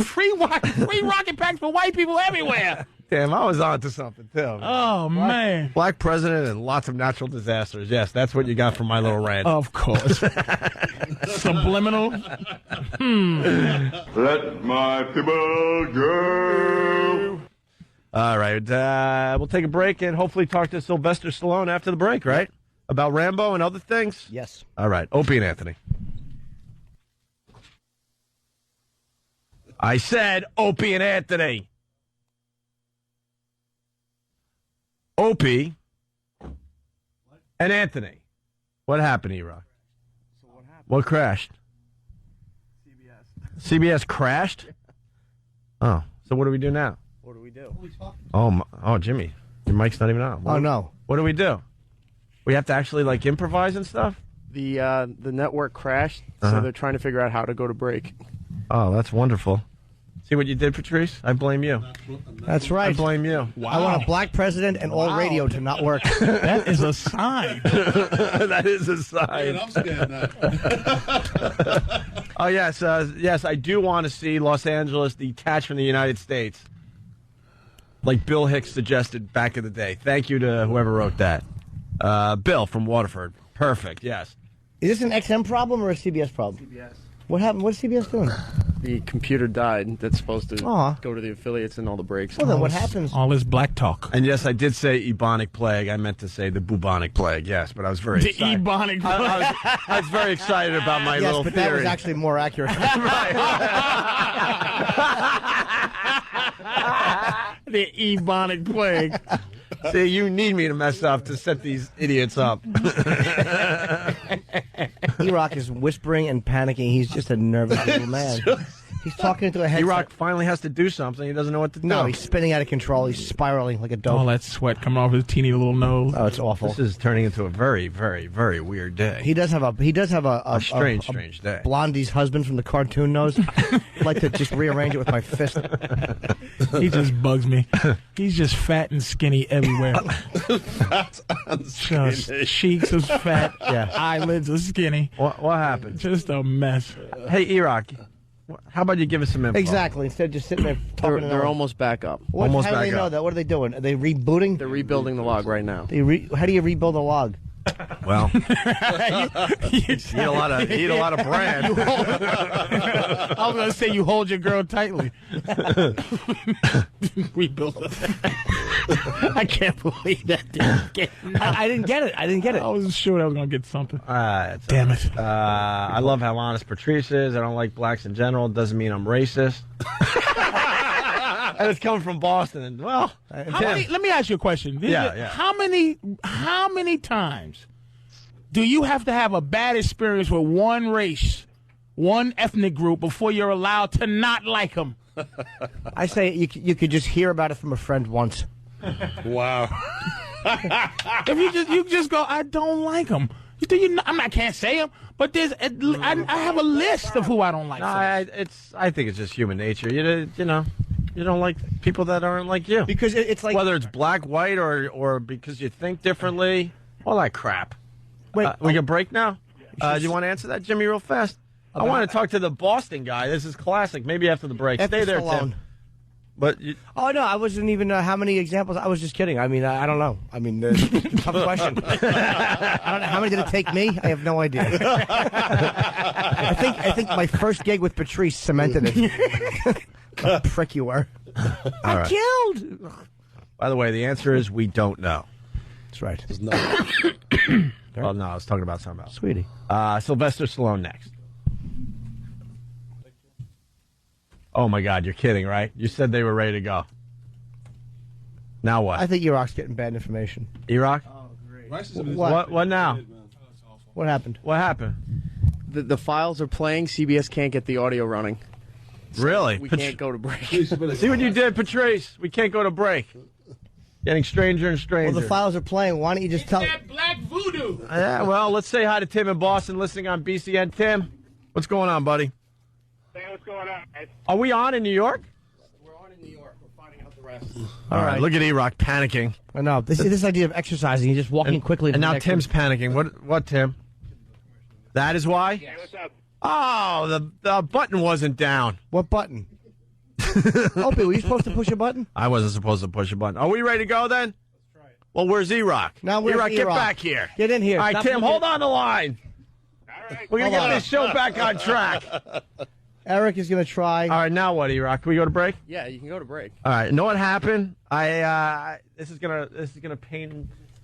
Free rocket packs for white people everywhere. Damn, I was on to something, too. Oh, man. Black president and lots of natural disasters. Yes, that's what you got from my little rant. Of course. Subliminal. Let my people go. All right, we'll take a break and hopefully talk to Sylvester Stallone after the break, right? About Rambo and other things? Yes. All right, Opie and Anthony. I said Opie and Anthony. Opie and Anthony. What happened, E-Rock? So what happened? What crashed? CBS crashed? Oh, so what do we do now? What do we do? Oh, Jimmy, your mic's not even on. Oh, no. What do we do? We have to actually, improvise and stuff? The network crashed, so they're trying to figure out how to go to break. Oh, that's wonderful. See what you did, Patrice? I blame you. That's right. I blame you. Wow. I want a black president and all radio to not work. That is a sign. That is a sign. I'm scared now. Oh, yes. Yes, I do want to see Los Angeles detached from the United States. Like Bill Hicks suggested back in the day. Thank you to whoever wrote that. Bill from Waterford. Perfect, yes. Is this an XM problem or a CBS problem? CBS. What happened? What's CBS doing? The computer died that's supposed to go to the affiliates and all the breaks. Well, then what happens? All this black talk. And yes, I did say ebonic plague. I meant to say the bubonic plague, yes, but I was very excited. The ebonic plague. I was very excited about my little but theory. that was actually more accurate. The ebonic plague. See, you need me to mess up to set these idiots up. E-Rock is whispering and panicking. He's just a nervous little man. He's talking into a headset. E-Rock finally has to do something. He doesn't know what to do. No, he's spinning out of control. He's spiraling like a dope. All that sweat coming off his teeny little nose. Oh, it's awful. This is turning into a very, very, very weird day. He does have a strange day. Blondie's husband from the cartoon nose. I'd like to just rearrange it with my fist. He just bugs me. He's just fat and skinny everywhere. Fat and skinny. Just cheeks is fat. Yeah. Eyelids are skinny. What happened? Just a mess. Hey, E-Rock, how about you give us some info? Exactly. Instead of just sitting there talking. They're almost back up. How do they know that? What are they doing? Are they rebooting? They're rebuilding the log right now. How do you rebuild a log? Well, you eat a lot of bread. I was going to say you hold your girl tightly. Rebuild it. I can't believe that. I didn't get it. I was sure I was going to get something. Damn it. I love how honest Patrice is. I don't like blacks in general. It doesn't mean I'm racist. And it's coming from Boston. And, well, let me ask you a question. Yeah. How many times do you have to have a bad experience with one race one ethnic group before you're allowed to not like them. I say you could just hear about it from a friend once. Wow. If you just go, I don't like them. I can't say them, but I have a list of who I don't like. No, I think it's just human nature. You don't like people that aren't like you. Because it's like... Whether it's black, white, or because you think differently, all that crap. Wait, we can break now? Do you want to answer that, Jimmy, real fast? I want to talk to the Boston guy. This is classic. Maybe after the break. Stay there, Tim. But oh, no, I wasn't even... how many examples? I was just kidding. I mean, I don't know. I mean, tough question. I don't know. How many did it take me? I have no idea. I think my first gig with Patrice cemented it. What a prick you were. All right. Killed. By the way, the answer is we don't know. That's right. Well, no, I was talking about something else. Sweetie. Sylvester Stallone next. Oh, my God, you're kidding, right? You said they were ready to go. Now what? I think Iraq's getting bad information. Iraq? Oh, great. What now? What happened? What happened? The files are playing. CBS can't get the audio running. So really? We can't go to break. See what you did, Patrice? We can't go to break. Getting stranger and stranger. Well, the files are playing. Why don't you just tell... That black voodoo. Yeah, well, let's say hi to Tim in Boston listening on BCN. Tim, what's going on, buddy? Hey, what's going on, guys? Are we on in New York? We're on in New York. We're finding out the rest. All right. Look at Iraq panicking. I know. This idea of exercising, you're just walking quickly. And now Tim's panicking. What, Tim? That is why? Hey, what's up? Oh, the button wasn't down. What button? Opie, were you supposed to push a button? I wasn't supposed to push a button. Are we ready to go then? Let's try it. Well, where's Iraq? Now where's Iraq, get Iraq? back here. Get in here. All right, Stop Tim, hold on the line. All right. We're going to get this show back on track. Eric is going to try. All right, now what, Iraq? Can we go to break? Yeah, you can go to break. All right, know what happened? This is gonna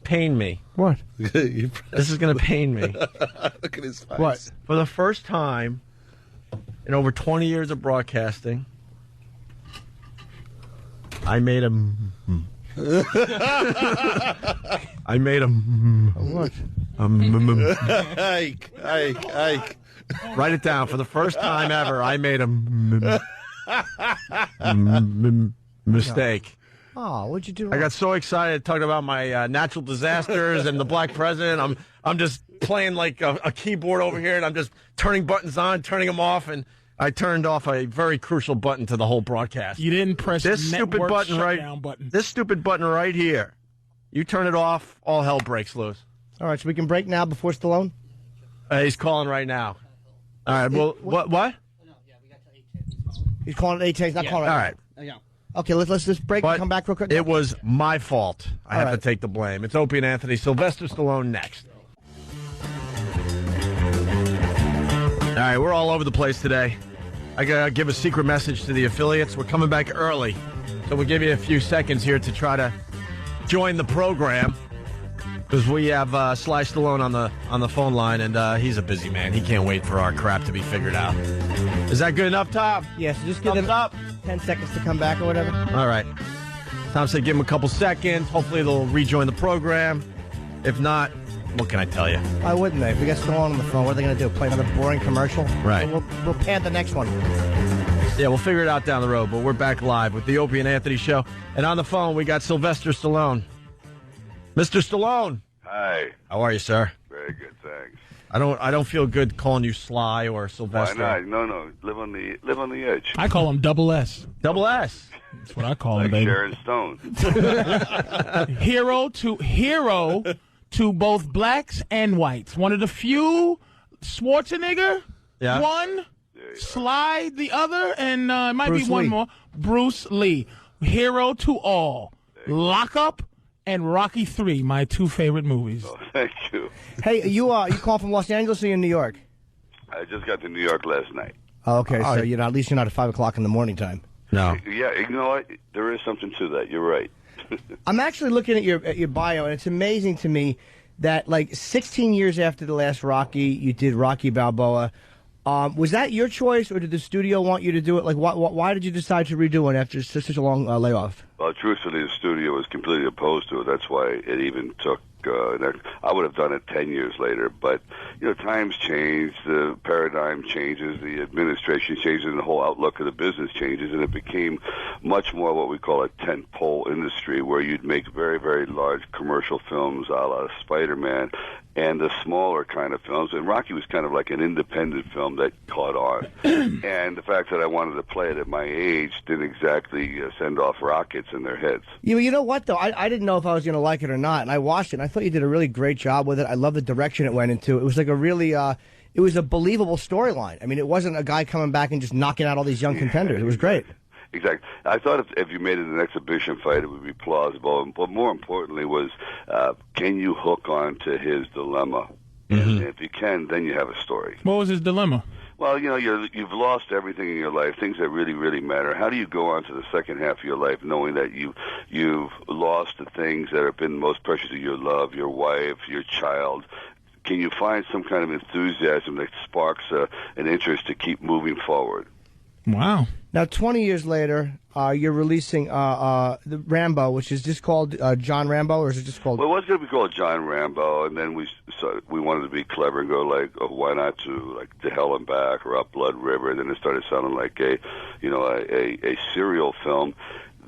pain me. What? This is gonna pain me. Look at his face. What? For the first time in over 20 years of broadcasting, I made a. What? Ike. Write it down. For the first time ever, I made a mistake. Oh, what'd you do? I got so excited talking about my natural disasters and the black president. I'm just playing like a keyboard over here, and I'm just turning buttons on, turning them off, and I turned off a very crucial button to the whole broadcast. You didn't press this stupid button button. This stupid button right here. You turn it off, all hell breaks loose. All right, so we can break now before Stallone? He's calling right now. All right, well, what? He's calling at 8:10. He's not calling right now. All right. Okay, let's just break and come back real quick. It was my fault. I have to take the blame. It's Opie and Anthony. Sylvester Stallone next. All right, we're all over the place today. I got to give a secret message to the affiliates. We're coming back early, so we'll give you a few seconds here to try to join the program. Because we have Sly Stallone on the phone line, and he's a busy man. He can't wait for our crap to be figured out. Is that good enough, Tom? Yes, just give them 10 seconds to come back or whatever. All right. Tom said give them a couple seconds. Hopefully they'll rejoin the program. If not, what can I tell you? Why wouldn't they? If we got Stallone on the phone, what are they going to do? Play another boring commercial? Right. We'll pad the next one. Yeah, we'll figure it out down the road, but we're back live with the Opie and Anthony Show. And on the phone, we got Sylvester Stallone. Mr. Stallone. Hi. How are you, sir? Very good, thanks. I don't feel good calling you Sly or Sylvester. Why not? No. Live on the edge. I call him Double S. Double S. That's what I call like him, baby. Sharon Stone. hero to both blacks and whites. One of the few. Schwarzenegger, one. Sly, the other, and it might Bruce be one Lee. More. Bruce Lee. Hero to all. Lock Up and Rocky III, my two favorite movies. Oh, thank you. Hey, you call from Los Angeles or you in New York? I just got to New York last night. Oh, okay, so at least you're not at 5 o'clock in the morning time. No. Yeah, you know what? There is something to that. You're right. I'm actually looking at your bio, and it's amazing to me that, like, 16 years after the last Rocky, you did Rocky Balboa. Was that your choice, or did the studio want you to do it? Like, why did you decide to redo it after such a long layoff? Well, truthfully, the studio was completely opposed to it. That's why it even took I would have done it 10 years later. But, times change, the paradigm changes, the administration changes, and the whole outlook of the business changes, and it became much more what we call a tentpole industry, where you'd make very, very large commercial films a la Spider-Man, and the smaller kind of films. And Rocky was kind of like an independent film that caught on. And the fact that I wanted to play it at my age didn't exactly send off rockets in their heads. You know what, though? I didn't know if I was going to like it or not, and I watched it, and I thought you did a really great job with it. I love the direction it went into. It was like a really, it was a believable storyline. I mean, it wasn't a guy coming back and just knocking out all these young contenders. It was great. Exactly. I thought if you made it an exhibition fight, it would be plausible. But more importantly was, can you hook on to his dilemma? And if you can, then you have a story. What was his dilemma? Well, you've lost everything in your life, things that really, really matter. How do you go on to the second half of your life knowing that you've lost the things that have been most precious to your love, your wife, your child? Can you find some kind of enthusiasm that sparks an interest to keep moving forward? Wow. Now, 20 years later, you're releasing the Rambo, which is just called John Rambo, or is it just called... Well, it was going to be called John Rambo, and then we wanted to be clever and go like, oh, why not to Hell and Back or Up Blood River, and then it started sounding like a serial film.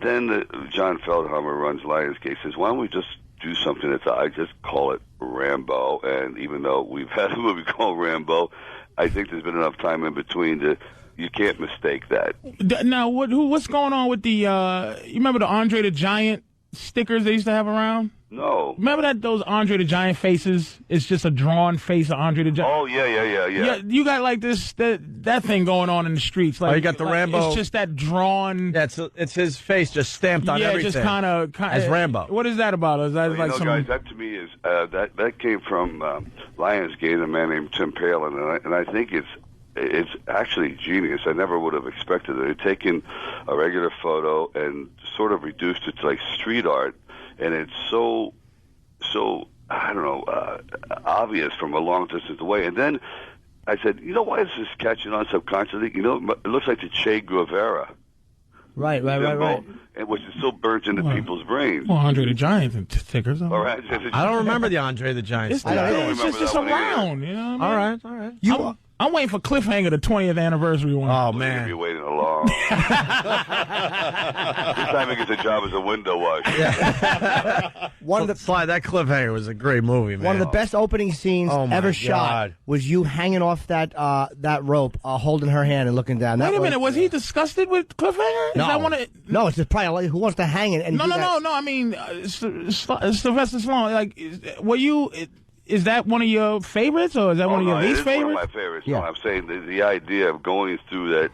Then John Feldhammer runs Lionsgate, says, why don't we just do something I just call it Rambo, and even though we've had a movie called Rambo, I think there's been enough time in between to... You can't mistake that. Now, what's going on with the, you remember the Andre the Giant stickers they used to have around? No. Remember those Andre the Giant faces? It's just a drawn face of Andre the Giant. Oh, yeah. You got like that thing going on in the streets. Like, you got the Rambo. It's just that drawn. Yeah, it's his face just stamped on everything. Yeah, just kind of as Rambo. What is that about? Is that guys, that to me is that came from Lionsgate, a man named Tim Palin, and I think it's actually genius. I never would have expected it. They'd taken a regular photo and sort of reduced it to like street art, and it's so I don't know, obvious from a long distance away. And then I said, why is this catching on subconsciously? It looks like the Che Guevara. Right. And which is still burnt into people's brains. Well, Andre the Giant stickers. All right. I don't remember the Andre the Giant stickers. It's just around, you know what I mean? All right. I'm waiting for Cliffhanger, the 20th anniversary one. Oh, man. You're waiting a long. This time he gets a job as a window washer. Sly, that Cliffhanger was a great movie, man. One of the best opening scenes ever shot was you hanging off that rope, holding her hand and looking down. Wait a minute, was he disgusted with Cliffhanger? No, it's just probably like, who wants to hang it? And no. I mean, Sylvester Stallone. Like, were you? Is that one of your favorites, or is that one of your least favorites? One of my favorites. Yeah. No, I'm saying the idea of going through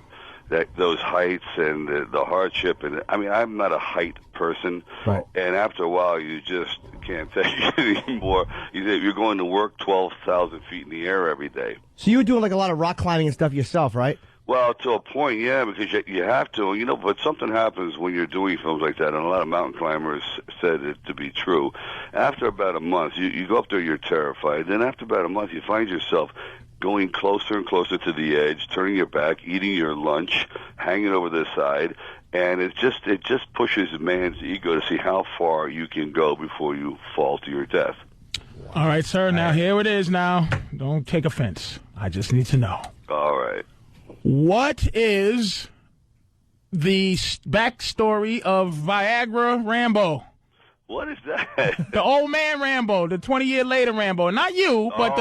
those heights and the hardship, and I mean, I'm not a height person, right. And after a while, you just can't take it anymore. You're going to work 12,000 feet in the air every day. So you were doing like a lot of rock climbing and stuff yourself, right? Well, to a point, yeah, because you have to, but something happens when you're doing films like that, and a lot of mountain climbers said it to be true. After about a month, you go up there, you're terrified. Then after about a month, you find yourself going closer and closer to the edge, turning your back, eating your lunch, hanging over the side, and it just pushes a man's ego to see how far you can go before you fall to your death. All right, sir, now here it is now. Don't take offense. I just need to know. All right. What is the backstory of Viagra Rambo? What is that? The old man Rambo, the 20-year later Rambo. Not you, but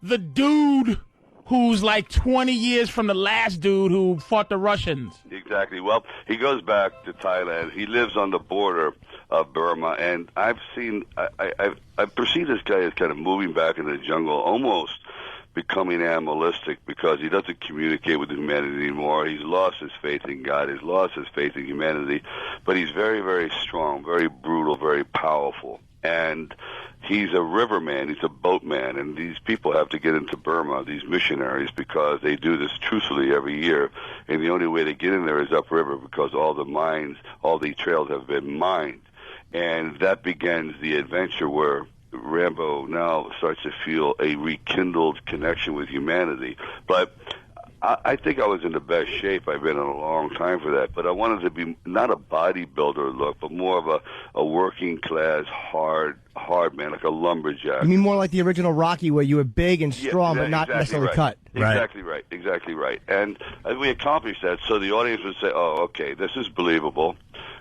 the dude who's like 20 years from the last dude who fought the Russians. Exactly. Well, he goes back to Thailand. He lives on the border of Burma, and I've seen, I perceive this guy as kind of moving back in the jungle, almost becoming animalistic, because he doesn't communicate with humanity anymore. He's lost his faith in God. He's lost his faith in humanity. But he's very, very strong, very brutal, very powerful. And he's a riverman. He's a boatman. And these people have to get into Burma, these missionaries, because they do this truthfully every year. And the only way to get in there is upriver, because all the mines, all the trails have been mined. And that begins the adventure where Rambo now starts to feel a rekindled connection with humanity. But I think I was in the best shape I've been in a long time for that. But I wanted to be not a bodybuilder look, but more of a working class, hard man, like a lumberjack. You mean more like the original Rocky, where you were big and strong, but not necessarily cut. Exactly right. And we accomplished that, so the audience would say, "Oh, okay, this is believable."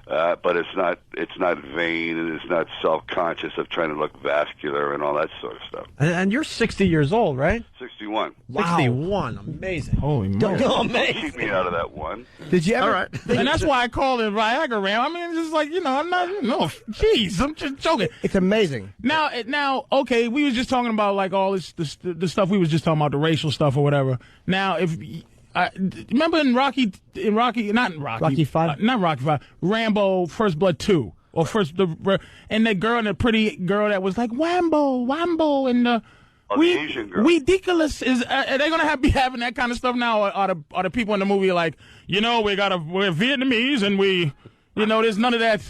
But it's not vain, and it's not self-conscious of trying to look vascular and all that sort of stuff. And you're 60 years old, right? 61. Wow. 61. Amazing. Holy moly. Don't keep me out of that one. Did you ever? All right. And that's why I call it Viagra Ram. I mean, it's just like, I'm not, jeez, I'm just joking. It's amazing. Now, okay, we was just talking about like all this, the stuff we was just talking about, the racial stuff or whatever. Now, remember Rocky 5, not Rocky 5, Rambo, First Blood 2, or and the pretty girl that was like Wambo, and the Asian girl. Ridiculous are they gonna be having that kind of stuff now? Or are the people in the movie like, we're Vietnamese and there's none of that.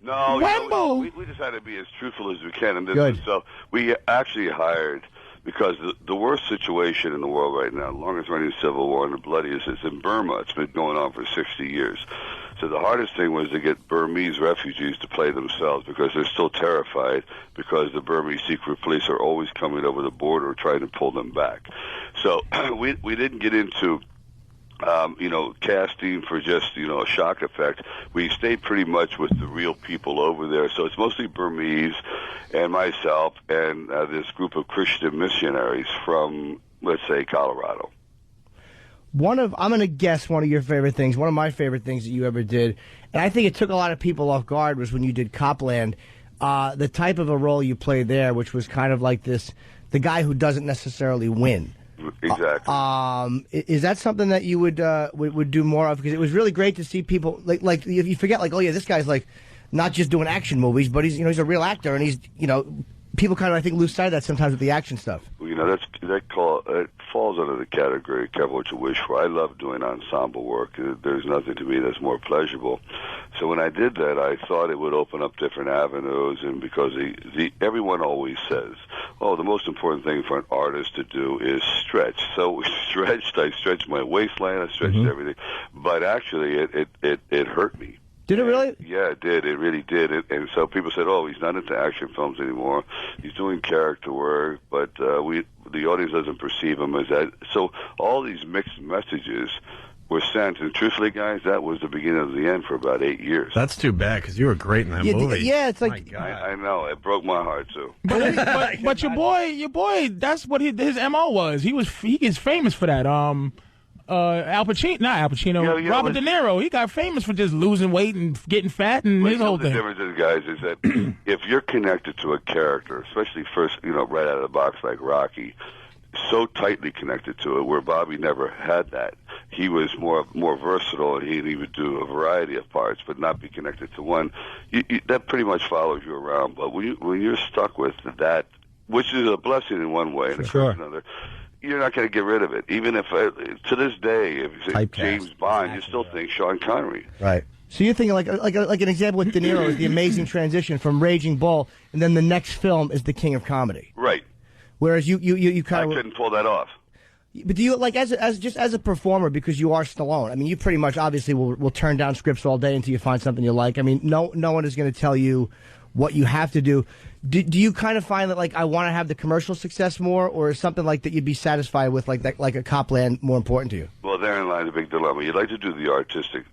No, Wambo. We just had to be as truthful as we can, and Good. So we actually hired. Because the worst situation in the world right now, the longest running civil war and the bloodiest, is in Burma. It's been going on for 60 years. So the hardest thing was to get Burmese refugees to play themselves, because they're still terrified, because the Burmese secret police are always coming over the border trying to pull them back. So we didn't get into casting for just, a shock effect. We stayed pretty much with the real people over there. So it's mostly Burmese and myself and this group of Christian missionaries from, let's say, Colorado. I'm going to guess one of your favorite things, one of my favorite things that you ever did, and I think it took a lot of people off guard, was when you did Copland, the type of a role you played there, which was kind of like the guy who doesn't necessarily win. Exactly. Is that something that you would do more of? Because it was really great to see people like if you forget, like, oh yeah, this guy's like not just doing action movies, but he's a real actor, and he's people kind of, I think, lose sight of that sometimes with the action stuff. It falls under the category, careful what you wish for. I love doing ensemble work. There's nothing to me that's more pleasurable. So when I did that, I thought it would open up different avenues, and because everyone always says, oh, the most important thing for an artist to do is stretch. So we stretched. I stretched my waistline. I stretched everything. But actually, it hurt me. Did it really? Yeah, it did. It really did. And so people said, oh, he's not into action films anymore. He's doing character work, but the audience doesn't perceive him as that. So all these mixed messages were sent. And truthfully, guys, that was the beginning of the end for about 8 years. That's too bad, because you were great in that movie. Yeah, it's like... I know. It broke my heart, too. But your boy, that's what his M.O. was. He gets famous for that. Robert De Niro, he got famous for just losing weight and getting fat and his whole thing. The difference is, guys, is that if you're connected to a character, especially first, right out of the box like Rocky, so tightly connected to it, where Bobby never had that. He was more versatile, and he would do a variety of parts, but not be connected to one. That pretty much follows you around. But when you're stuck with that, which is a blessing in one way and a curse in another, you're not going to get rid of it. Even if, to this day, if you say James Bond, you still think Sean Connery. Right. So you're thinking like an example with De Niro is the amazing transition from Raging Bull, and then the next film is The King of Comedy. Right. Whereas you kind of... I couldn't pull that off. But do you, like, as a performer, because you are Stallone, I mean, you pretty much obviously will turn down scripts all day until you find something you like. I mean, no one is going to tell you what you have to do. Do you kind of find that, like, I want to have the commercial success more, or is something like that you'd be satisfied with, like a Copland, more important to you? Well, therein lies a big dilemma. You'd like to do the artistic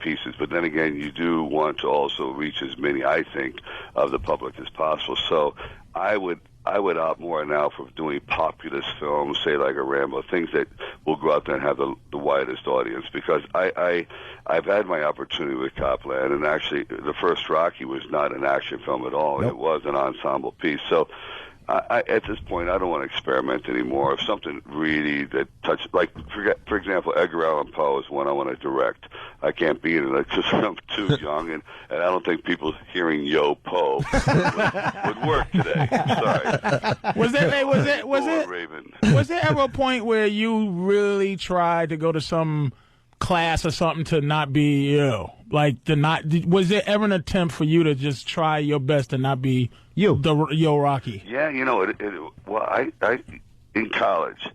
pieces, but then again, you do want to also reach as many, I think, of the public as possible. So I would opt more now for doing populist films, say like a Rambo, things that will go out there and have the widest audience, because I've had my opportunity with Copland, and actually the first Rocky was not an action film at all. Nope. It was an ensemble piece. So at this point, I don't want to experiment anymore. If something really that touches, like, for example, Edgar Allan Poe is one I want to direct. I can't be in it because I'm too young, and I don't think people hearing Yo Poe would work today. Sorry. Was there ever a point where you really tried to go to some class or something to not be you? Was there ever an attempt for you to just try your best to not be you, Yo Rocky? Yeah, I in college,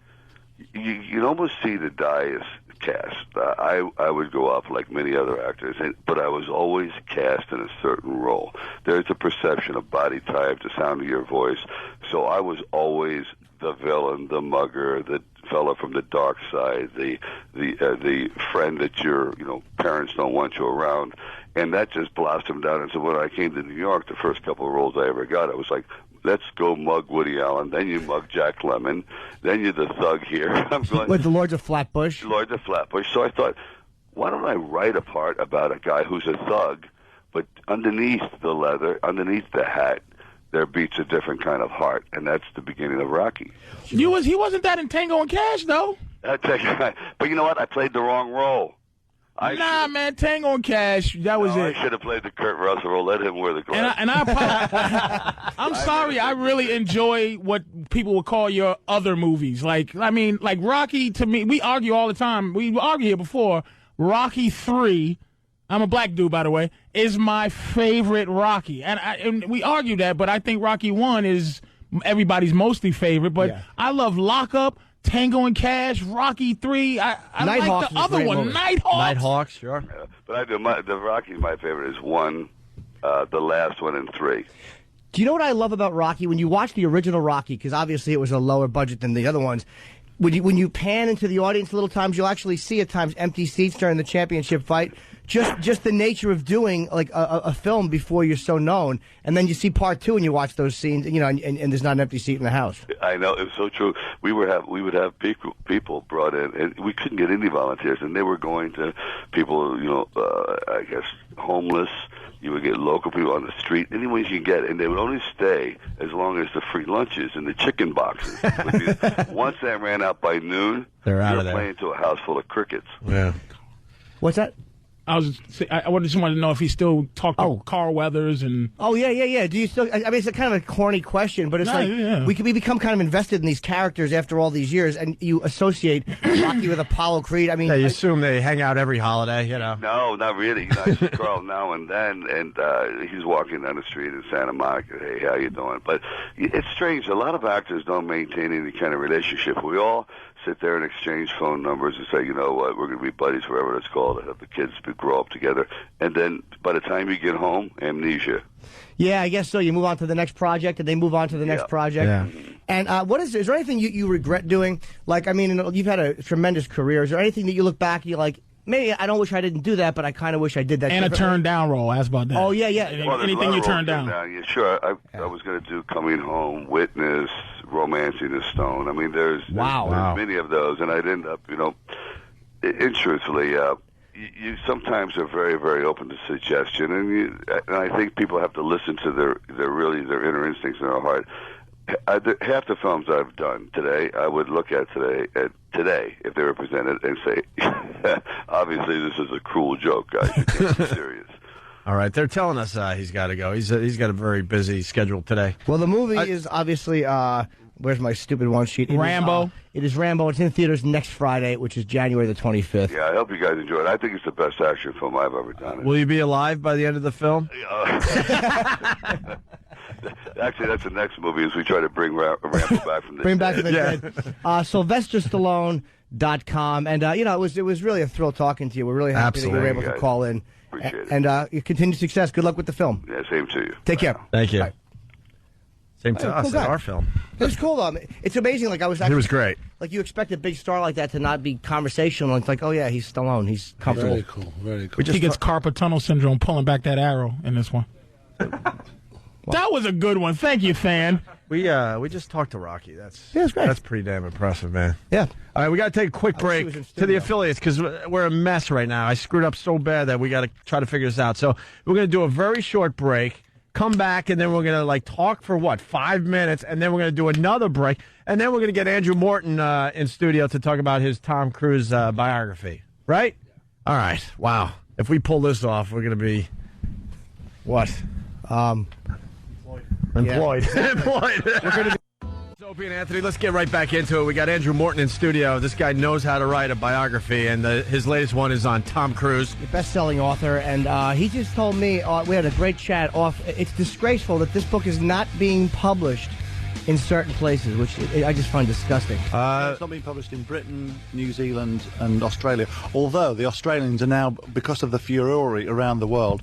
you almost see the die is cast. I would go off like many other actors, but I was always cast in a certain role. There's a perception of body type, the sound of your voice. So I was always the villain, the mugger, the fella from the dark side, the friend that your parents don't want you around, and that just blossomed out. And so when I came to New York, the first couple of roles I ever got, I was like, let's go mug Woody Allen, then you mug Jack Lemmon, then you're the thug here. I'm going, with the Lords of Flatbush? Lords of Flatbush. So I thought, why don't I write a part about a guy who's a thug, but underneath the leather, underneath the hat, there beats a different kind of heart, and that's the beginning of Rocky. He wasn't that in Tango and Cash, though. But you know what? I played the wrong role. Man, Tango and Cash, that was it. I should have played the Kurt Russell role. Let him wear the glasses. And I apologize. I'm sorry. I really enjoy what people would call your other movies. Like Rocky, to me, we argue all the time. We argued here before. Rocky 3, I'm a black dude, by the way, is my favorite Rocky. And we argue that, but I think Rocky 1 is everybody's mostly favorite. But I love Lock Up, Tango and Cash, Rocky 3. I like the other one, Nighthawks. Nighthawks, sure. Yeah, but I do. The Rocky, my favorite is 1, the last one, and 3. Do you know what I love about Rocky? When you watch the original Rocky, because obviously it was a lower budget than the other ones, when you pan into the audience little times, you'll actually see at times empty seats during the championship fight. Just the nature of doing like a film before you're so known, and then you see part 2 and you watch those scenes, and there's not an empty seat in the house. I know, it's so true. We would have people brought in, and we couldn't get any volunteers, and they were going to people, I guess homeless. You would get local people on the street, anyone you could get, and they would only stay as long as the free lunches and the chicken boxes. Once that ran out by noon, they're out of there. Playing to a house full of crickets. Yeah. What's that? I just wanted to know if he still talked to Carl Weathers and. Oh yeah. Do you still? I mean, it's a kind of a corny question, but it's we become kind of invested in these characters after all these years, and you associate Rocky with Apollo Creed. I mean, you assume they hang out every holiday, No, not really. I see Carl now and then, and he's walking down the street in Santa Monica. Hey, how you doing? But it's strange. A lot of actors don't maintain any kind of relationship. We all sit there and exchange phone numbers and say, you know what, we're going to be buddies forever. Let's call it. Have the kids grow up together, and then by the time you get home, amnesia. Yeah, I guess so. You move on to the next project, and they move on to the next project. Yeah. And is there anything you regret doing? Like, I mean, you've had a tremendous career. Is there anything that you look back and you're like, maybe I don't wish I didn't do that, but I kind of wish I did that. And a turned down role. Ask about that. Oh yeah. Anything you turned down? Yeah, sure. I was going to do Coming Home, Witness, Romancing the Stone. I mean, there's many of those, and I'd end up, and truthfully, you sometimes are very, very open to suggestion, and I think people have to listen to their inner instincts in their heart. Half the films I've done today, I would look at today if they were presented and say, obviously this is a cruel joke, guys. You can't be serious. All right, they're telling us he's got to go. He's got a very busy schedule today. Well, the movie is obviously. Where's my stupid one sheet? Rambo. It is Rambo. It's in theaters next Friday, which is January the 25th. Yeah, I hope you guys enjoy it. I think it's the best action film I've ever done. Will you be alive by the end of the film? Actually, that's the next movie as we try to bring Rambo back from the Bring back from the dead. SylvesterStallone.com. And, it was really a thrill talking to you. We're really happy that you were able to call in. Appreciate it. And your continued success. Good luck with the film. Yeah, same to you. Take care. Thank you. Bye. Same to us, our film. It was cool, though. It's amazing. Like, He was great. Like, you expect a big star like that to not be conversational. It's like, oh, yeah, he's Stallone. He's comfortable. Very cool. Very cool. He gets carpal tunnel syndrome pulling back that arrow in this one. That was a good one. Thank you, fan. We just talked to Rocky. That's great. That's pretty damn impressive, man. Yeah. All right, we got to take a quick break to the affiliates because we're a mess right now. I screwed up so bad that we got to try to figure this out. So we're going to do a very short break. Come back, and then we're going to, talk for, 5 minutes, and then we're going to do another break, and then we're going to get Andrew Morton in studio to talk about his Tom Cruise biography. Right? All right. Wow. If we pull this off, we're going to be, what? Employed. Yeah. Employed. We're going to be... Opie and Anthony, let's get right back into it. We got Andrew Morton in studio. This guy knows how to write a biography, and his latest one is on Tom Cruise. The best-selling author, and he just told me, we had a great chat off, it's disgraceful that this book is not being published in certain places, which I just find disgusting. It's not being published in Britain, New Zealand, and Australia. Although the Australians are now, because of the furore around the world,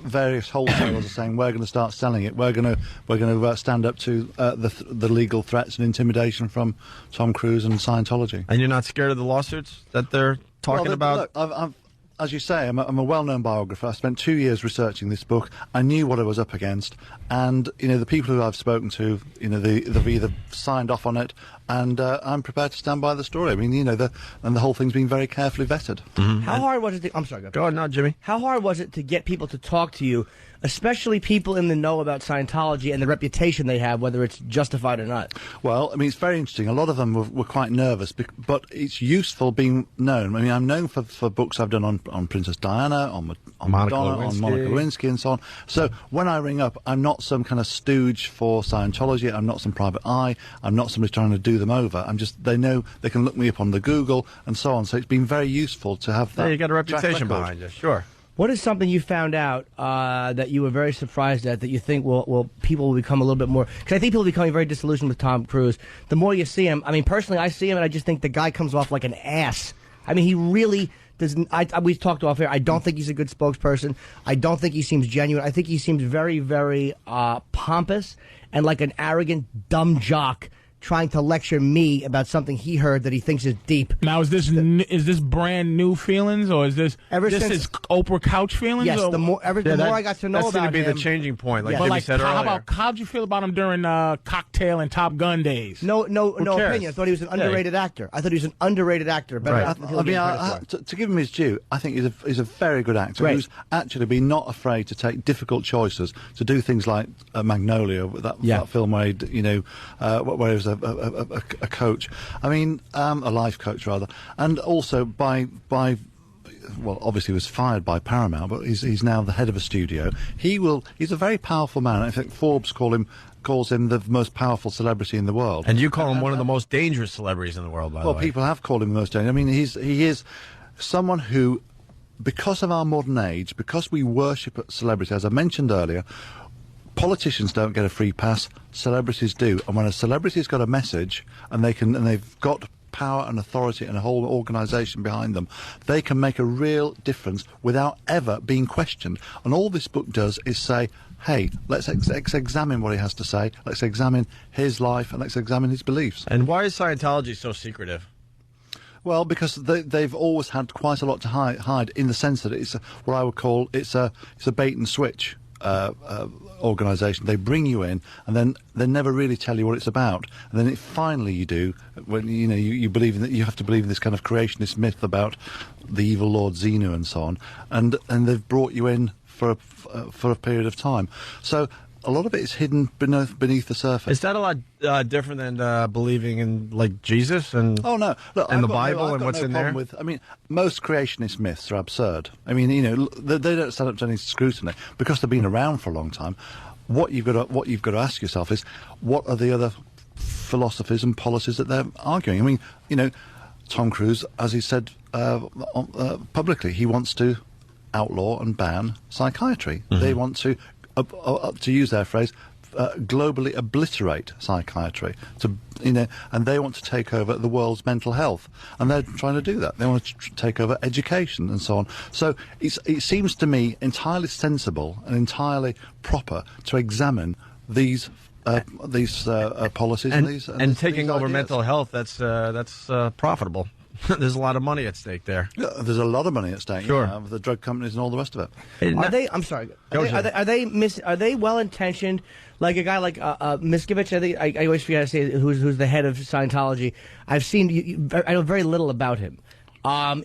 various wholesalers are saying we're going to start selling it. We're going to stand up to the legal threats and intimidation from Tom Cruise and Scientology. And you're not scared of the lawsuits that they're talking about? Look, as you say, I'm a well-known biographer. I spent 2 years researching this book. I knew what I was up against, and the people who I've spoken to, they've either signed off on it, and I'm prepared to stand by the story. I mean, and the whole thing's been very carefully vetted. Mm-hmm. How hard was it? I'm sorry. Go ahead, now, Jimmy. How hard was it to get people to talk to you, especially people in the know about Scientology and the reputation they have, whether it's justified or not? Well, I mean, it's very interesting. A lot of them were quite nervous, but it's useful being known. I mean, I'm known for books I've done on Princess Diana, on Madonna, on Monica Lewinsky, and so on. So when I ring up, I'm not some kind of stooge for Scientology. I'm not some private eye. I'm not somebody trying to do them over. They know they can look me up on the Google and so on. So it's been very useful to have that. Yeah, you got a reputation behind you. Sure. What is something you found out that you were very surprised at that you think people will become a little bit more? Because I think people are becoming very disillusioned with Tom Cruise. The more you see him, I mean, personally, I see him and I just think the guy comes off like an ass. I mean, he really doesn't. We talked off air. I don't think he's a good spokesperson. I don't think he seems genuine. I think he seems very, very pompous and like an arrogant, dumb jock trying to lecture me about something he heard that he thinks is deep. Now, is this brand new feelings, or is this is Oprah couch feelings? Yes, the more I got to know about him, that's going to be the changing point, like Jimmy said earlier. How'd you feel about him during Cocktail and Top Gun days? No opinion. I thought he was an underrated actor. I thought he was an underrated actor. Right. To give him his due, I think he's a very good actor who's actually been not afraid to take difficult choices, to do things like Magnolia, that film where he was a coach. I mean, a life coach rather, and also by obviously he was fired by Paramount, but he's now the head of a studio. He's a very powerful man. I think Forbes calls him the most powerful celebrity in the world. And you call him one of the most dangerous celebrities in the world, by the way. Well, people have called him the most dangerous. I mean, he is someone who, because of our modern age, because we worship celebrity, as I mentioned earlier, politicians don't get a free pass, celebrities do. And when a celebrity's got a message and they've got power and authority and a whole organisation behind them, they can make a real difference without ever being questioned. And all this book does is say, hey, let's examine what he has to say, let's examine his life, and let's examine his beliefs. And why is Scientology so secretive? Well, because they've always had quite a lot to hide in the sense that it's what I would call it's a bait and switch organisation. They bring you in, and then they never really tell you what it's about. And then finally you do, when you believe in that, you have to believe in this kind of creationist myth about the evil Lord Xenu and so on. And they've brought you in for a period of time. So a lot of it is hidden beneath the surface. Is that a lot different than believing in, like, Jesus and the Bible and what's in there? I mean, most creationist myths are absurd. I mean, they don't stand up to any scrutiny because they've been around for a long time. What you've got to ask yourself is, what are the other philosophies and policies that they're arguing? I mean, Tom Cruise, as he said publicly, he wants to outlaw and ban psychiatry. Mm-hmm. They want to use their phrase, globally obliterate psychiatry, and they want to take over the world's mental health, and they're trying to do that. They want to take over education and so on. So it seems to me entirely sensible and entirely proper to examine these policies and taking over mental health. That's profitable. There's a lot of money at stake there. Yeah, there's a lot of money at stake. Sure, with the drug companies and all the rest of it. Are they? I'm sorry. Are they well intentioned? Like a guy like Miscavige, I think I always forget to say who's the head of Scientology. I've seen. I know very little about him.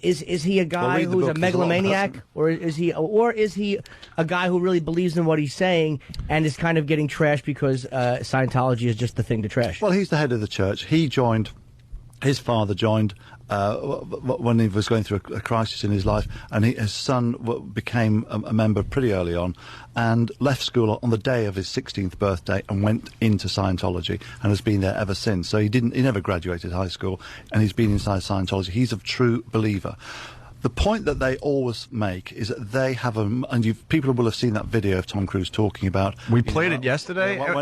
Is he a guy who's a megalomaniac, or is he a guy who really believes in what he's saying and is kind of getting trashed because Scientology is just the thing to trash? Well, he's the head of the church. His father joined when he was going through a crisis in his life, and his son became a member pretty early on, and left school on the day of his 16th birthday and went into Scientology, and has been there ever since. So he never graduated high school, and he's been inside Scientology. He's a true believer. The point that they always make is that they have people will have seen that video of Tom Cruise talking about. We played it yesterday. We're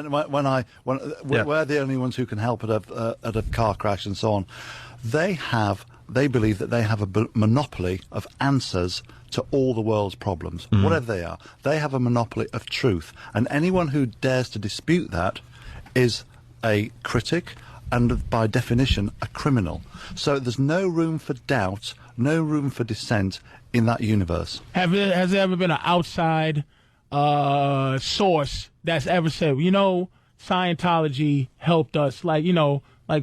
the only ones who can help at a car crash and so on. They believe that they have a monopoly of answers to all the world's problems, whatever they are. They have a monopoly of truth, and anyone who dares to dispute that is a critic, and by definition, a criminal. So there's no room for doubt, no room for dissent in that universe. Has there ever been an outside source that's ever said, Scientology helped us, like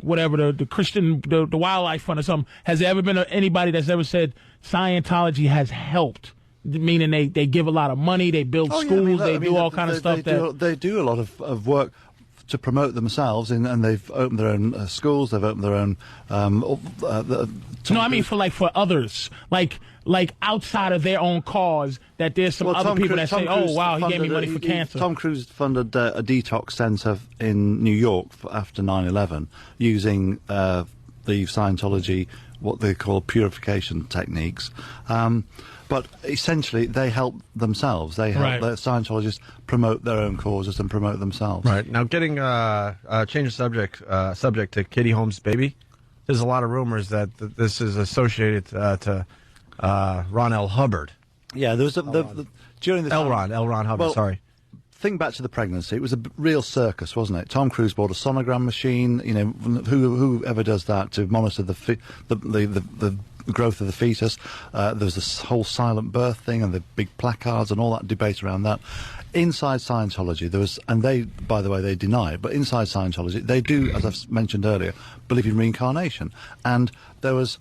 whatever, the Christian, the Wildlife Fund or something? Has there ever been anybody that's ever said Scientology has helped? Meaning they give a lot of money, they build schools, they do all kind of stuff. They do a lot of work to promote themselves, and they've opened their own schools, they've opened their own... for others, like outside of their own cause, that there's some other people that say, oh, wow, he gave me money for cancer. Tom Cruise funded a detox centre in New York after 9/11 using the Scientology, what they call purification techniques. But essentially, they help themselves. They help the Scientologists promote their own causes and promote themselves. Right. Now, getting change the subject to Katie Holmes' baby. There's a lot of rumors that this is associated to Ron L. Hubbard. Yeah, there was during the L. Ron Hubbard. Sorry. Think back to the pregnancy. It was a real circus, wasn't it? Tom Cruise bought a sonogram machine. Whoever does that to monitor the growth of the fetus. There was this whole silent birth thing and the big placards and all that debate around that. Inside Scientology, there was, and they, by the way, they deny it, but inside Scientology, they do, as I've mentioned earlier, believe in reincarnation. And there was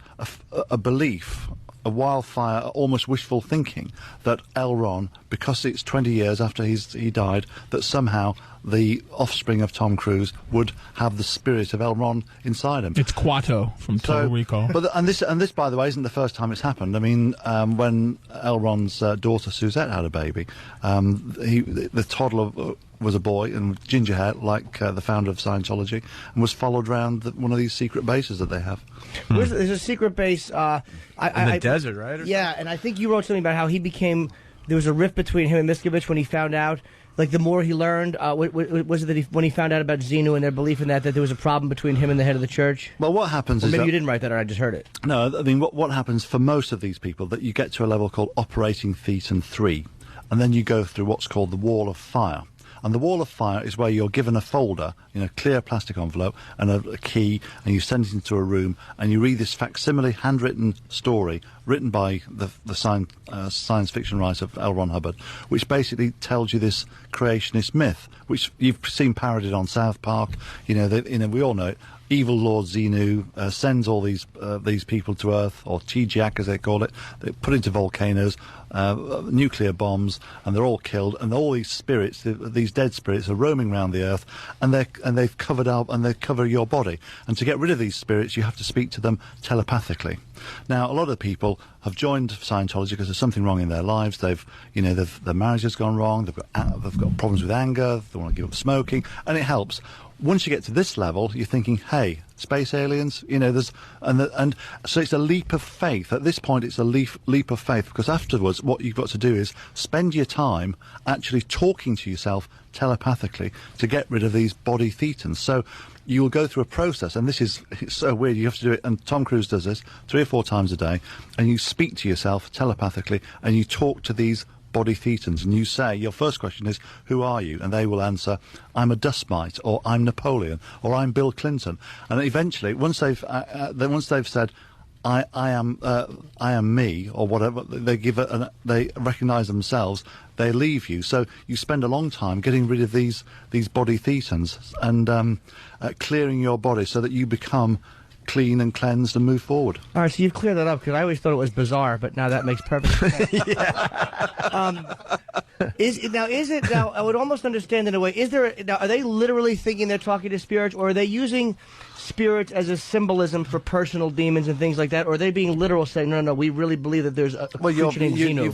a belief, a wildfire, almost wishful thinking, that L. Ron, because it's 20 years after he died, that somehow the offspring of Tom Cruise would have the spirit of L. Ron inside him. It's Quato from Total Recall. And this, by the way, isn't the first time it's happened. I mean, when L. Ron's daughter Suzette had a baby, the toddler was a boy and ginger hair, like the founder of Scientology, and was followed around one of these secret bases that they have. There's a secret base in the desert, right? And I think you wrote something about how he became. There was a rift between him and Miscavige when he found out. Like, the more he learned, was it that when he found out about Xenu and their belief in that there was a problem between him and the head of the church? Well, what happens is maybe you didn't write that, or I just heard it. No, I mean, what happens for most of these people, that you get to a level called Operating Thetan 3, and then you go through what's called the Wall of Fire. And the Wall of Fire is where you're given a folder in a clear plastic envelope and a key, and you send it into a room, and you read this facsimile handwritten story written by the science fiction writer L. Ron Hubbard, which basically tells you this creationist myth, which you've seen parodied on South Park. We all know it. Evil Lord Xenu sends all these people to Earth, or TGAC as they call it. They're put into volcanoes, nuclear bombs, and they're all killed. And all these spirits, these dead spirits, are roaming around the Earth, and they've covered up, and they cover your body. And to get rid of these spirits, you have to speak to them telepathically. Now, a lot of people have joined Scientology because there's something wrong in their lives. Their marriage has gone wrong. They've got problems with anger. They want to give up smoking, and it helps. Once you get to this level, you're thinking, hey, space aliens, and so it's a leap of faith. At this point, it's a leap of faith, because afterwards, what you've got to do is spend your time actually talking to yourself telepathically to get rid of these body thetans. So you will go through a process, and it's so weird. You have to do it, and Tom Cruise does this 3 or 4 times a day, and you speak to yourself telepathically, and you talk to these body thetans, and you say, your first question is, who are you? And they will answer, I'm a dust mite, or I'm Napoleon, or I'm Bill Clinton. And eventually, once they've said, I am me, or whatever, they recognise themselves, they leave you. So you spend a long time getting rid of these body thetans and clearing your body so that you become clean and cleansed and move forward. All right, so you've cleared that up, because I always thought it was bizarre, but now that makes perfect sense. Now, I would almost understand in a way. Are they literally thinking they're talking to spirits, or are they using spirits as a symbolism for personal demons and things like that? Or are they being literal, saying, no, we really believe that there's a creature named Xenu?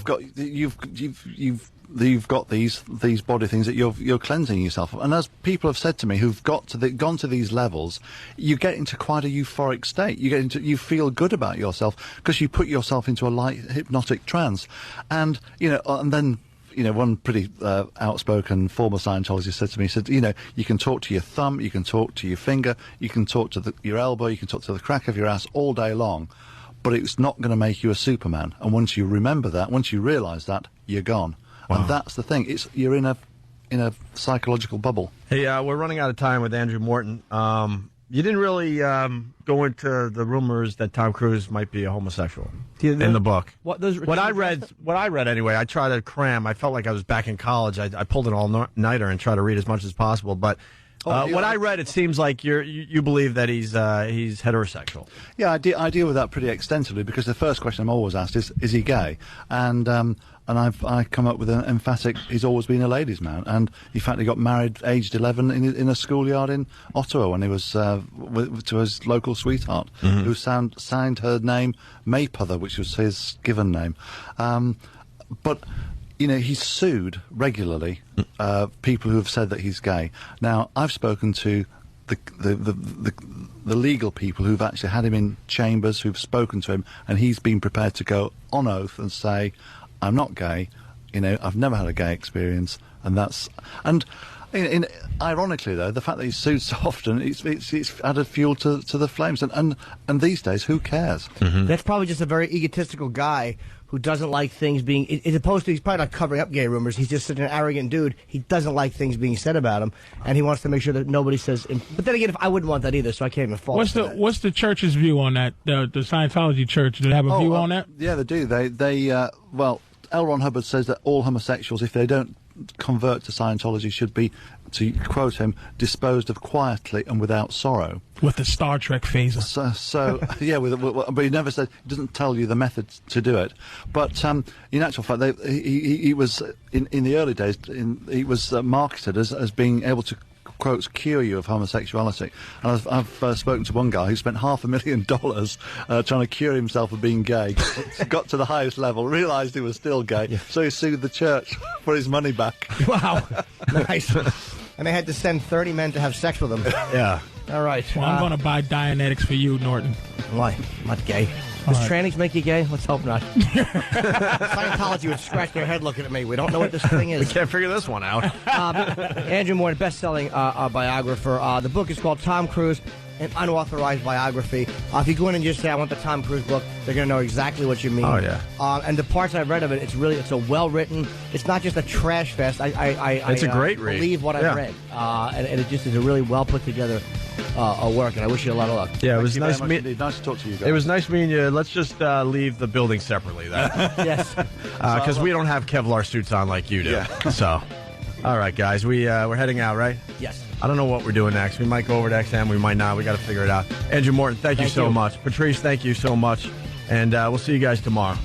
You've got these body things that you're cleansing yourself of. And as people have said to me who've gone to these levels, you get into quite a euphoric state. You feel good about yourself because you put yourself into a light hypnotic trance, and then. One pretty outspoken former Scientologist said to me, you can talk to your thumb, you can talk to your finger, you can talk to your elbow, you can talk to the crack of your ass all day long, but it's not going to make you a Superman. And once you remember that, once you realise that, you're gone. Wow. And that's the thing. You're in a psychological bubble. Hey, we're running out of time with Andrew Morton. You didn't really go into the rumors that Tom Cruise might be a homosexual in the book. What I read anyway, I tried to cram. I felt like I was back in college. I pulled an all-nighter and tried to read as much as possible. But what I read, it seems like you believe that he's heterosexual. Yeah, I deal with that pretty extensively because the first question I'm always asked is he gay? And I come up with an emphatic, he's always been a ladies' man. And in fact, he got married aged 11 in a schoolyard in Ottawa when he was to his local sweetheart, who signed her name Maypother, which was his given name. But he's sued regularly people who have said that he's gay. Now, I've spoken to the legal people who've actually had him in chambers, who've spoken to him, and he's been prepared to go on oath and say, I'm not gay, I've never had a gay experience, ironically though, the fact that he's sued so often, it's added fuel to the flames, and these days, who cares? That's probably just a very egotistical guy who doesn't like things being, as opposed to, he's probably not covering up gay rumors, he's just such an arrogant dude, he doesn't like things being said about him, and he wants to make sure that nobody says, but then again, I wouldn't want that either, so I can't even fault What's the church's view on that? The Scientology church, do they have a view on that? Yeah, they do. Well, L. Ron Hubbard says that all homosexuals, if they don't convert to Scientology, should be, to quote him, disposed of quietly and without sorrow. With the Star Trek phaser. So yeah, but he never said, he doesn't tell you the method to do it. But in actual fact, he was in the early days, he was marketed as being able to, quotes, cure you of homosexuality. And I've spoken to one guy who spent $500,000 trying to cure himself of being gay, got to the highest level, realised he was still gay, so he sued the church for his money back. Wow, nice. And they had to send 30 men to have sex with him. Yeah. All right. Well, I'm going to buy Dianetics for you, Norton. Why? I'm not gay. Does trannies make you gay? Let's hope not. Scientology would scratch their head looking at me. We don't know what this thing is. We can't figure this one out. Andrew Morton, best-selling biographer. The book is called Tom Cruise, an unauthorized biography. If you go in and just say, I want the Tom Cruise book, they're going to know exactly what you mean. Oh, yeah. And the parts I've read of it, it's a well-written, it's not just a trash fest. It's a great read. I believe what I've read. And it just is a really well-put-together work, and I wish you a lot of luck. Yeah, it was nice to talk to you guys. It was nice meeting you. Let's just leave the building separately, then. Yes. Because we don't have Kevlar suits on like you do. Yeah. So, all right, guys, we're heading out, right? Yes. I don't know what we're doing next. We might go over to XM. We might not. We got to figure it out. Andrew Morton, thank you so much. Patrice, thank you so much. And we'll see you guys tomorrow.